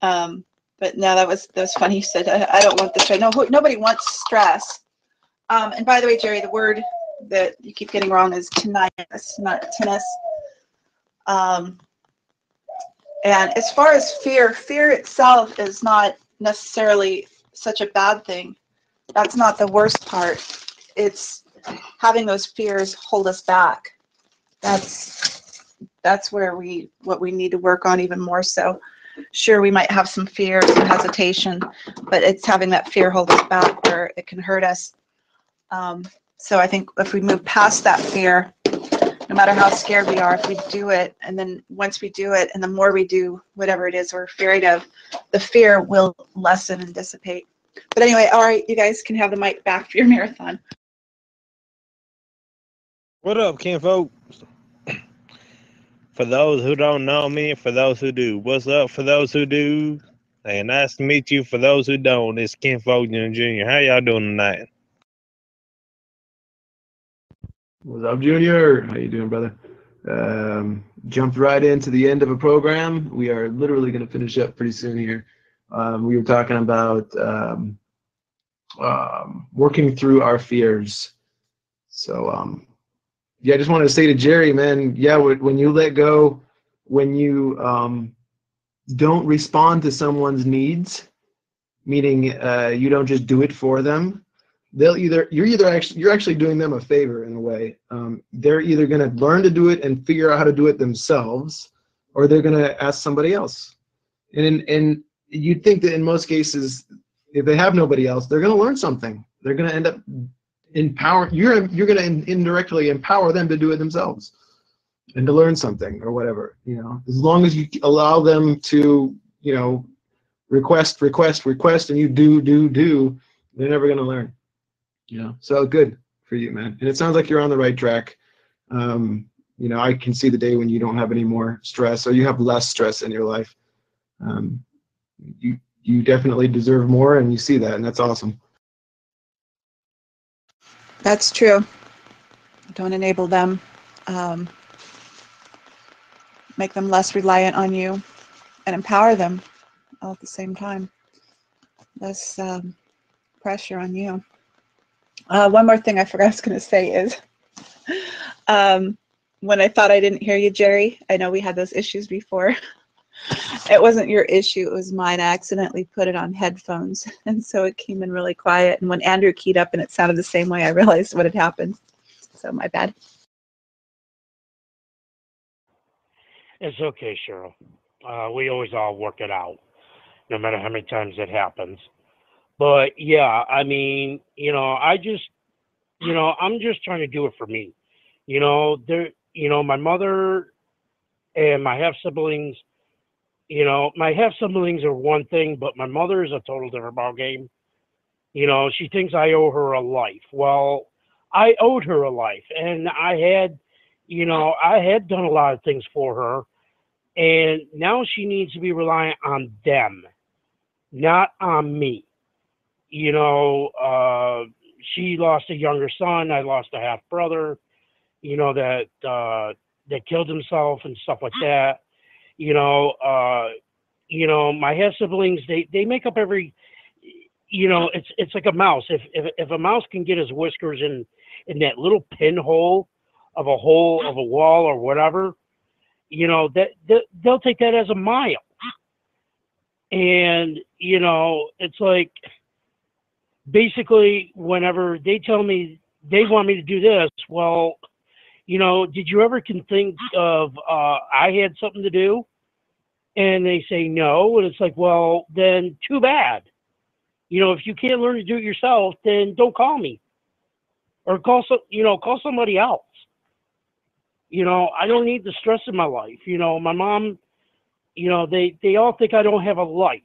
But no, that was funny. You said, I don't want the stress. No, nobody wants stress. And by the way, Jerry, the word that you keep getting wrong is tinnitus, not tinnitus. And as far as fear itself is not necessarily such a bad thing. That's not the worst part. It's having those fears hold us back. That's where what we need to work on even more so. Sure, we might have some fear, some hesitation, but it's having that fear hold us back where it can hurt us. So I think if we move past that fear, no matter how scared we are, if we do it, and then once we do it, and the more we do whatever it is we're afraid of, the fear will lessen and dissipate. But anyway, all right, you guys can have the mic back for your marathon. What up, kinfolk? For those who don't know me, for those who do, what's up for those who do? Hey, nice to meet you. For those who don't, it's Kinfolk Jr. How y'all doing tonight? What's up, Junior? How you doing, brother? Jumped right into the end of a program. We are literally going to finish up pretty soon here. We were talking about working through our fears. So, yeah, I just wanted to say to Jerry, man, yeah, when you let go, when you don't respond to someone's needs, meaning you don't just do it for them, you're actually doing them a favor in a way. They're either going to learn to do it and figure out how to do it themselves, or they're going to ask somebody else. And you'd think that in most cases, if they have nobody else, they're going to learn something. They're going to end up you're going to indirectly empower them to do it themselves and to learn something or whatever, as long as you allow them to, request, and you do, they're never going to learn, so good for you, man. And it sounds like you're on the right track. I can see the day when you don't have any more stress or you have less stress in your life. You definitely deserve more, and you see that, and that's awesome. That's true. Don't enable them. Make them less reliant on you and empower them all at the same time. Less pressure on you. One more thing I forgot I was going to say is when I thought I didn't hear you, Jerry, I know we had those issues before. It wasn't your issue, it was mine. I accidentally put it on headphones, and so it came in really quiet. And when Andrew keyed up and it sounded the same way, I realized what had happened. So my bad. It's okay, Cheryl. We always all work it out, no matter how many times it happens. But yeah, I mean, I'm just trying to do it for me. My mother and my half siblings. My half siblings are one thing, but my mother is a total different ballgame. She thinks I owe her a life. Well, I owed her a life, and I had done a lot of things for her, and now she needs to be reliant on them, not on me. She lost a younger son. I lost a half brother. That killed himself and stuff like that. My half siblings, they make up every, it's like a mouse. If a mouse can get his whiskers in that little pinhole of a wall or whatever, that they'll take that as a mile. And, it's like, basically, whenever they tell me they want me to do this, well, did you ever think of I had something to do? And they say no, and it's like, well, then too bad. If you can't learn to do it yourself, then don't call me, or call somebody else. I don't need the stress in my life. My mom, they all think I don't have a life.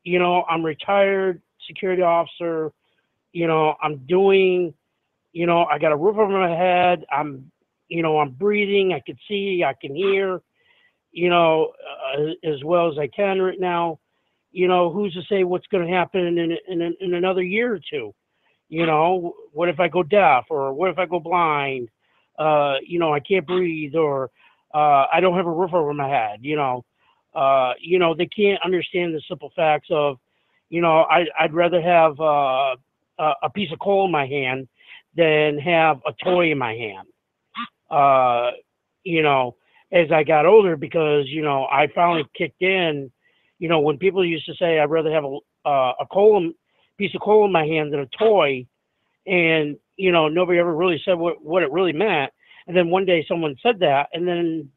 I'm retired security officer. I'm doing, I got a roof over my head. I'm breathing. I can see, I can hear, as well as I can right now. Who's to say what's going to happen in another year or two? What if I go deaf, or what if I go blind? I can't breathe, or I don't have a roof over my head. You know, they can't understand the simple facts of, you know, I'd rather have a piece of coal in my hand than have a toy in my hand. You know, as I got older, because, you know, I finally kicked in, you know, when people used to say, I'd rather have a piece of coal in my hand than a toy. And, you know, nobody ever really said what it really meant. And then one day someone said that, and then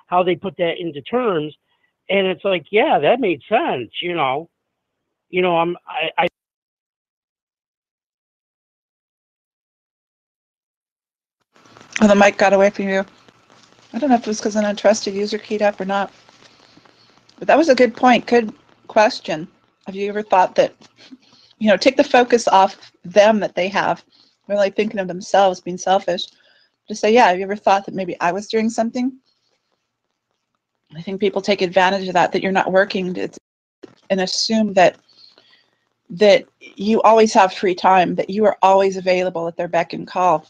how they put that into terms. And it's like, yeah, that made sense, you know. You know, I Oh, the mic got away from you. I don't know if it was because an untrusted user keyed up or not. But that was a good point. Good question. Have you ever thought that, you know, take the focus off them that they have, really thinking of themselves, being selfish. Just say, yeah, have you ever thought that maybe I was doing something? I think people take advantage of that you're not working and assume that you always have free time, that you are always available at their beck and call.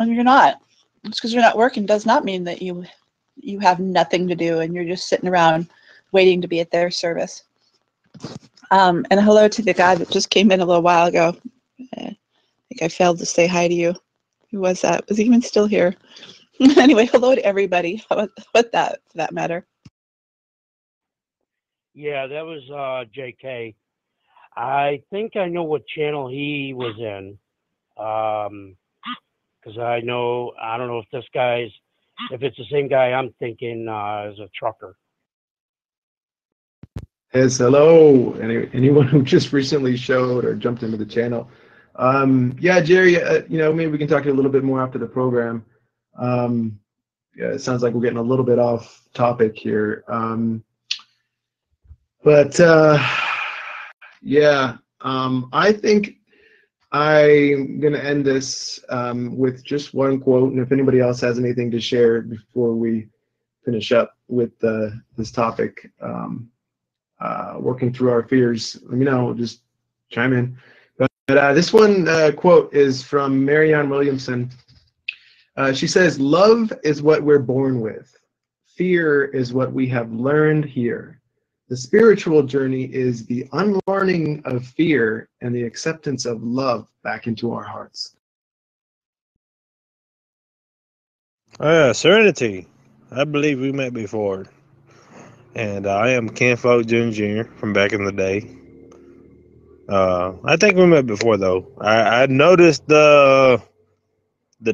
And you're not. Just because you're not working does not mean that you have nothing to do and you're just sitting around waiting to be at their service. And hello to the guy that just came in a little while ago. I think I failed to say hi to you. Who was that? Was he even still here? Anyway, hello to everybody. How about that, for that matter? Yeah, that was JK. I think I know what channel he was in. Because I don't know if if it's the same guy I'm thinking as a trucker. Yes, hello. Anyone who just recently showed or jumped into the channel. Yeah, Jerry, you know, maybe we can talk a little bit more after the program. Yeah, it sounds like we're getting a little bit off topic here. Yeah, I think I'm going to end this with just one quote, and if anybody else has anything to share before we finish up with this topic, working through our fears, let me know, just chime in. But this one quote is from Marianne Williamson. She says, "Love is what we're born with. Fear is what we have learned here. The spiritual journey is the unlearning of fear and the acceptance of love back into our hearts." Serenity. I believe we met before. And I am Ken Folk Jr. from back in the day. I think we met before, though. I noticed the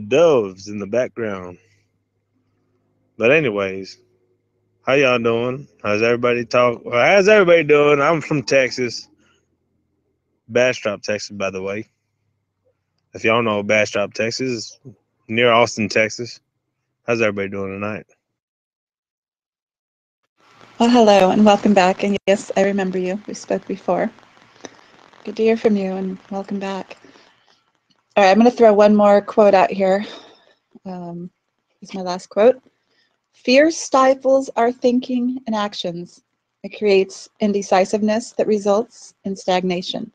doves in the background. But anyways, how y'all doing? How's everybody doing? I'm from Texas. Bastrop, Texas, by the way. If y'all know Bastrop, Texas, near Austin, Texas. How's everybody doing tonight? Well, hello and welcome back. And yes, I remember you. We spoke before. Good to hear from you and welcome back. All right, I'm going to throw one more quote out here. This is my last quote. Fear stifles our thinking and actions. It creates indecisiveness that results in stagnation.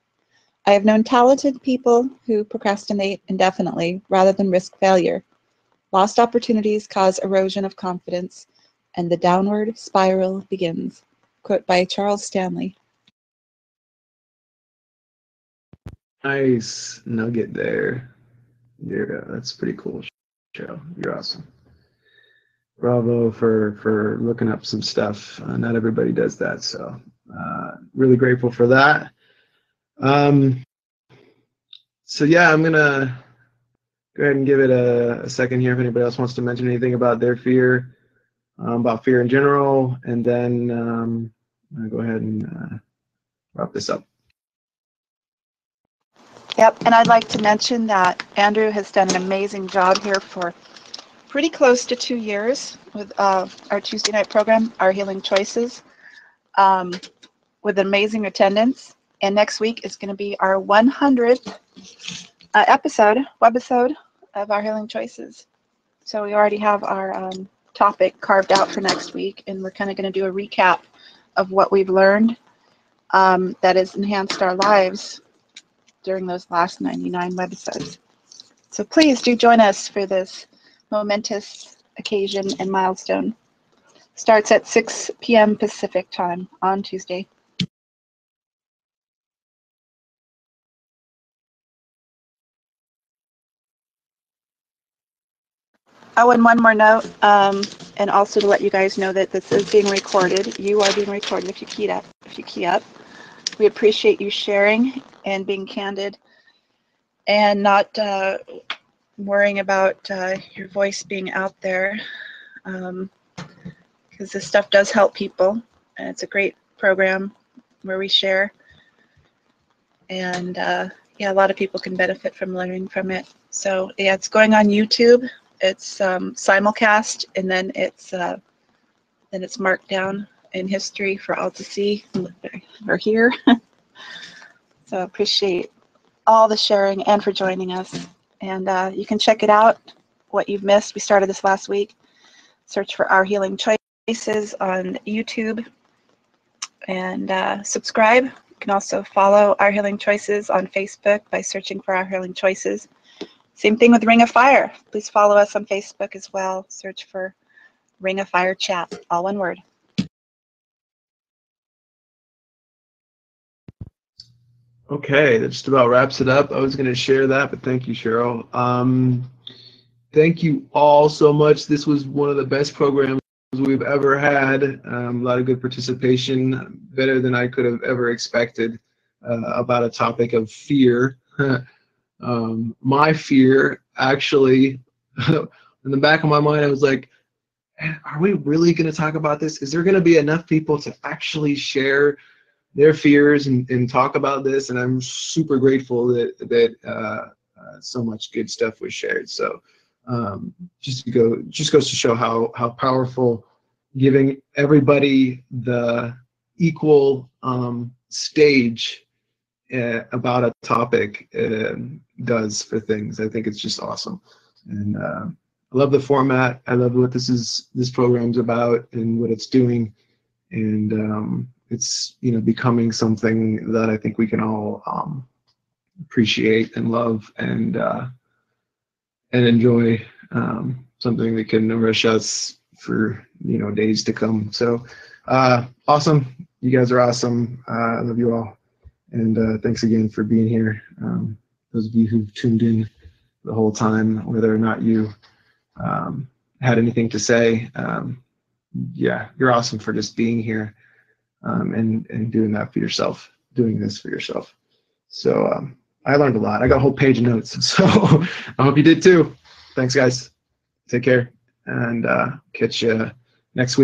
I have known talented people who procrastinate indefinitely rather than risk failure. Lost opportunities cause erosion of confidence, and the downward spiral begins. Quote by Charles Stanley. Nice nugget there. That's pretty cool, show. You're awesome. Bravo for looking up some stuff. Not everybody does that, so really grateful for that. So yeah, I'm gonna go ahead and give it a second here if anybody else wants to mention anything about their fear, about fear in general, and then I'll go ahead and wrap this up. Yep, and I'd like to mention that Andrew has done an amazing job here for pretty close to 2 years with our Tuesday night program, Our Healing Choices, with amazing attendance. And next week is going to be our 100th webisode of Our Healing Choices. So we already have our topic carved out for next week, and we're kind of going to do a recap of what we've learned that has enhanced our lives during those last 99 webisodes. So please do join us for this momentous occasion and milestone. Starts at 6 p.m. Pacific time on Tuesday. Oh, and one more note, and also to let you guys know that this is being recorded. You are being recorded if you key up. We appreciate you sharing and being candid and not worrying about your voice being out there, because this stuff does help people, and it's a great program where we share, and yeah, a lot of people can benefit from learning from it. So yeah, it's going on YouTube. It's simulcast, and then it's marked down in history for all to see. We're here. So appreciate all the sharing and for joining us. And you can check it out, what you've missed. We started this last week. Search for Our Healing Choices on YouTube and subscribe. You can also follow Our Healing Choices on Facebook by searching for Our Healing Choices. Same thing with Ring of Fire. Please follow us on Facebook as well. Search for Ring of Fire Chat, all one word. Okay, that just about wraps it up. I was going to share that, but thank you, Cheryl. Thank you all so much. This was one of the best programs we've ever had. A lot of good participation, better than I could have ever expected, about a topic of fear. My fear, actually, in the back of my mind, I was like, are we really going to talk about this? Is there going to be enough people to actually share their fears and talk about this? And I'm super grateful that so much good stuff was shared. So just goes to show how powerful giving everybody the equal stage about a topic does for things. I think it's just awesome, and I love the format. I love what this program's about and what it's doing, and it's becoming something that I think we can all appreciate and love and enjoy. Something that can nourish us for days to come. So awesome! You guys are awesome. I love you all. And thanks again for being here. Those of you who've tuned in the whole time, whether or not you had anything to say, yeah, you're awesome for just being here and doing that for yourself, doing this for yourself. So I learned a lot. I got a whole page of notes, so I hope you did too. Thanks, guys. Take care, and catch you next week.